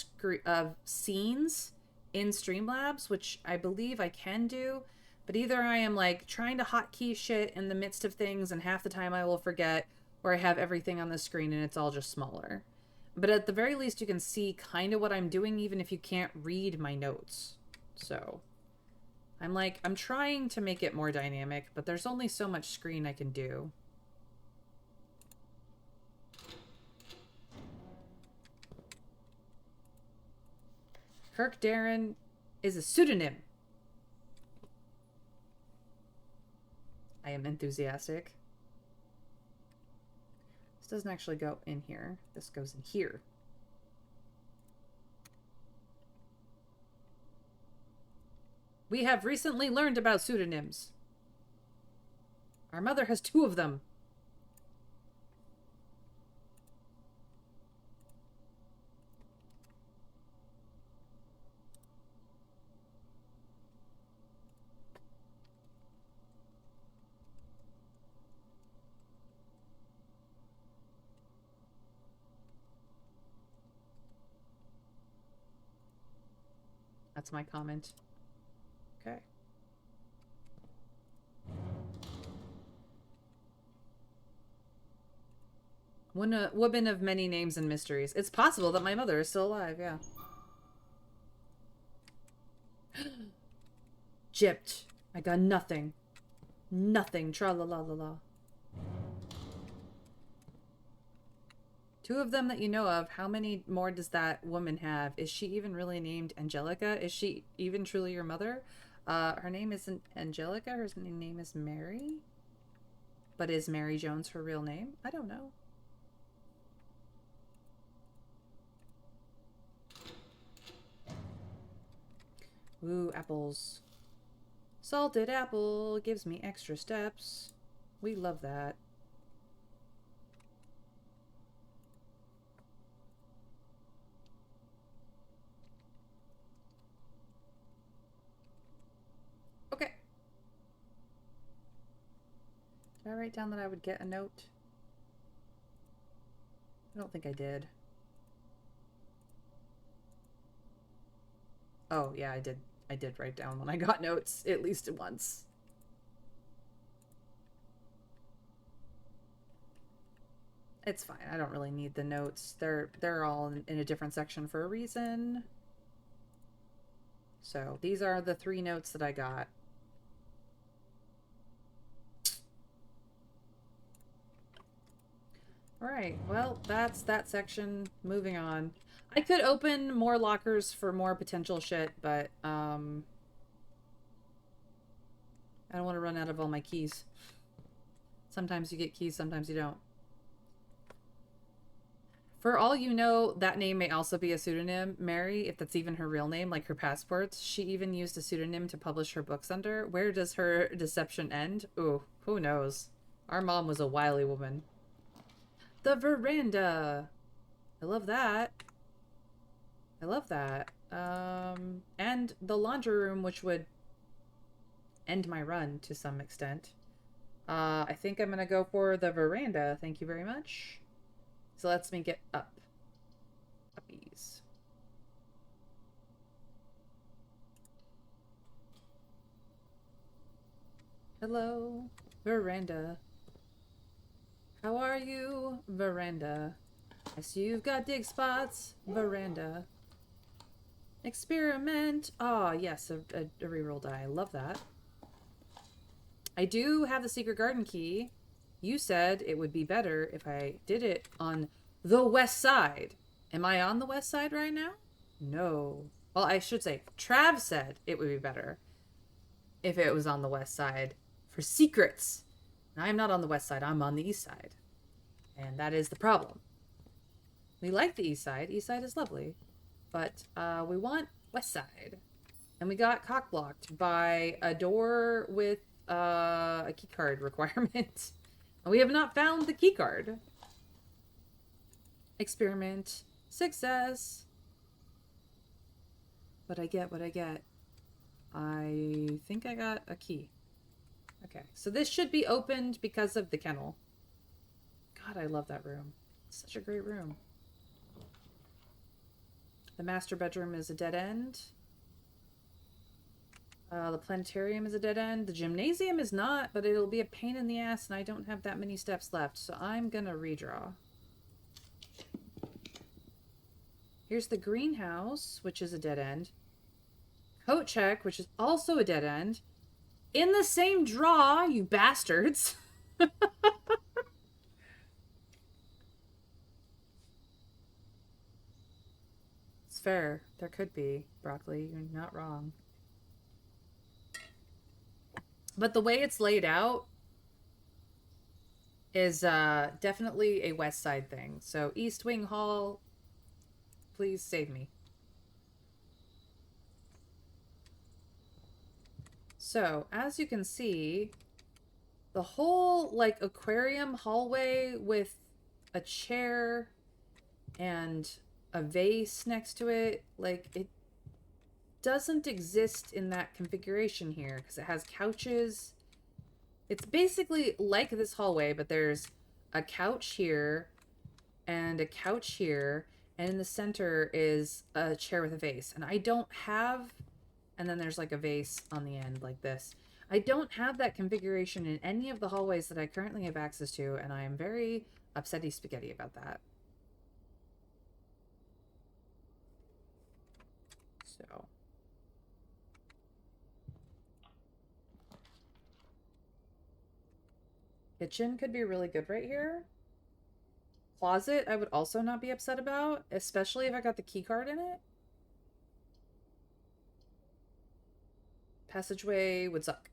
scenes in Streamlabs, which I believe I can do. But either I am like trying to hotkey shit in the midst of things and half the time I will forget, or I have everything on the screen and it's all just smaller. But at the very least you can see kind of what I'm doing even if you can't read my notes. So I'm trying to make it more dynamic, but there's only so much screen I can do. Kirk Darren is a pseudonym. I am enthusiastic. This doesn't actually go in here. This goes in here. We have recently learned about pseudonyms. Our mother has 2 of them. That's my comment. Okay. Woman of many names and mysteries. It's possible that my mother is still alive, yeah. Gypped. I got nothing. Nothing. Tra-la-la-la-la. 2 of them that you know of. How many more does that woman have? Is she even really named Angelica? Is she even truly your mother? Her name isn't Angelica. Her name is Mary. But is Mary Jones her real name? I don't know. Ooh, apples. Salted apple gives me extra steps. We love that. Okay. Did I write down that I would get a note? I don't think I did. Oh, yeah, I did. I did write down when I got notes, at least once. It's fine. I don't really need the notes. They're all in a different section for a reason. So these are the 3 notes that I got. All right. Well, that's that section. Moving on. I could open more lockers for more potential shit, but I don't want to run out of all my keys. Sometimes you get keys, sometimes you don't. For all you know, that name may also be a pseudonym. Mary, if that's even her real name, like her passports, she even used a pseudonym to publish her books under. Where does her deception end? Ooh, who knows? Our mom was a wily woman. The veranda. I love that. I love that. And the laundry room, which would end my run to some extent. I think I'm gonna go for the veranda. Thank you very much. So lets me get up. Uppies. Hello, veranda. How are you, veranda? I see you've got dig spots, veranda. Experiment. Ah, yes, a reroll die. I love that. I do have the secret garden key. You said it would be better if I did it on the west side. Am I on the west side right now? No. Well, I should say, Trav said it would be better if it was on the west side for secrets. And I'm not on the west side. I'm on the east side. And that is the problem. We like the east side. East side is lovely. But we want west side. And we got cock-blocked by a door with a keycard requirement. And we have not found the keycard. Experiment. Success. But I get what I get. I think I got a key. Okay, so this should be opened because of the kennel. God, I love that room. It's such a great room. The master bedroom is a dead end. The planetarium is a dead end. The gymnasium is not, but it'll be a pain in the ass, and I don't have that many steps left, so I'm gonna redraw. Here's the greenhouse, which is a dead end. Coat check, which is also a dead end. In the same draw, you bastards. It's It's fair. There could be. Broccoli, you're not wrong. But the way it's laid out is definitely a west side thing. So East Wing Hall, please save me. So, as you can see, the whole like aquarium hallway with a chair and a vase next to it, like it doesn't exist in that configuration here because it has couches. It's basically like this hallway, but there's a couch here and a couch here, and in the center is a chair with a vase. And I don't have, and then there's like a vase on the end like this. I don't have that configuration in any of the hallways that I currently have access to, and I am very upsetty spaghetti about that. So kitchen could be really good right here. Closet, I would also not be upset about, especially if I got the key card in it. Passageway would suck.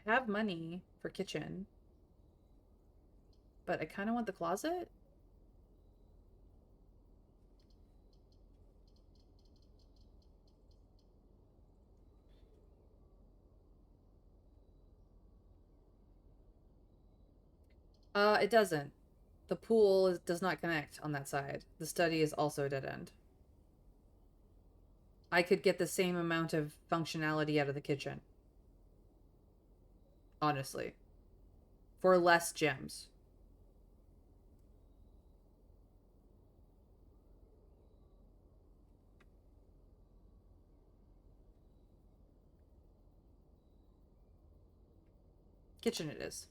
I have money for kitchen, but I kind of want the closet. It doesn't. The pool does not connect on that side. The study is also a dead end. I could get the same amount of functionality out of the kitchen. Honestly. For less gems. Kitchen it is.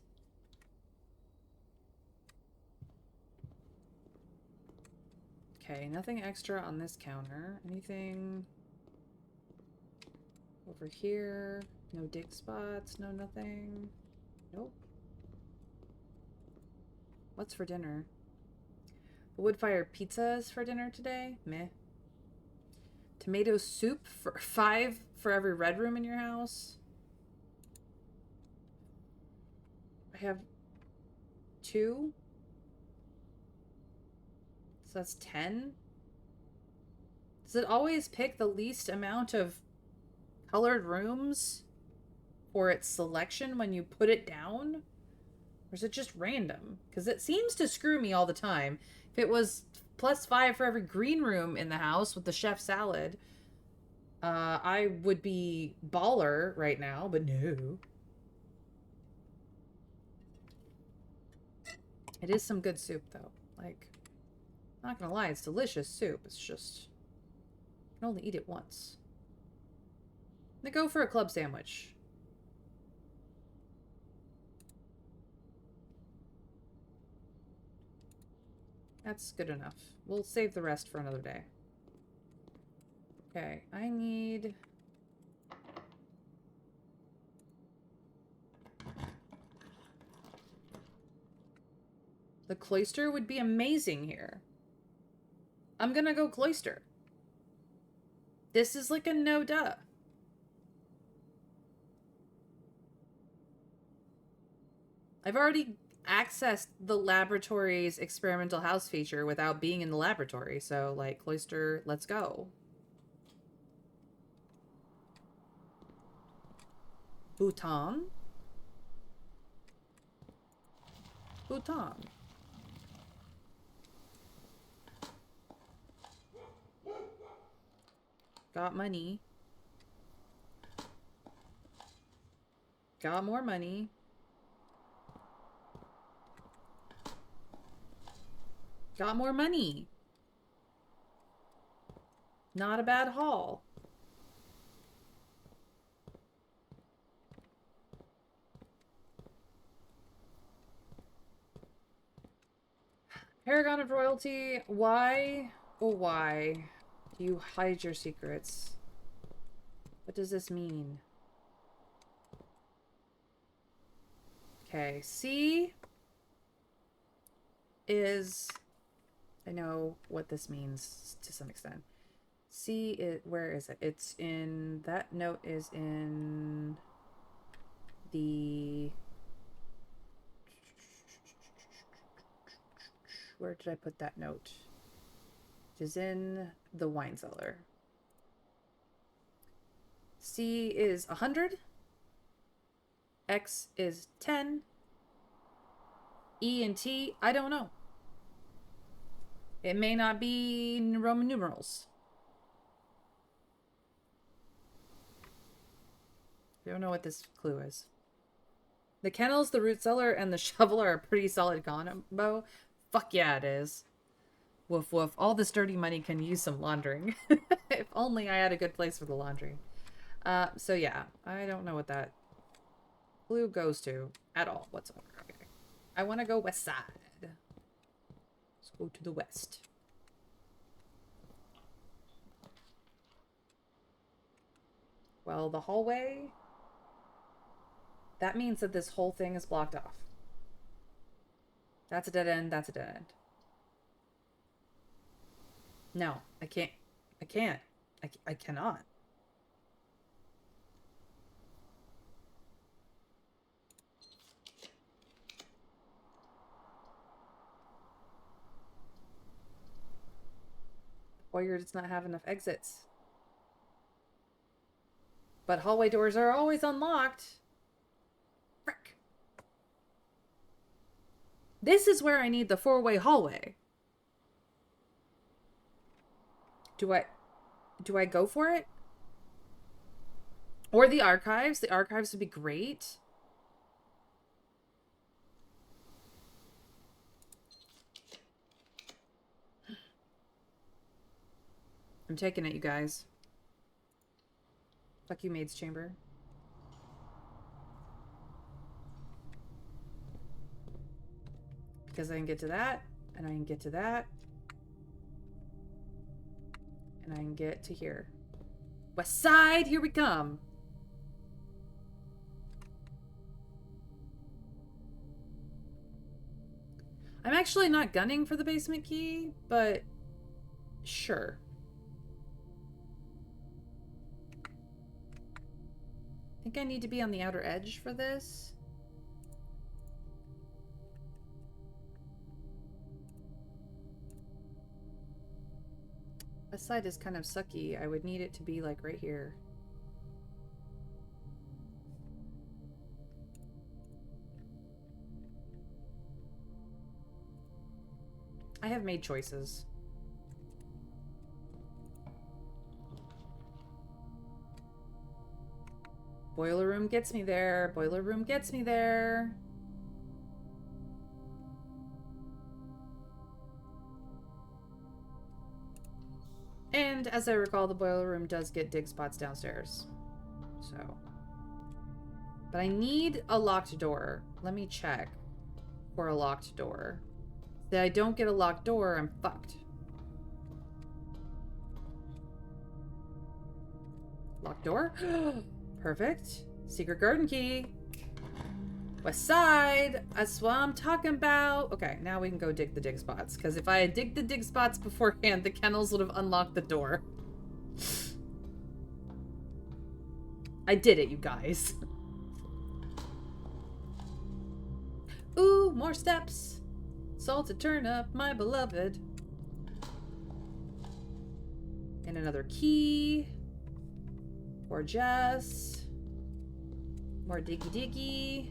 Okay, nothing extra on this counter. Anything over here? No dig spots, no nothing. Nope. What's for dinner? Wood fire pizzas for dinner today? Meh. Tomato soup for 5 for every red room in your house. I have 2. So that's 10. Does it always pick the least amount of colored rooms for its selection when you put it down? Or is it just random? Because it seems to screw me all the time. If it was +5 for every green room in the house with the chef salad, I would be baller right now, but no. It is some good soup, though. Like, not gonna lie, it's delicious soup. It's just, you can only eat it once. They go for a club sandwich. That's good enough. We'll save the rest for another day. Okay, I need... The cloister would be amazing here. I'm gonna go cloister. This is like a no-duh. I've already accessed the laboratory's experimental house feature without being in the laboratory, so, like, cloister, let's go. Bhutan? Bhutan. Got money. Got more money. Got more money. Not a bad haul. Paragon of Royalty, why Oh, why? You hide your secrets. What does this mean? Okay, C is... I know what this means to some extent. C is... Where is it? It's in... That note is in... The... Where did I put that note? It is in the wine cellar. C is 100. X is 10. E and T, I don't know. It may not be in Roman numerals. I don't know what this clue is. The kennels, the root cellar, and the shovel are a pretty solid combo. Fuck yeah, it is. Woof woof. All this dirty money can use some laundering. If only I had a good place for the laundry. So yeah, I don't know what that clue goes to at all whatsoever. Okay. I want to go west side. Let's go to the west. Well, the hallway... That means that this whole thing is blocked off. That's a dead end, that's a dead end. No, I can't. I can't. I cannot. Foyer does not have enough exits. But hallway doors are always unlocked. Frick. This is where I need the four-way hallway. Do I go for it? Or the archives? The archives would be great. I'm taking it, you guys. Fuck you, maid's chamber. Because I can get to that, and I can get to that. And I can get to here. West side, here we come. I'm actually not gunning for the basement key, but sure. I think I need to be on the outer edge for this. This side is kind of sucky. I would need it to be like right here. I have made choices. Boiler room gets me there. Boiler room gets me there. And as I recall, the boiler room does get dig spots downstairs. So. But I need a locked door. Let me check for a locked door. If I don't get a locked door, I'm fucked. Locked door? Perfect. Secret garden key. West side. That's what I'm talking about. Okay, now we can go dig the dig spots. Because if I had digged the dig spots beforehand, the kennels would have unlocked the door. I did it, you guys. Ooh, more steps. Salted turnip, my beloved. And another key. For Jess. More diggy diggy.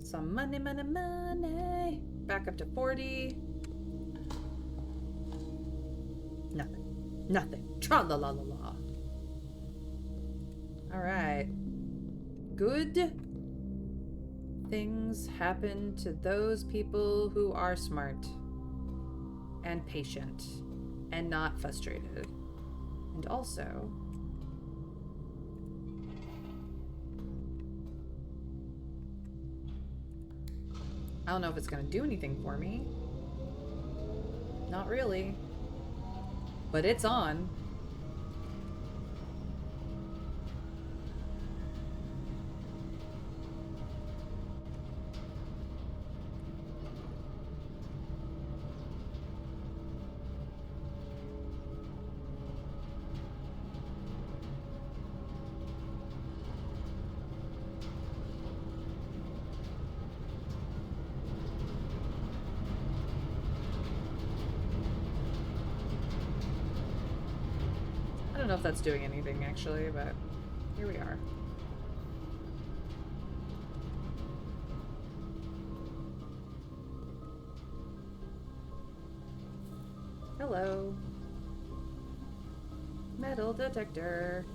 Some money, money, money. Back up to 40. Nothing. Nothing. Tra-la-la-la-la. Alright. Good things happen to those people who are smart. And patient. And not frustrated. And also... I don't know if it's going to do anything for me. Not really. but it's on. I don't know if that's doing anything actually, but here we are. Hello. Metal detector.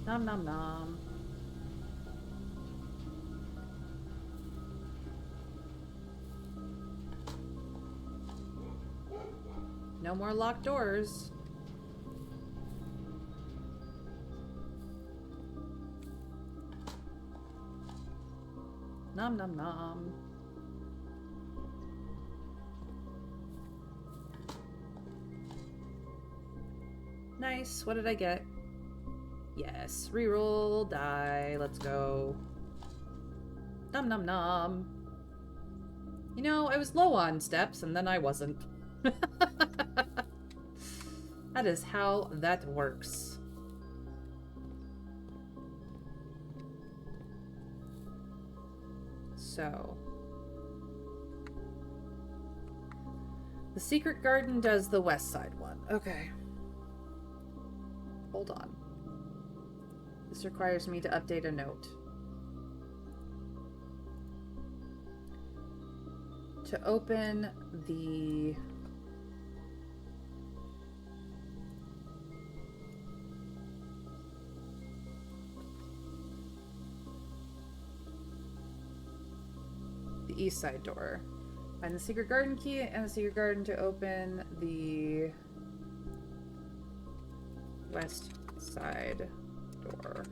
Nom nom nom. No more locked doors. Nom nom nom. Nice. What did I get? Yes. Reroll. Die. Let's go. Nom nom nom. You know, I was low on steps and then I wasn't. That is how that works. So. The secret garden does the west side one. Okay. Hold on. This requires me to update a note. To open the east side door. Find the secret garden key and the secret garden to open the west side door.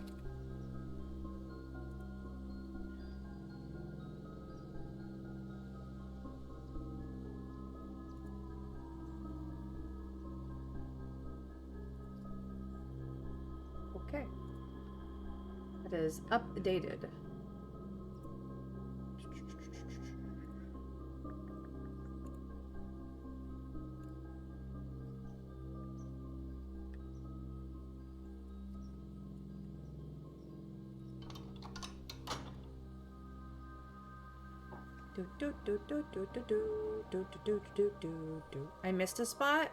Okay. It is updated. I missed a spot.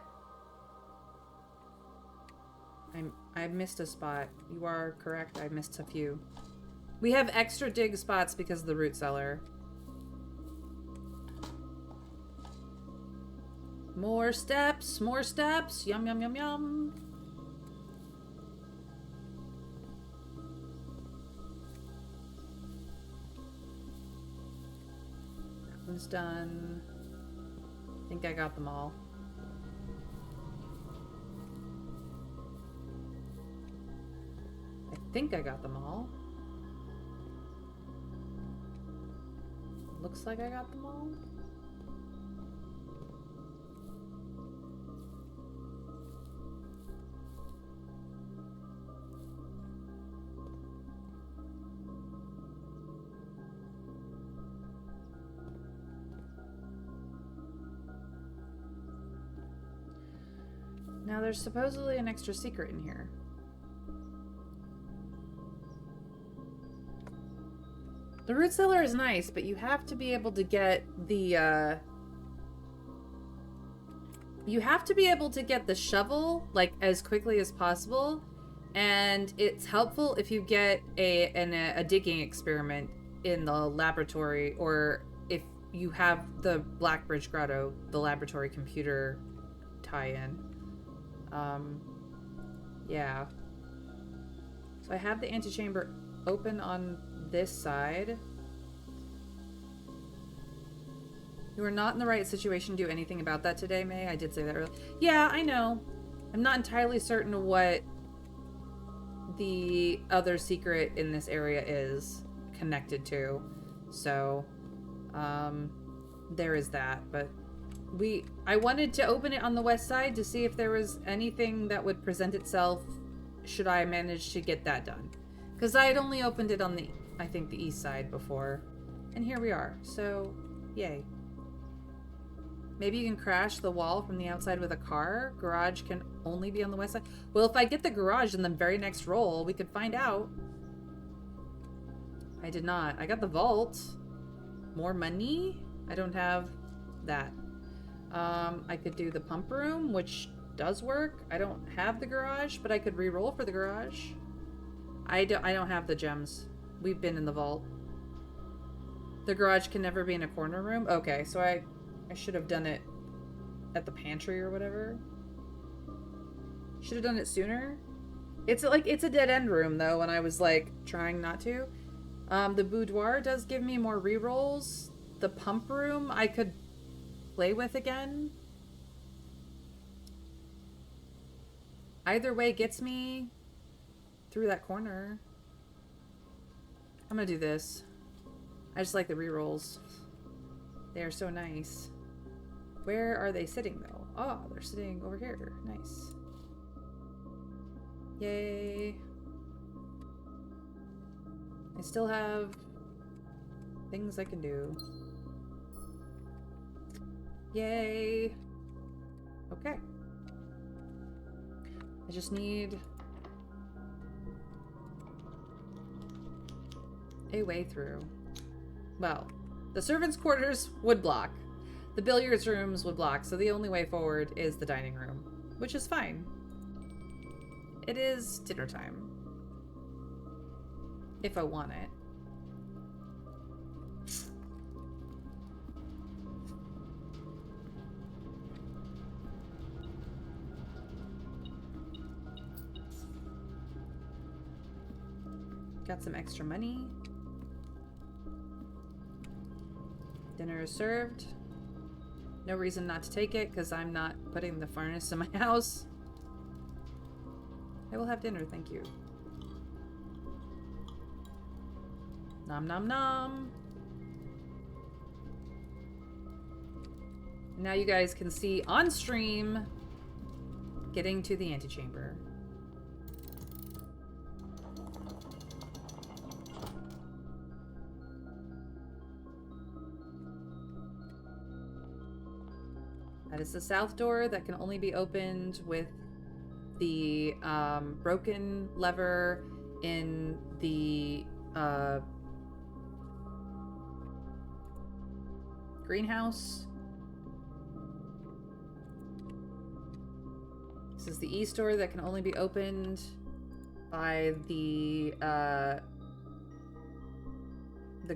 I missed a spot. You are correct. I missed a few. We have extra dig spots because of the root cellar. More steps. More steps. Yum yum yum yum. One's done. I think I got them all. I think I got them all. Looks like I got them all. Now there's supposedly an extra secret in here. The root cellar is nice, but you have to be able to get the, you have to be able to get the shovel, like, as quickly as possible. And it's helpful if you get a digging experiment in the laboratory, or if you have the Blackbridge Grotto, the laboratory computer tie-in. Yeah. So I have the antechamber open on this side. You are not in the right situation to do anything about that today, May. I did say that earlier. Yeah, I know. I'm not entirely certain what the other secret in this area is connected to. So, there is that, but I wanted to open it on the west side to see if there was anything that would present itself should I manage to get that done. Because I had only opened it on the, I think, the east side before. And here we are. So, yay. Maybe you can crash the wall from the outside with a car. Garage can only be on the west side. Well, if I get the garage in the very next roll, we could find out. I did not. I got the vault. More money? I don't have that. I could do the pump room, which does work. I don't have the garage, but I could re-roll for the garage. I don't have the gems. We've been in the vault. The garage can never be in a corner room? Okay, so I should have done it at the pantry or whatever. Should have done it sooner. It's like, it's a dead end room though, and I was like trying not to. The boudoir does give me more re-rolls. The pump room I could play with again. Either way gets me through that corner. I'm gonna do this. I just like the re-rolls. They are so nice. Where are they sitting though? Oh, they're sitting over here. Nice. Yay. I still have things I can do. Yay. Okay. I just need a way through. Well, the servants' quarters would block. The billiards rooms would block, so the only way forward is the dining room, which is fine. It is dinner time. If I want it. Got some extra money. Dinner is served. No reason not to take it because I'm not putting the furnace in my house. I will have dinner, thank you. Nom nom nom. Now you guys can see on stream getting to the antechamber. That is the south door that can only be opened with the broken lever in the greenhouse. This is the east door that can only be opened by the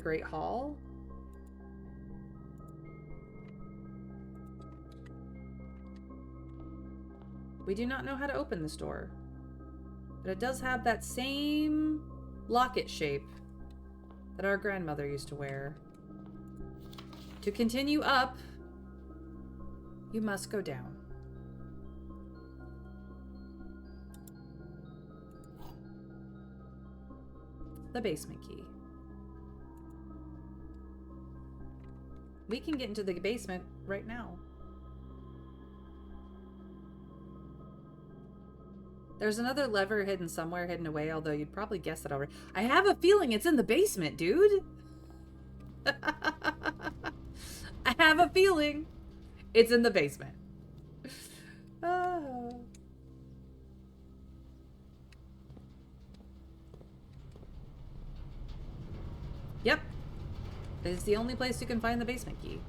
Great Hall. We do not know how to open this door, but it does have that same locket shape that our grandmother used to wear. To continue up, you must go down. The basement key. We can get into the basement right now. There's another lever hidden somewhere, hidden away, although you'd probably guess that already. I have a feeling it's in the basement, dude. I have a feeling it's in the basement. Oh. Yep. It's the only place you can find the basement key. You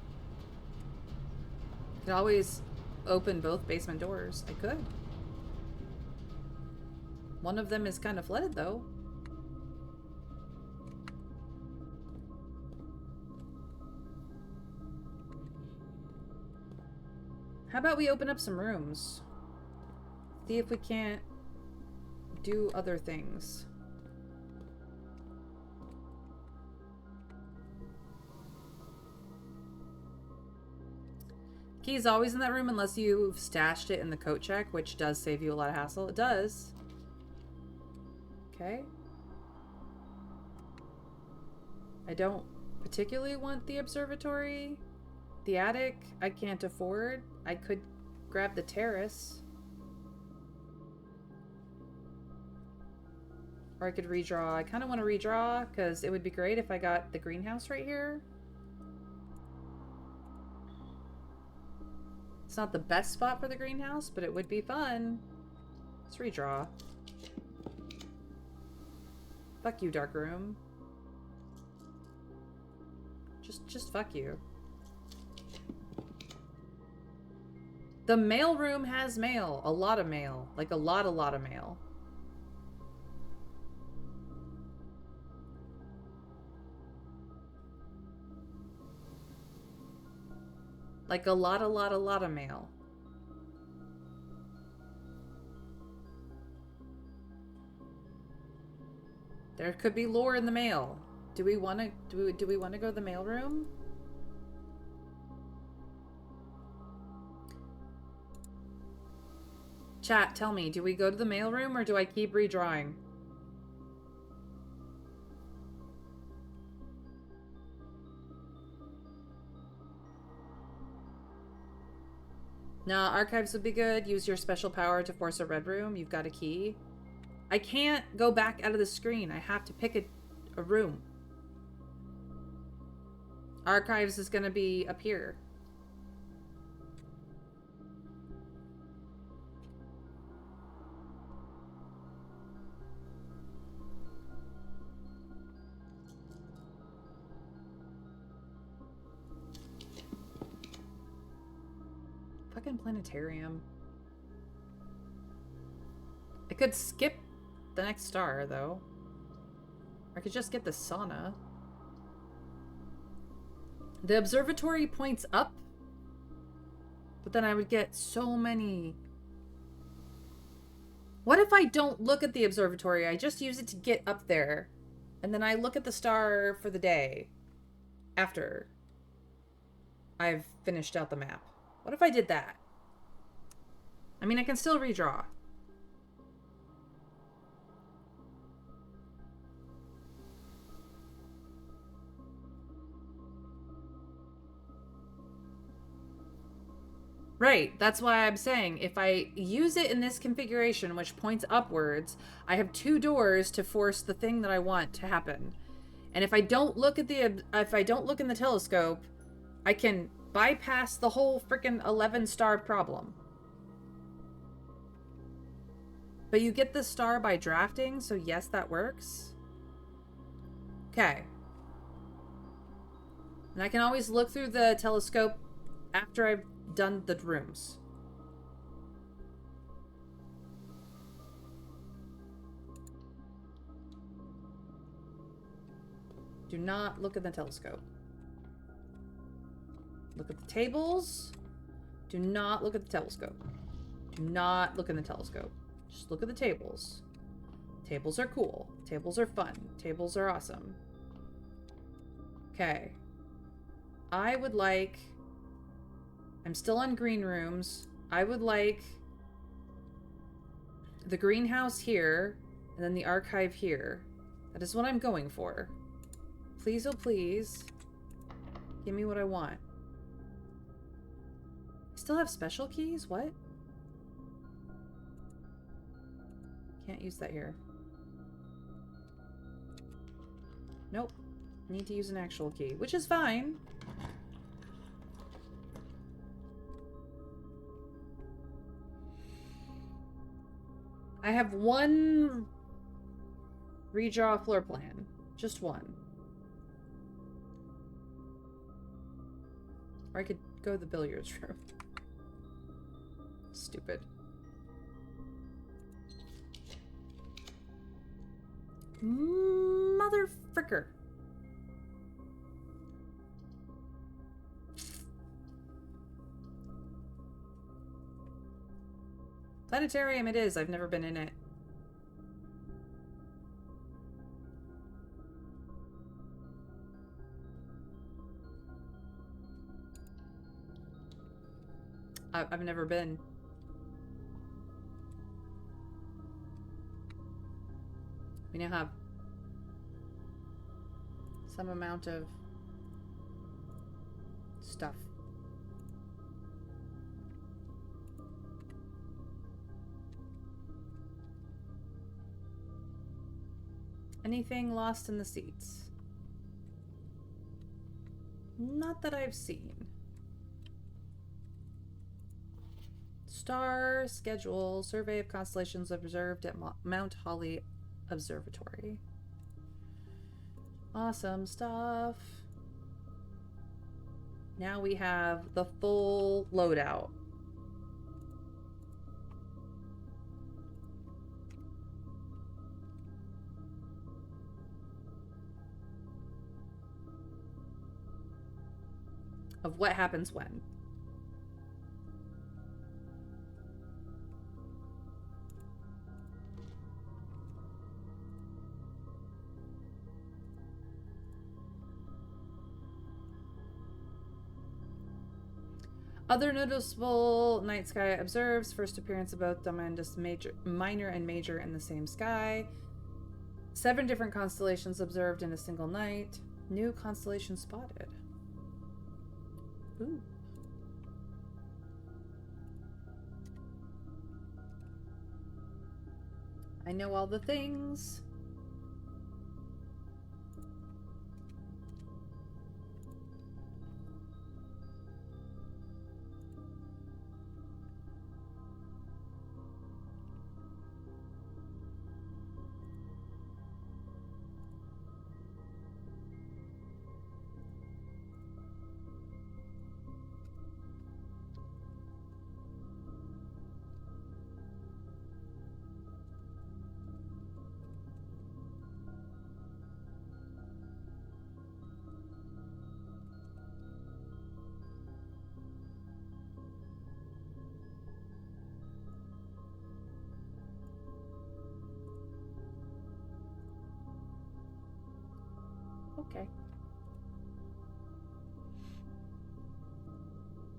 could always open both basement doors. I could. One of them is kind of flooded, though. How about we open up some rooms? See if we can't do other things. Key's always in that room unless you've stashed it in the coat check, which does save you a lot of hassle. It does. Okay. I don't particularly want the observatory. The attic, I can't afford. I could grab the terrace. Or I could redraw. I kind of want to redraw because it would be great if I got the greenhouse right here. It's not the best spot for the greenhouse, but it would be fun. Let's redraw. Fuck you, dark room. Just fuck you. The mail room has mail. A lot of mail. Like a lot of mail. Like a lot of mail. There could be lore in the mail. Do we want to do we want to go to the mail room? Chat, tell me, do we go to the mail room or do I keep redrawing? Nah, archives would be good. Use your special power to force a red room. You've got a key. I can't go back out of the screen. I have to pick a room. Archives is gonna be up here. Fucking planetarium. I could skip the next star, though. Or I could just get the sauna. The observatory points up. But then I would get so many... What if I don't look at the observatory? I just use it to get up there. And then I look at the star for the day. After I've finished out the map. What if I did that? I mean, I can still redraw. Right, that's why I'm saying if I use it in this configuration, which points upwards, I have two doors to force the thing that I want to happen. And if I don't look at if I don't look in the telescope, I can bypass the whole freaking 11-star problem. But you get the star by drafting, so yes, that works. Okay. And I can always look through the telescope after I've done the rooms. Do not look at the telescope. Look at the tables. Do not look at the telescope. Do not look in the telescope. Just look at the tables. Tables are cool. Tables are fun. Tables are awesome. Okay. I would like... I'm still on green rooms. I would like the greenhouse here, and then the archive here. That is what I'm going for. Please, oh please. Give me what I want. I still have special keys? What? Can't use that here. Nope. Need to use an actual key, which is fine. I have one redraw floor plan. Just one. Or I could go to the billiards room. Stupid. Mother fricker. Planetarium it is. I've never been in it. I've never been. We now have some amount of stuff. Anything lost in the seats? Not that I've seen. Star schedule. Survey of constellations observed at Mount Holly Observatory. Awesome stuff. Now we have the full loadout. Of what happens when. Other noticeable night sky observes. First appearance of both tremendous minor and major in the same sky. 7 different constellations observed in a single night. New constellation spotted. Ooh. I know all the things. Okay.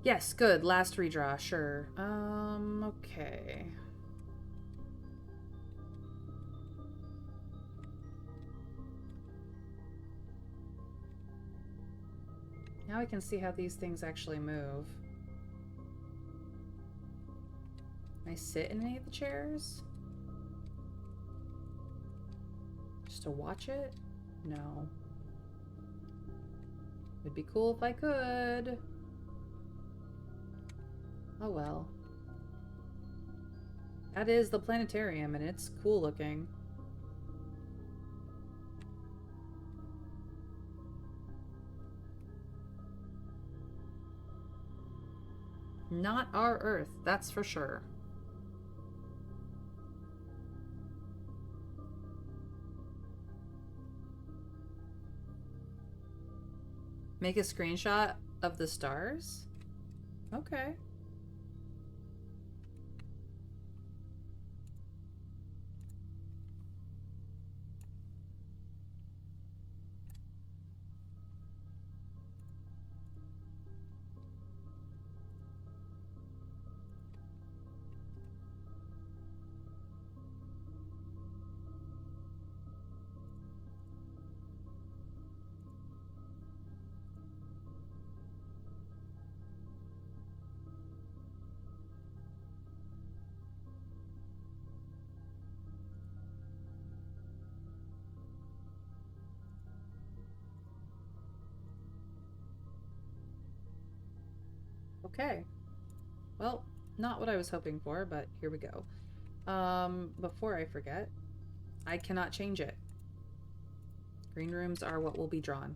Yes, good. Last redraw, sure. Okay. Now I can see how these things actually move. Can I sit in any of the chairs? Just to watch it? No. It'd be cool if I could. Oh well. That is the planetarium, and it's cool looking. Not our Earth, that's for sure. Make a screenshot of the stars? Okay. Okay. Well, not what I was hoping for, but here we go. Before I forget, I cannot change it. Green rooms are what will be drawn.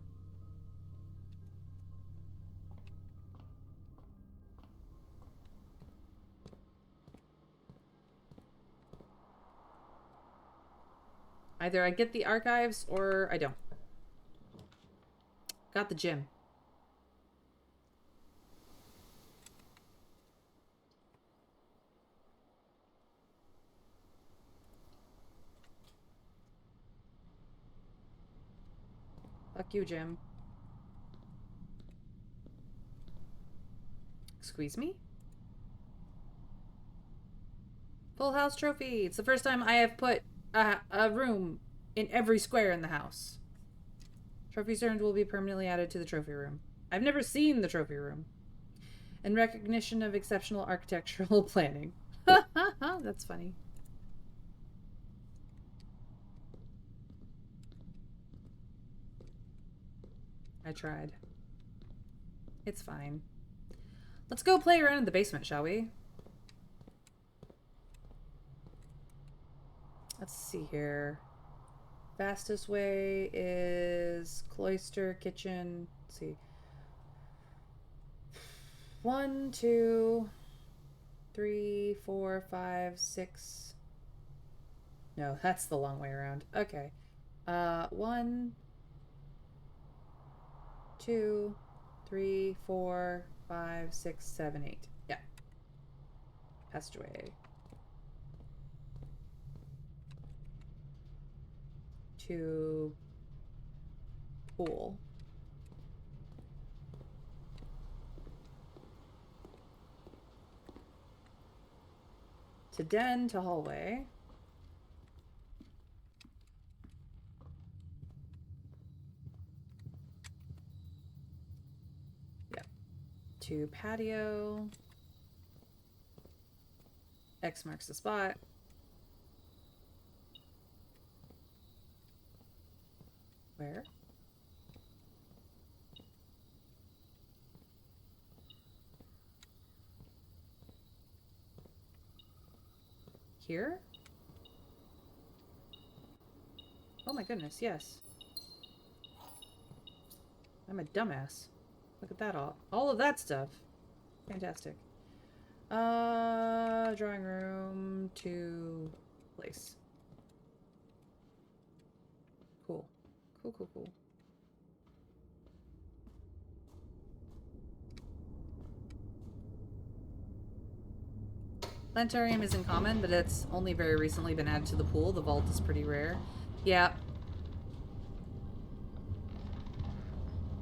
Either I get the archives or I don't. Got the gym. Fuck you, Jim. Squeeze me? Full house trophy. It's the first time I have put a room in every square in the house. Trophies earned will be permanently added to the trophy room. I've never seen the trophy room. In recognition of exceptional architectural planning. That's funny. I tried. It's fine. Let's go play around in the basement, shall we? Let's see here. Fastest way is cloister, kitchen. Let's see. 1, 2, 3, 4, 5, 6. No, that's the long way around. Okay. 1, 2, 3, 4, 5, 6, 7, 8. Yeah. Passageway. 2. Pool. To den to hallway. Yep. To patio. X marks the spot. Where? Here? Oh my goodness, yes. I'm a dumbass. Look at that all of that stuff. Fantastic. Drawing room to place. Cool. Cool, cool, cool. Planetarium isn't common, but it's only very recently been added to the pool. The vault is pretty rare. Yeah.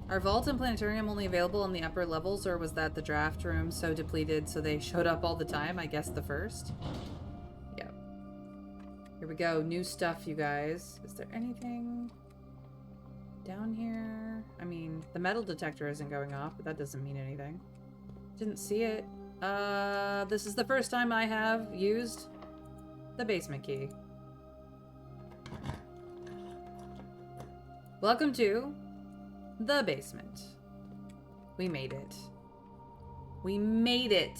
Are vault and planetarium only available on the upper levels, or was that the draft room so depleted so they showed up all the time? I guess the first. Yep. Here we go. New stuff, you guys. Is there anything down here? I mean, the metal detector isn't going off, but that doesn't mean anything. Didn't see it. This is the first time I have used the basement key. Welcome to the basement. We made it. We made it.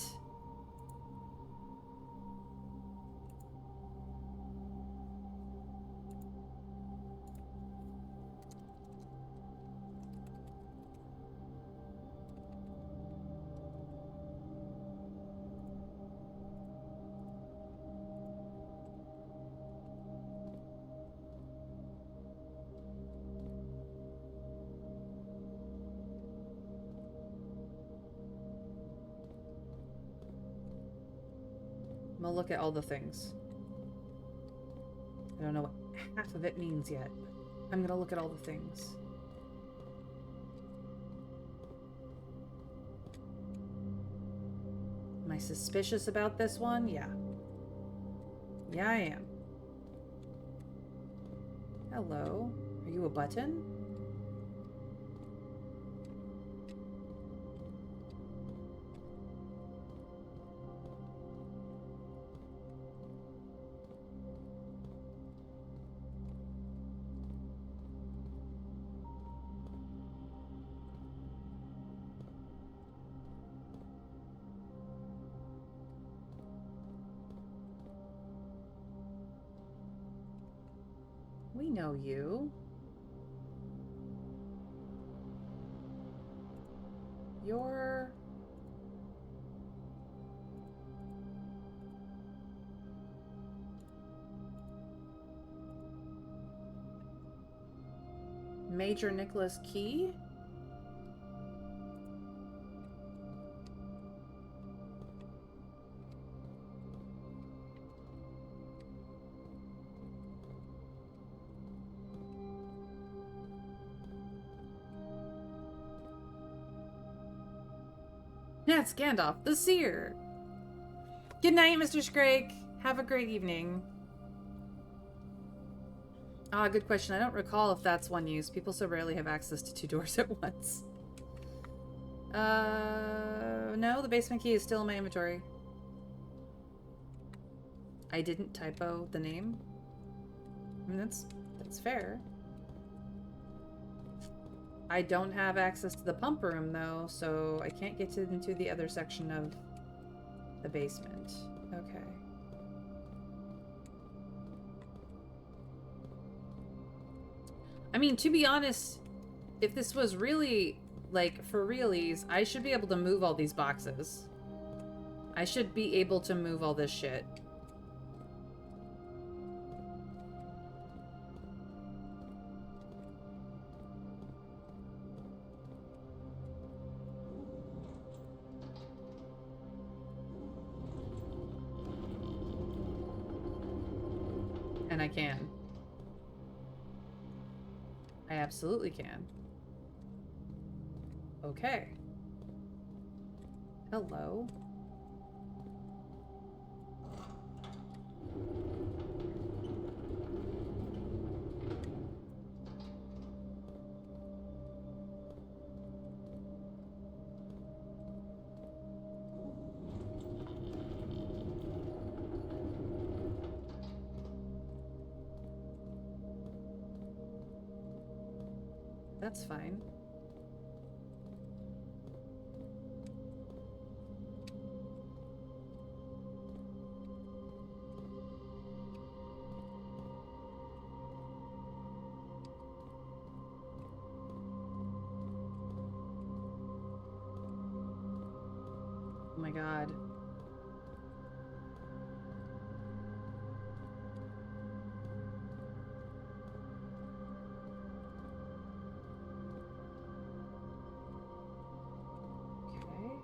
I'm gonna look at all the things. I don't know what half of it means yet. I'm gonna look at all the things. Am I suspicious about this one? Yeah. Yeah, I am. Hello. Are you a button? We know you. You're... Major Nicholas Key? Yeah, it's Gandalf, the Seer. Good night, Mr. Scrake. Have a great evening. Ah, good question. I don't recall if that's one use. People so rarely have access to 2 doors at once. No, the basement key is still in my inventory. I didn't typo the name. I mean, that's fair. I don't have access to the pump room, though, so I can't get into the other section of the basement. Okay. I mean, to be honest, if this was really, like, for realies, I should be able to move all these boxes. I should be able to move all this shit. And I can. I absolutely can. Okay. Hello. That's fine. Oh my god. Okay.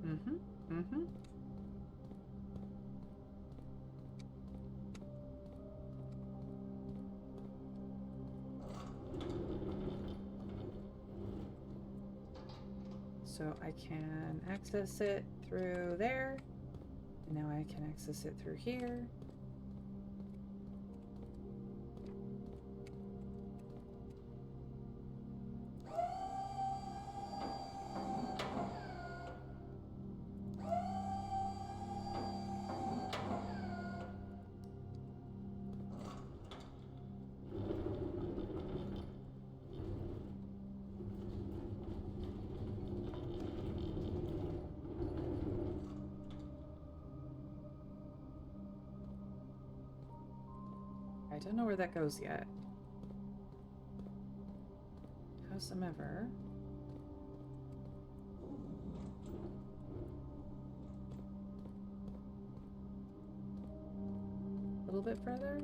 Mm-hmm. Mm-hmm. So I can access it through there. And now I can access it through here. I don't know where that goes yet. Howsoever. A little bit further.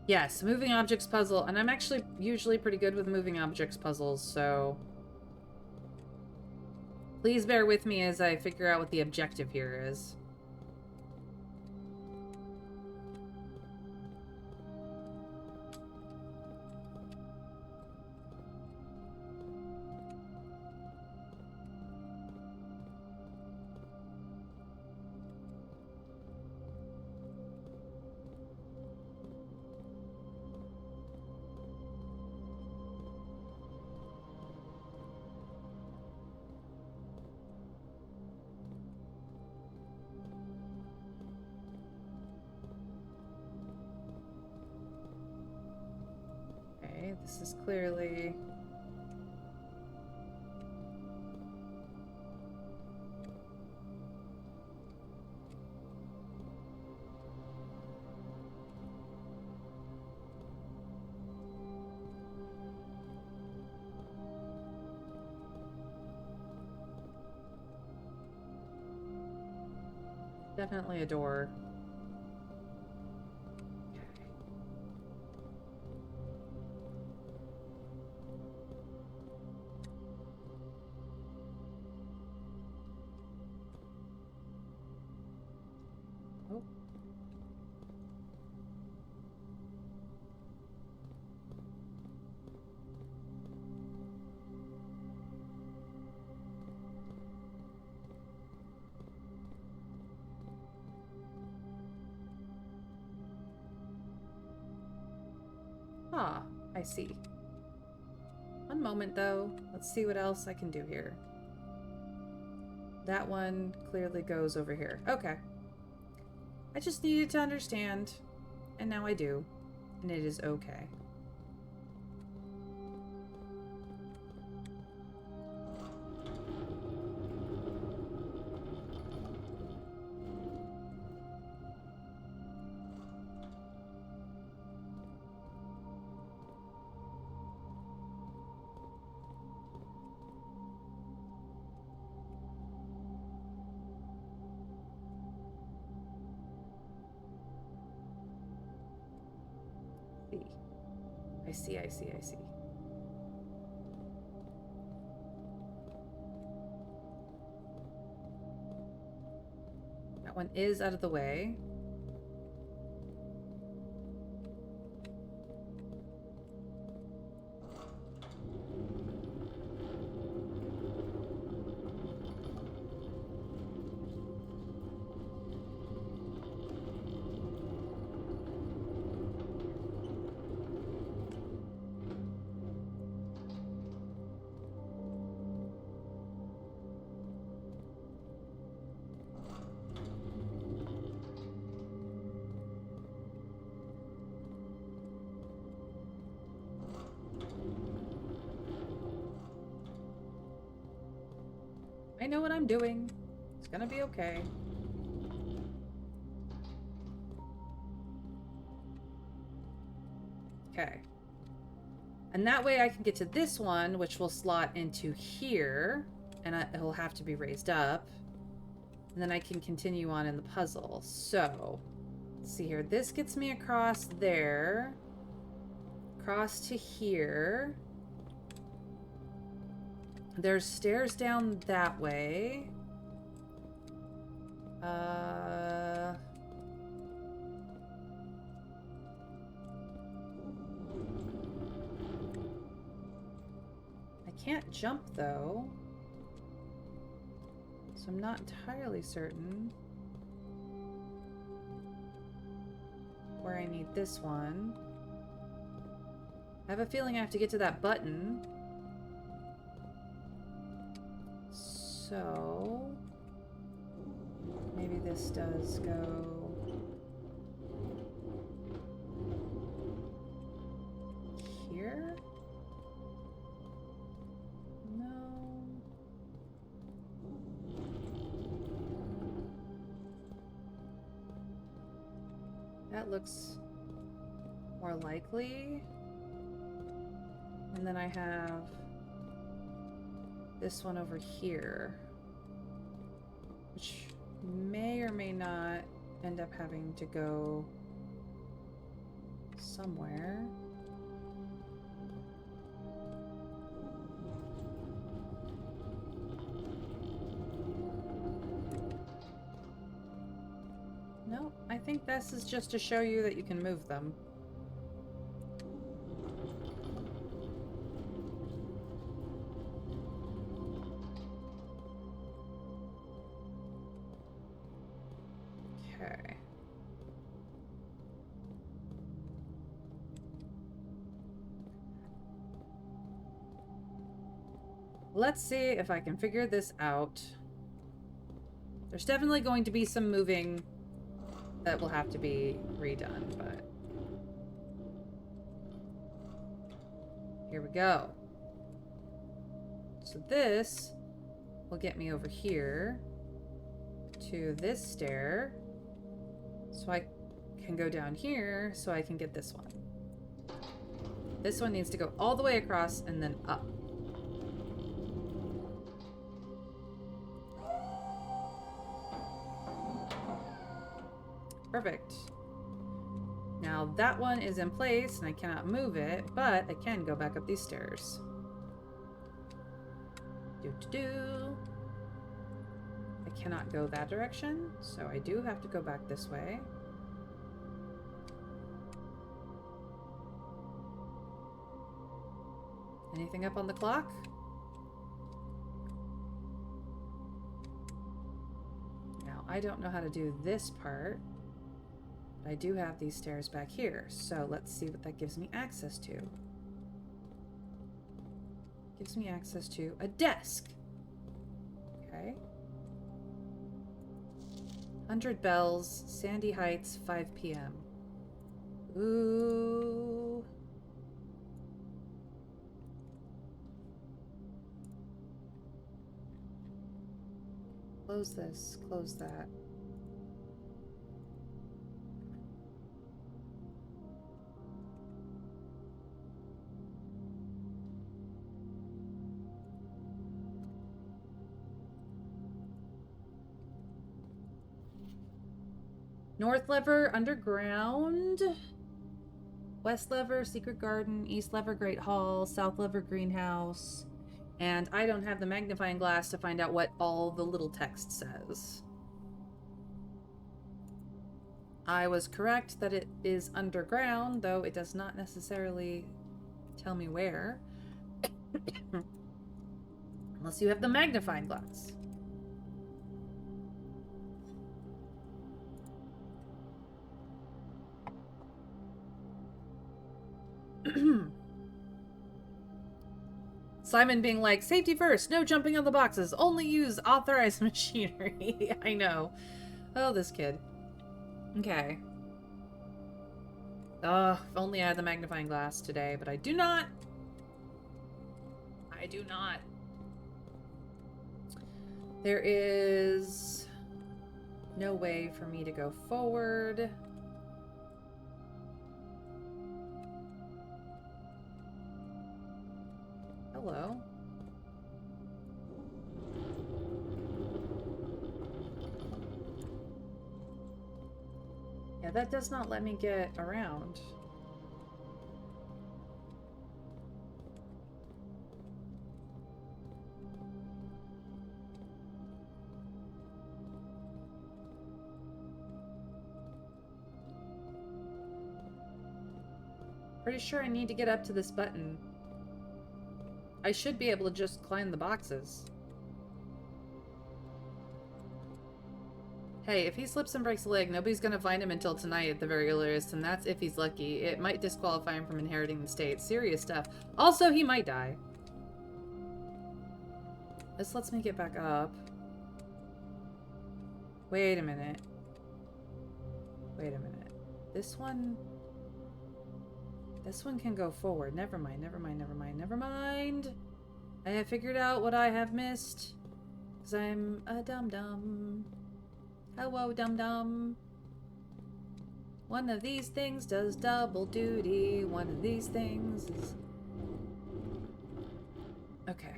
Yes, moving objects puzzle, and I'm actually usually pretty good with moving objects puzzles, so please bear with me as I figure out what the objective here is. Okay, this is clearly... definitely a door. Oh. Ah, I see. One moment, though. Let's see what else I can do here. That one clearly goes over here. Okay. I just needed to understand, and now I do, and it is okay. I see, I see, I see. That one is out of the way. I know what I'm doing. It's gonna be okay. Okay. And that way I can get to this one, which will slot into here, and it'll have to be raised up. And then I can continue on in the puzzle. So, let's see here. This gets me across there. Across to here. There's stairs down that way. I can't jump though. So I'm not entirely certain where I need this one. I have a feeling I have to get to that button. So maybe this does go here? No. That looks more likely. And then I have this one over here, which may or may not end up having to go somewhere. No, I think this is just to show you that you can move them. Okay. Let's see if I can figure this out. There's definitely going to be some moving that will have to be redone, but here we go. So this will get me over here to this stair, so I can go down here so I can get this one. This one needs to go all the way across and then up. Perfect. Now that one is in place and I cannot move it, but I can go back up these stairs. Do-do-do. I cannot go that direction, so I do have to go back this way. Anything up on the clock? Now, I don't know how to do this part. I do have these stairs back here, so let's see what that gives me access to. Gives me access to a desk. Okay. 100 bells, Sandy Heights, 5 p.m. Ooh. Close this, close that. North lever, underground. West lever, secret garden. East lever, great hall. South lever, greenhouse. And I don't have the magnifying glass to find out what all the little text says. I was correct that it is underground, though it does not necessarily tell me where. Unless you have the magnifying glass. Simon being like, safety first, no jumping on the boxes, only use authorized machinery. I know. Oh, this kid. Okay. If only I had the magnifying glass today, but I do not. I do not. There is no way for me to go forward. Hello. Yeah, that does not let me get around. Pretty sure I need to get up to this button. I should be able to just climb the boxes. Hey, if he slips and breaks a leg, nobody's gonna find him until tonight at the very earliest, and that's if he's lucky. It might disqualify him from inheriting the state. Serious stuff. Also, he might die. This lets me get back up. Wait a minute. Wait a minute. This one can go forward. Never mind, never mind, never mind, never mind. I have figured out what I have missed. Because I'm a dum-dum. Hello, dum-dum. One of these things does double duty. One of these things is... Okay.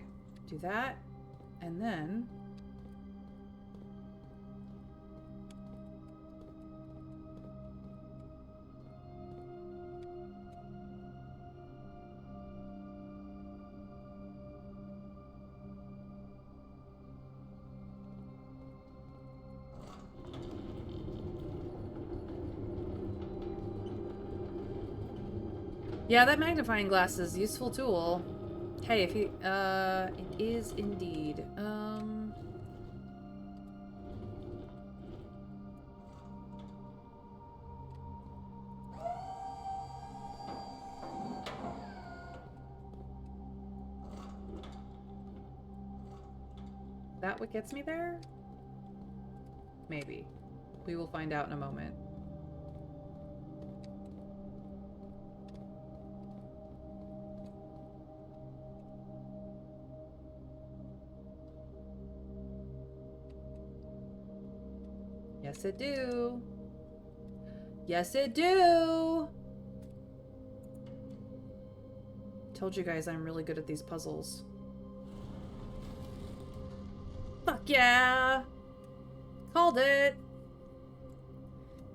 Do that. And then... Yeah, that magnifying glass is a useful tool. Hey, if you, it is indeed. That what gets me there? Maybe. We will find out in a moment. Yes, it do. Yes, it do. Told you guys I'm really good at these puzzles. Fuck yeah. Called it.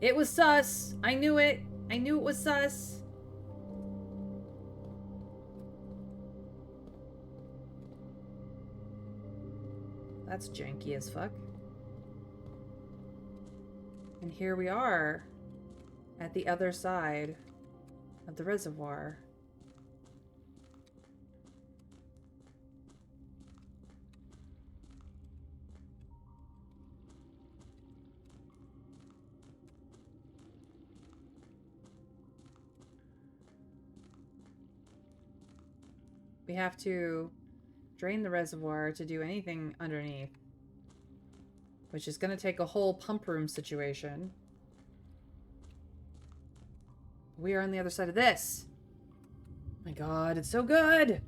It was sus. I knew it. I knew it was sus. That's janky as fuck. And here we are at the other side of the reservoir. We have to drain the reservoir to do anything underneath. Which is going to take a whole pump room situation. We are on the other side of this. My god, it's so good!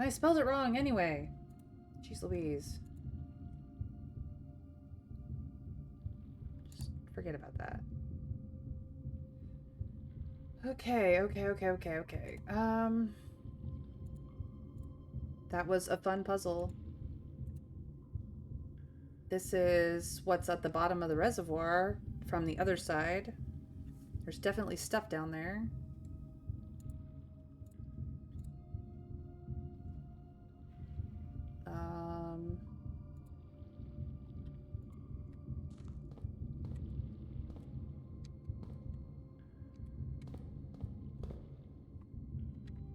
I spelled it wrong anyway. Jeez Louise. Just forget about that. Okay. That was a fun puzzle. This is what's at the bottom of the reservoir from the other side. There's definitely stuff down there.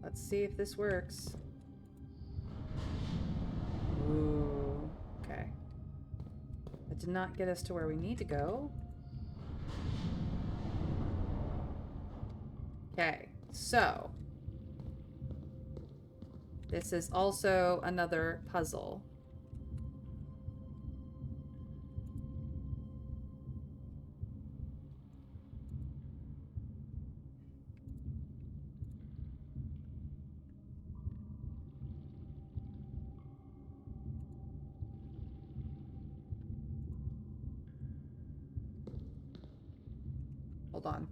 Let's see if this works. Ooh, okay. That did not get us to where we need to go. Okay, so this is also another puzzle. Hold on.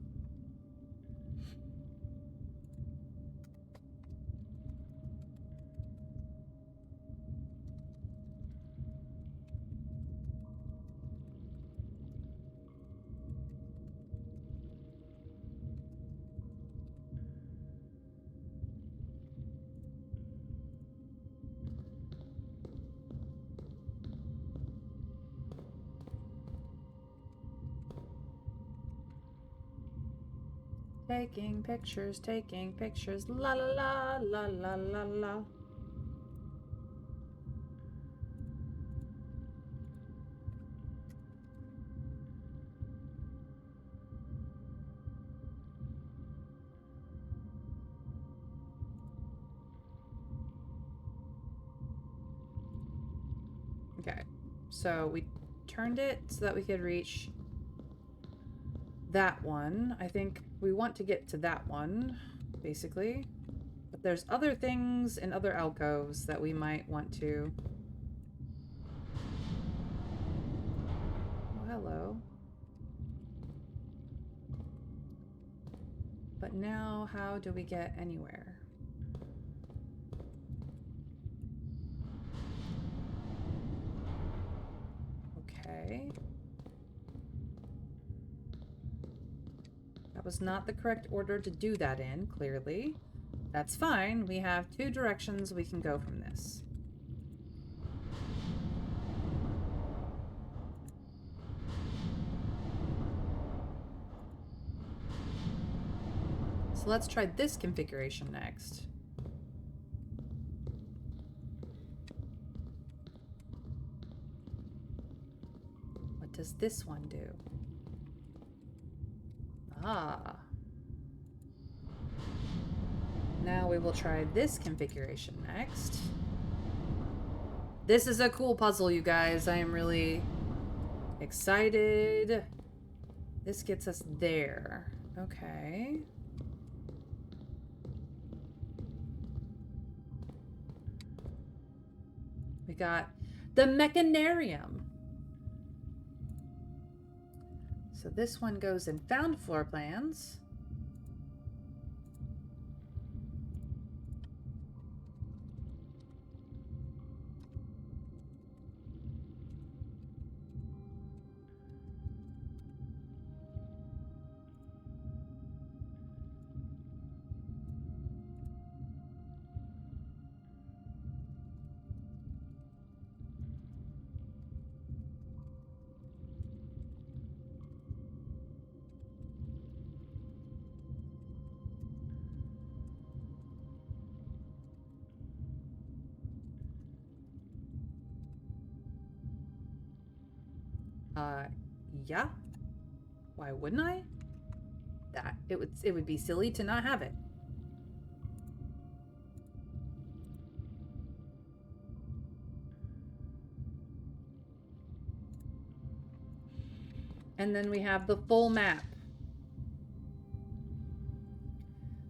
Taking pictures, la la la la la la la. Okay, so we turned it so that we could reach that one. I think we want to get to that one, basically. But there's other things in other alcoves that we might want to... Oh, hello. But now, how do we get anywhere? Okay. That was not the correct order to do that in, clearly. That's fine. We have two directions we can go from this. So let's try this configuration next. What does this one do? Ah. Now we will try this configuration next. This is a cool puzzle, you guys. I am really excited. This gets us there. Okay. We got the mechanarium. So this one goes in found floor plans. Uh, yeah. Why wouldn't I? It would be silly to not have it. And then we have the full map.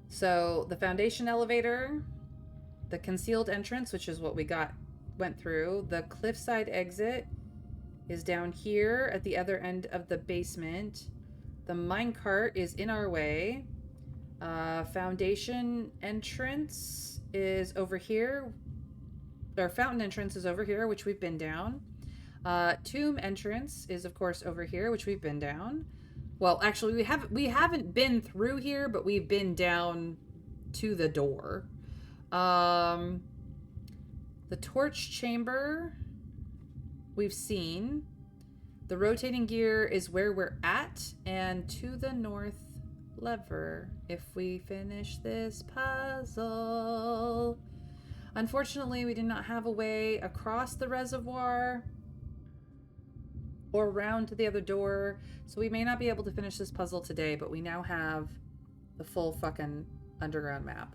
So the foundation elevator, the concealed entrance, which is what we went through, the cliffside exit is down here at the other end of the basement. The minecart is in our way. Foundation entrance is over here. Our fountain entrance is over here, which we've been down. Tomb entrance is, of course, over here, which we've been down. Well, actually, we haven't been through here, but we've been down to the door. The torch chamber we've seen. The rotating gear is where we're at, and to the north lever if we finish this puzzle. Unfortunately, we did not have a way across the reservoir or around to the other door, so we may not be able to finish this puzzle today, but we now have the full fucking underground map.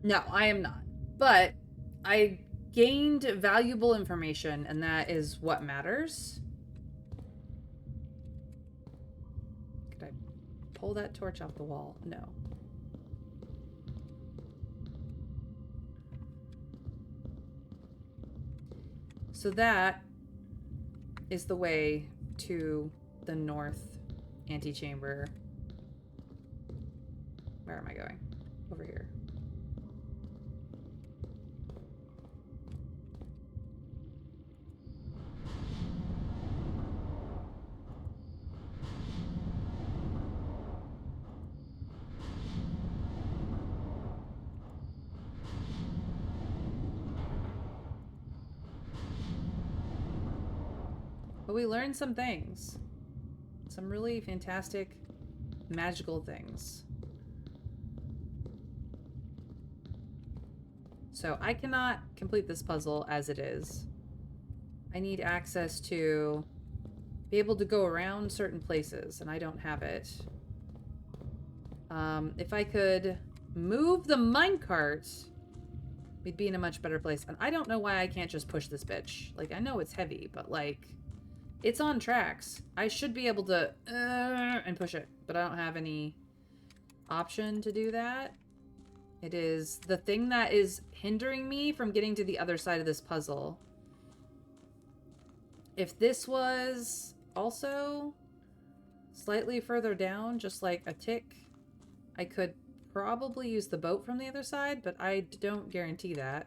No, I am not. But I gained valuable information, and that is what matters. Could I pull that torch off the wall? No. So that is the way to the north antechamber. Where am I going? Over here. But we learned some things. Some really fantastic, magical things. So I cannot complete this puzzle as it is. I need access to be able to go around certain places, and I don't have it. If I could move the minecart, we'd be in a much better place. And I don't know why I can't just push this bitch. Like, I know it's heavy, but like, it's on tracks. I should be able to and push it, but I don't have any option to do that. It is the thing that is hindering me from getting to the other side of this puzzle. If this was also slightly further down, just like a tick, I could probably use the boat from the other side, but I don't guarantee that.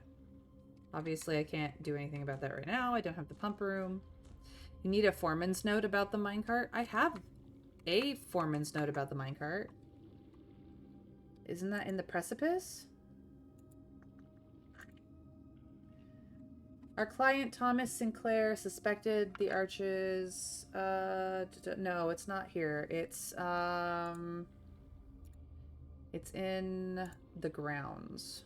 Obviously, I can't do anything about that right now. I don't have the pump room. You need a foreman's note about the minecart? I have a foreman's note about the minecart. Isn't that in the precipice? Our client, Thomas Sinclair, suspected the arches... no, it's not here. It's in the grounds.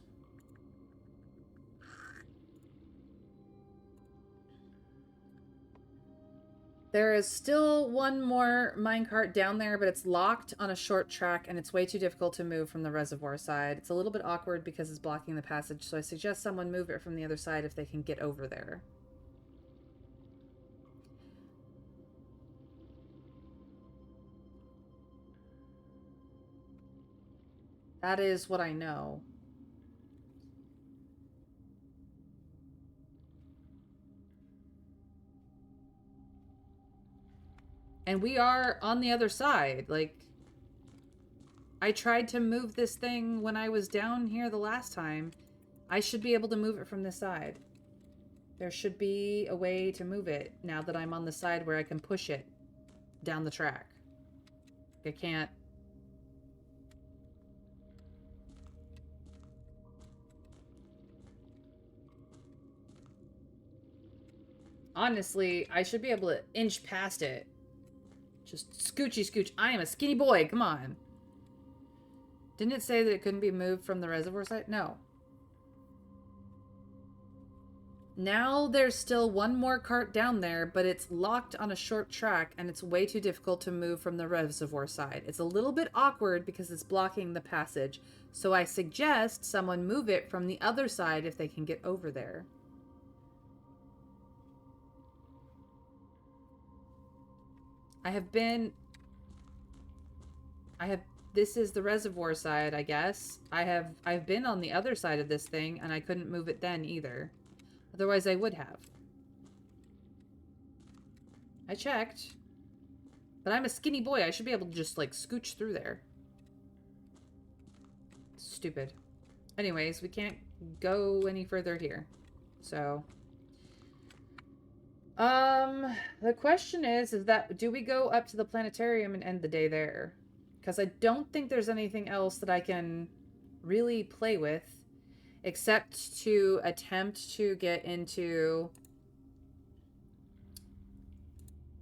There is still one more minecart down there, but it's locked on a short track, and it's way too difficult to move from the reservoir side. It's a little bit awkward because it's blocking the passage, so I suggest someone move it from the other side if they can get over there. That is what I know. And we are on the other side. Like, I tried to move this thing when I was down here the last time, I should be able to move it from this side. There should be a way to move it now that I'm on the side where I can push it down the track. I can't. Honestly, I should be able to inch past it. Just scoochy scooch. I am a skinny boy. Come on. Didn't it say that it couldn't be moved from the reservoir side? No. Now there's still one more cart down there, but it's locked on a short track and it's way too difficult to move from the reservoir side. It's a little bit awkward because it's blocking the passage. So I suggest someone move it from the other side if they can get over there. This is the reservoir side, I guess. I've been on the other side of this thing and I couldn't move it then either. Otherwise I would have. I checked. But I'm a skinny boy. I should be able to just like scooch through there. Stupid. Anyways, we can't go any further here. So the question is that do we go up to the planetarium and end the day there? Because I don't think there's anything else that I can really play with except to attempt to get into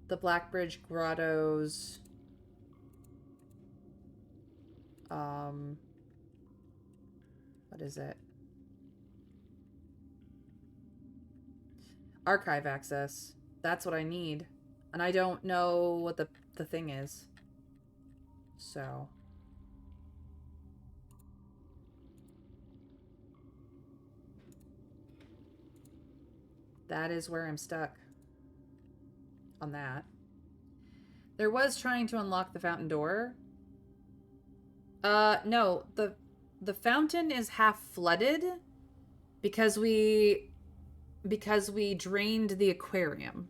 the Blackbridge Grottos. What is it? Archive access. That's what I need. And I don't know what the thing is. So. That is where I'm stuck. On that. There was trying to unlock the fountain door. No. The fountain is half flooded because we drained the aquarium.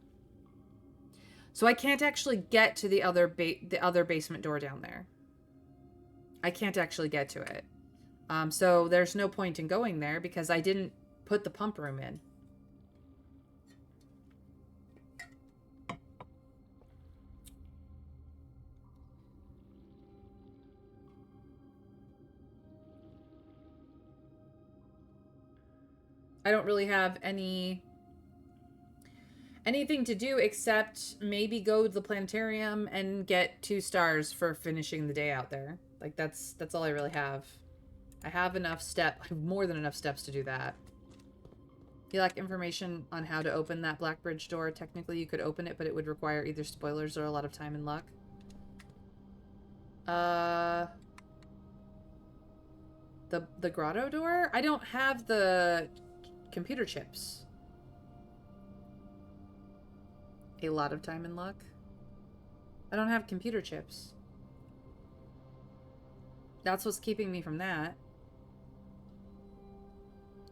So I can't actually get to the other basement door down there. I can't actually get to it. So there's no point in going there because I didn't put the pump room in. I don't really have anything to do except maybe go to the planetarium and get 2 stars for finishing the day out there. Like that's all I really have. I have more than enough steps to do that. If you lack information on how to open that Blackbridge door, technically you could open it, but it would require either spoilers or a lot of time and luck. The grotto door? I don't have the computer chips. A lot of time and luck. I don't have computer chips. That's what's keeping me from that.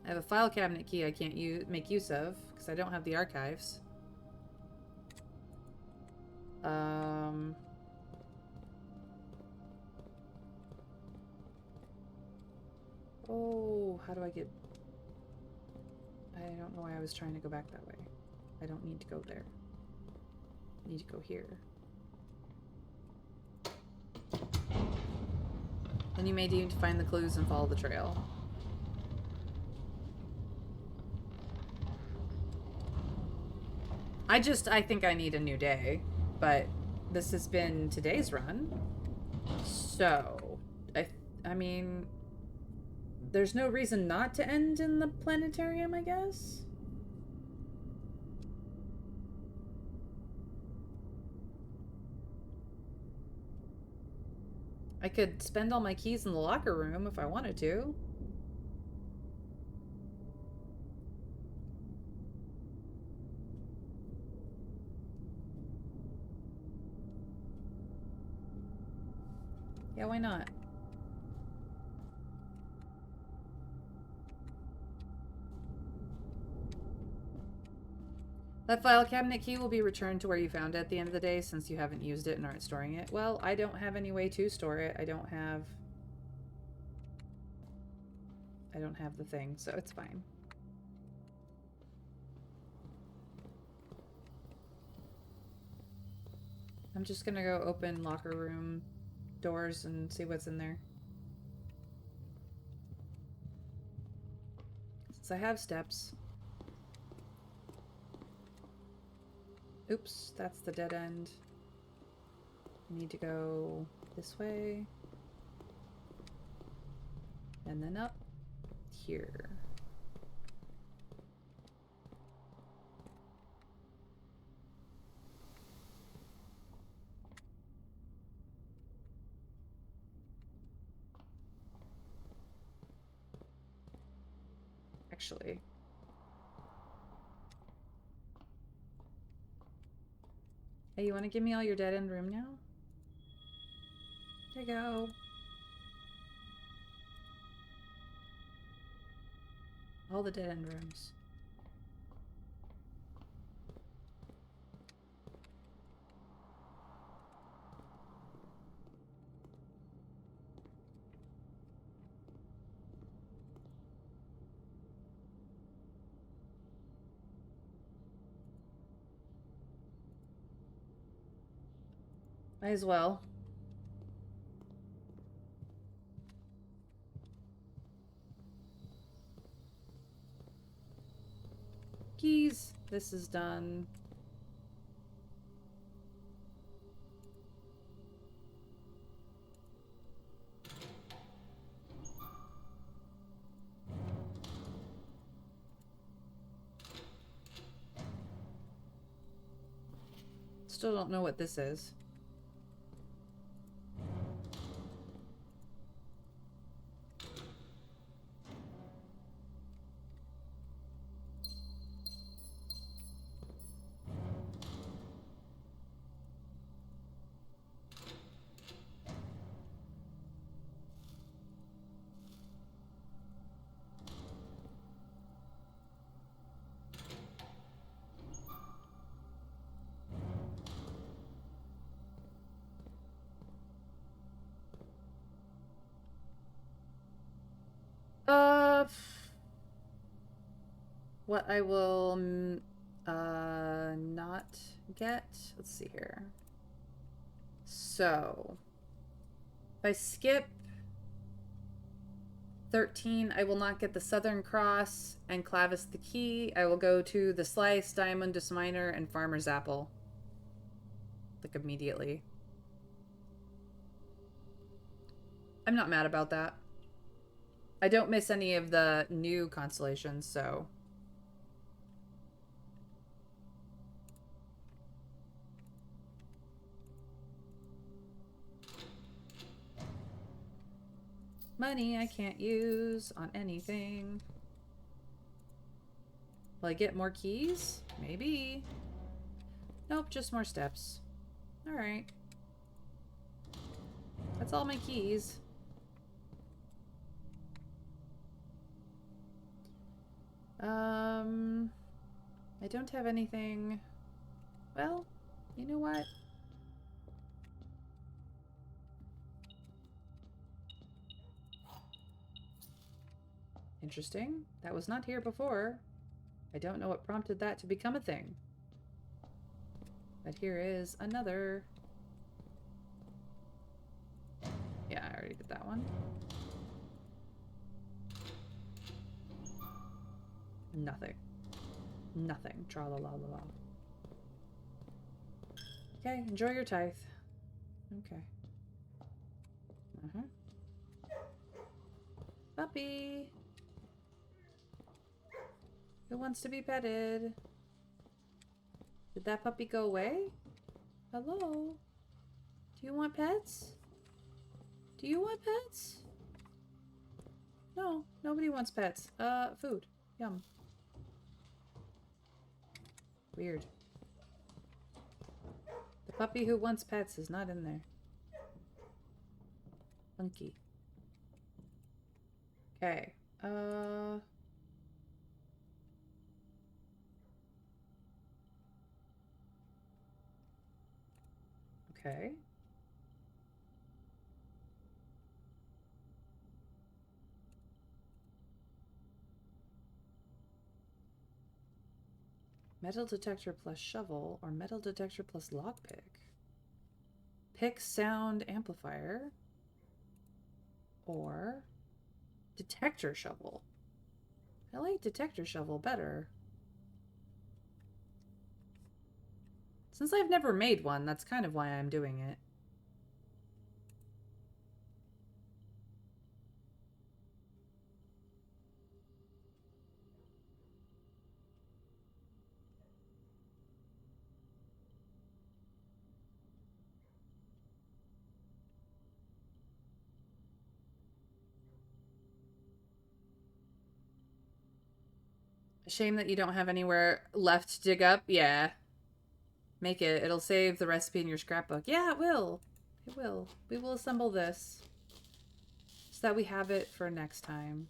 I have a file cabinet key I can't make use of because I don't have the archives. Oh, how do I get... I don't know why I was trying to go back that way. I don't need to go there. I need to go here. Then you may need to find the clues and follow the trail. I think I need a new day, but this has been today's run. So, I mean, there's no reason not to end in the planetarium, I guess? I could spend all my keys in the locker room if I wanted to. Yeah, why not? That file cabinet key will be returned to where you found it at the end of the day since you haven't used it and aren't storing it. Well, I don't have any way to store it. I don't have... I don't have the thing, so it's fine. I'm just gonna go open locker room doors and see what's in there. Since I have steps. Oops, that's the dead end. I need to go this way. And then up here. Actually. Hey, you want to give me all your dead end room now? There you go. All the dead end rooms. Might as well. Keys. This is done. Still don't know what this is. What I will not get. Let's see here. So, if I skip 13, I will not get the Southern Cross and Clavis the Key. I will go to the Slice, Diamondus Minor, and Farmer's Apple. Like, immediately. I'm not mad about that. I don't miss any of the new constellations, so... Money I can't use on anything. Will I get more keys? Maybe. Nope, just more steps. Alright. That's all my keys. I don't have anything... Well, you know what? Interesting. That was not here before. I don't know what prompted that to become a thing. But here is another. Yeah, I already did that one. Nothing. Nothing. Tra-la-la-la-la. Okay, enjoy your tithe. Okay. Puppy! Who wants to be petted? Did that puppy go away? Hello? Do you want pets? Do you want pets? No, nobody wants pets. Food. Yum. Weird. The puppy who wants pets is not in there. Funky. Okay. Okay. Metal detector plus shovel or metal detector plus lockpick. Pick sound amplifier or detector shovel. I like detector shovel better. Since I've never made one, that's kind of why I'm doing it. A shame that you don't have anywhere left to dig up. Yeah. Make it. It'll save the recipe in your scrapbook. Yeah, it will. It will. We will assemble this so that we have it for next time.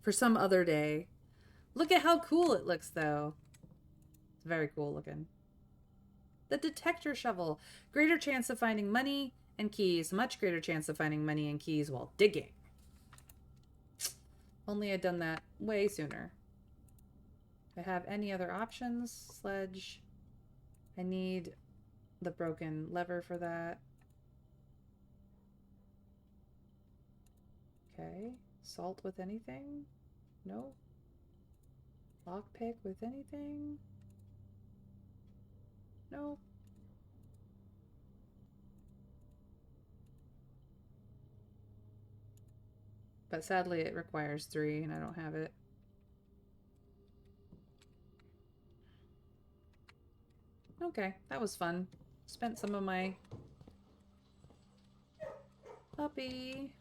For some other day. Look at how cool it looks, though. It's very cool looking. The detector shovel. Greater chance of finding money and keys. Much greater chance of finding money and keys while digging. Only I'd done that way sooner. I have any other options? Sledge. I need the broken lever for that. Okay. Salt with anything? No. Lockpick with anything? No. But sadly it requires 3 and I don't have it. Okay, that was fun. Spent some of my puppy.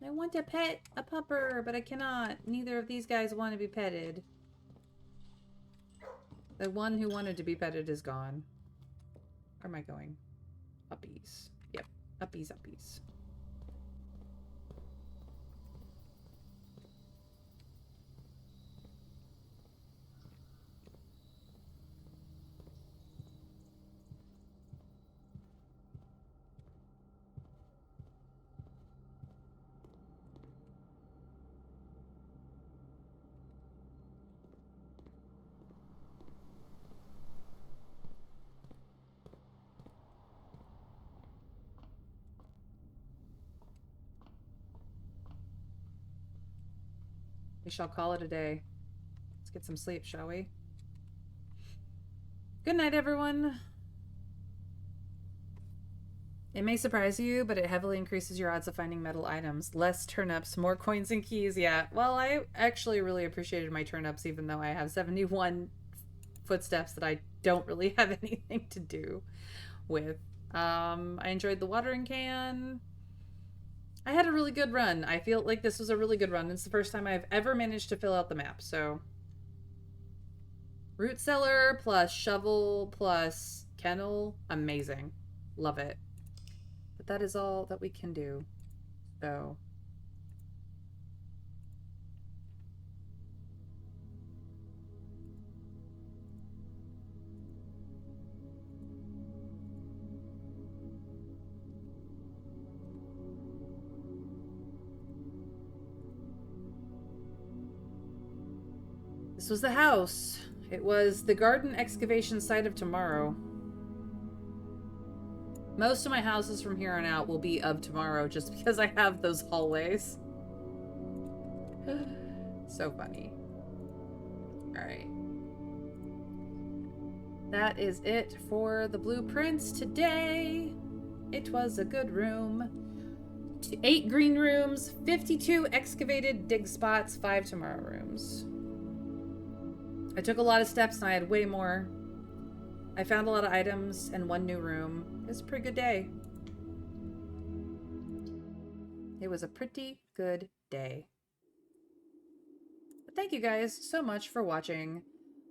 I want to pet a pupper, but I cannot. Neither of these guys want to be petted. The one who wanted to be petted is gone. Where am I going? Uppies. Yep. Uppies, uppies. We shall call it a day. Let's get some sleep, shall we? Good night, everyone. It may surprise you, but it heavily increases your odds of finding metal items. Less turnips, more coins and keys. Yeah, well, I actually really appreciated my turnips, even though I have 71 footsteps that I don't really have anything to do with. I enjoyed the watering can. I had a really good run. I feel like this was a really good run. It's the first time I've ever managed to fill out the map, so... Root cellar plus shovel plus kennel. Amazing. Love it. But that is all that we can do. So... This was the house. It was the garden excavation site of tomorrow. Most of my houses from here on out will be of tomorrow just because I have those hallways. So funny. Alright. That is it for the blueprints today. It was a good room. 8 green rooms, 52 excavated dig spots, 5 tomorrow rooms. I took a lot of steps and I had way more. I found a lot of items and 1 new room. It was a pretty good day. It was a pretty good day. But thank you guys so much for watching.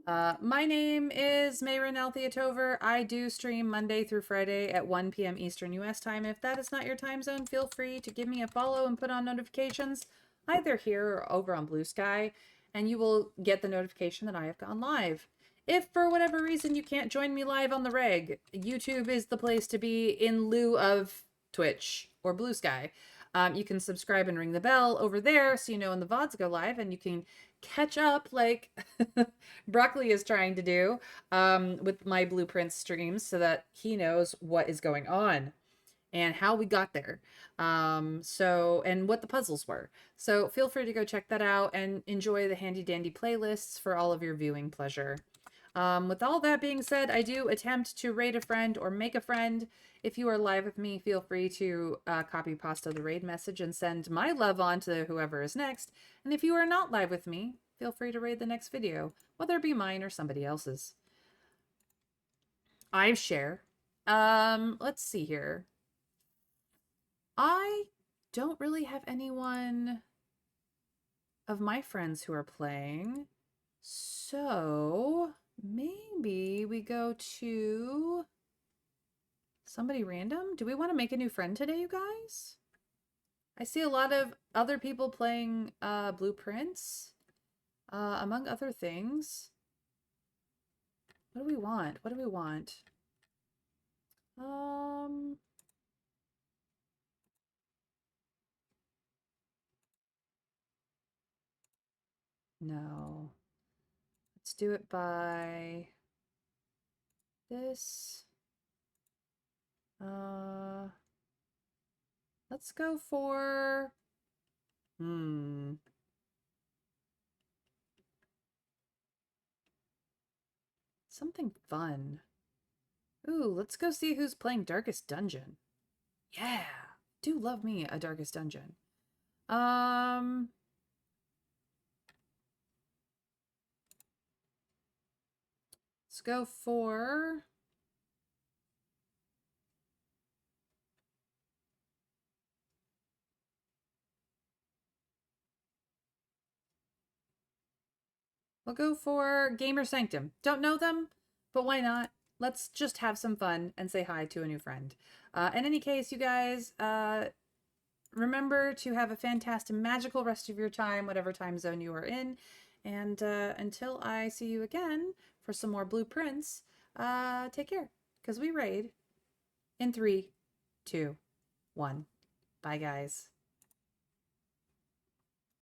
My name is Mayrin Altheatover. I do stream Monday through Friday at 1 p.m. Eastern US time. If that is not your time zone, feel free to give me a follow and put on notifications either here or over on Blue Sky, and you will get the notification that I have gone live. If for whatever reason you can't join me live on the reg, YouTube is the place to be in lieu of Twitch or Blue Sky. You can subscribe and ring the bell over there so you know when the VODs go live, and you can catch up like Broccoli is trying to do with my blueprints streams so that he knows what is going on and how we got there. And what the puzzles were. So feel free to go check that out and enjoy the handy dandy playlists for all of your viewing pleasure. With all that being said, I do attempt to raid a friend or make a friend. If you are live with me, feel free to copy pasta the raid message and send my love on to whoever is next. And if you are not live with me, feel free to raid the next video, whether it be mine or somebody else's. I share. Let's see here. I don't really have anyone of my friends who are playing. So maybe we go to somebody random. Do we want to make a new friend today, you guys? I see a lot of other people playing blueprints, among other things. What do we want? What do we want? No. Let's do it by this. Let's go for something fun. Ooh, let's go see who's playing Darkest Dungeon. Yeah, do love me a Darkest Dungeon. Let's go for we'll go for Gamer Sanctum. Don't know them, but why not? Let's just have some fun and say hi to a new friend. In any case, you guys, remember to have a fantastic, magical rest of your time, whatever time zone you are in. And until I see you again for some more blueprints, take care, because we raid in 3, 2, 1. Bye, guys.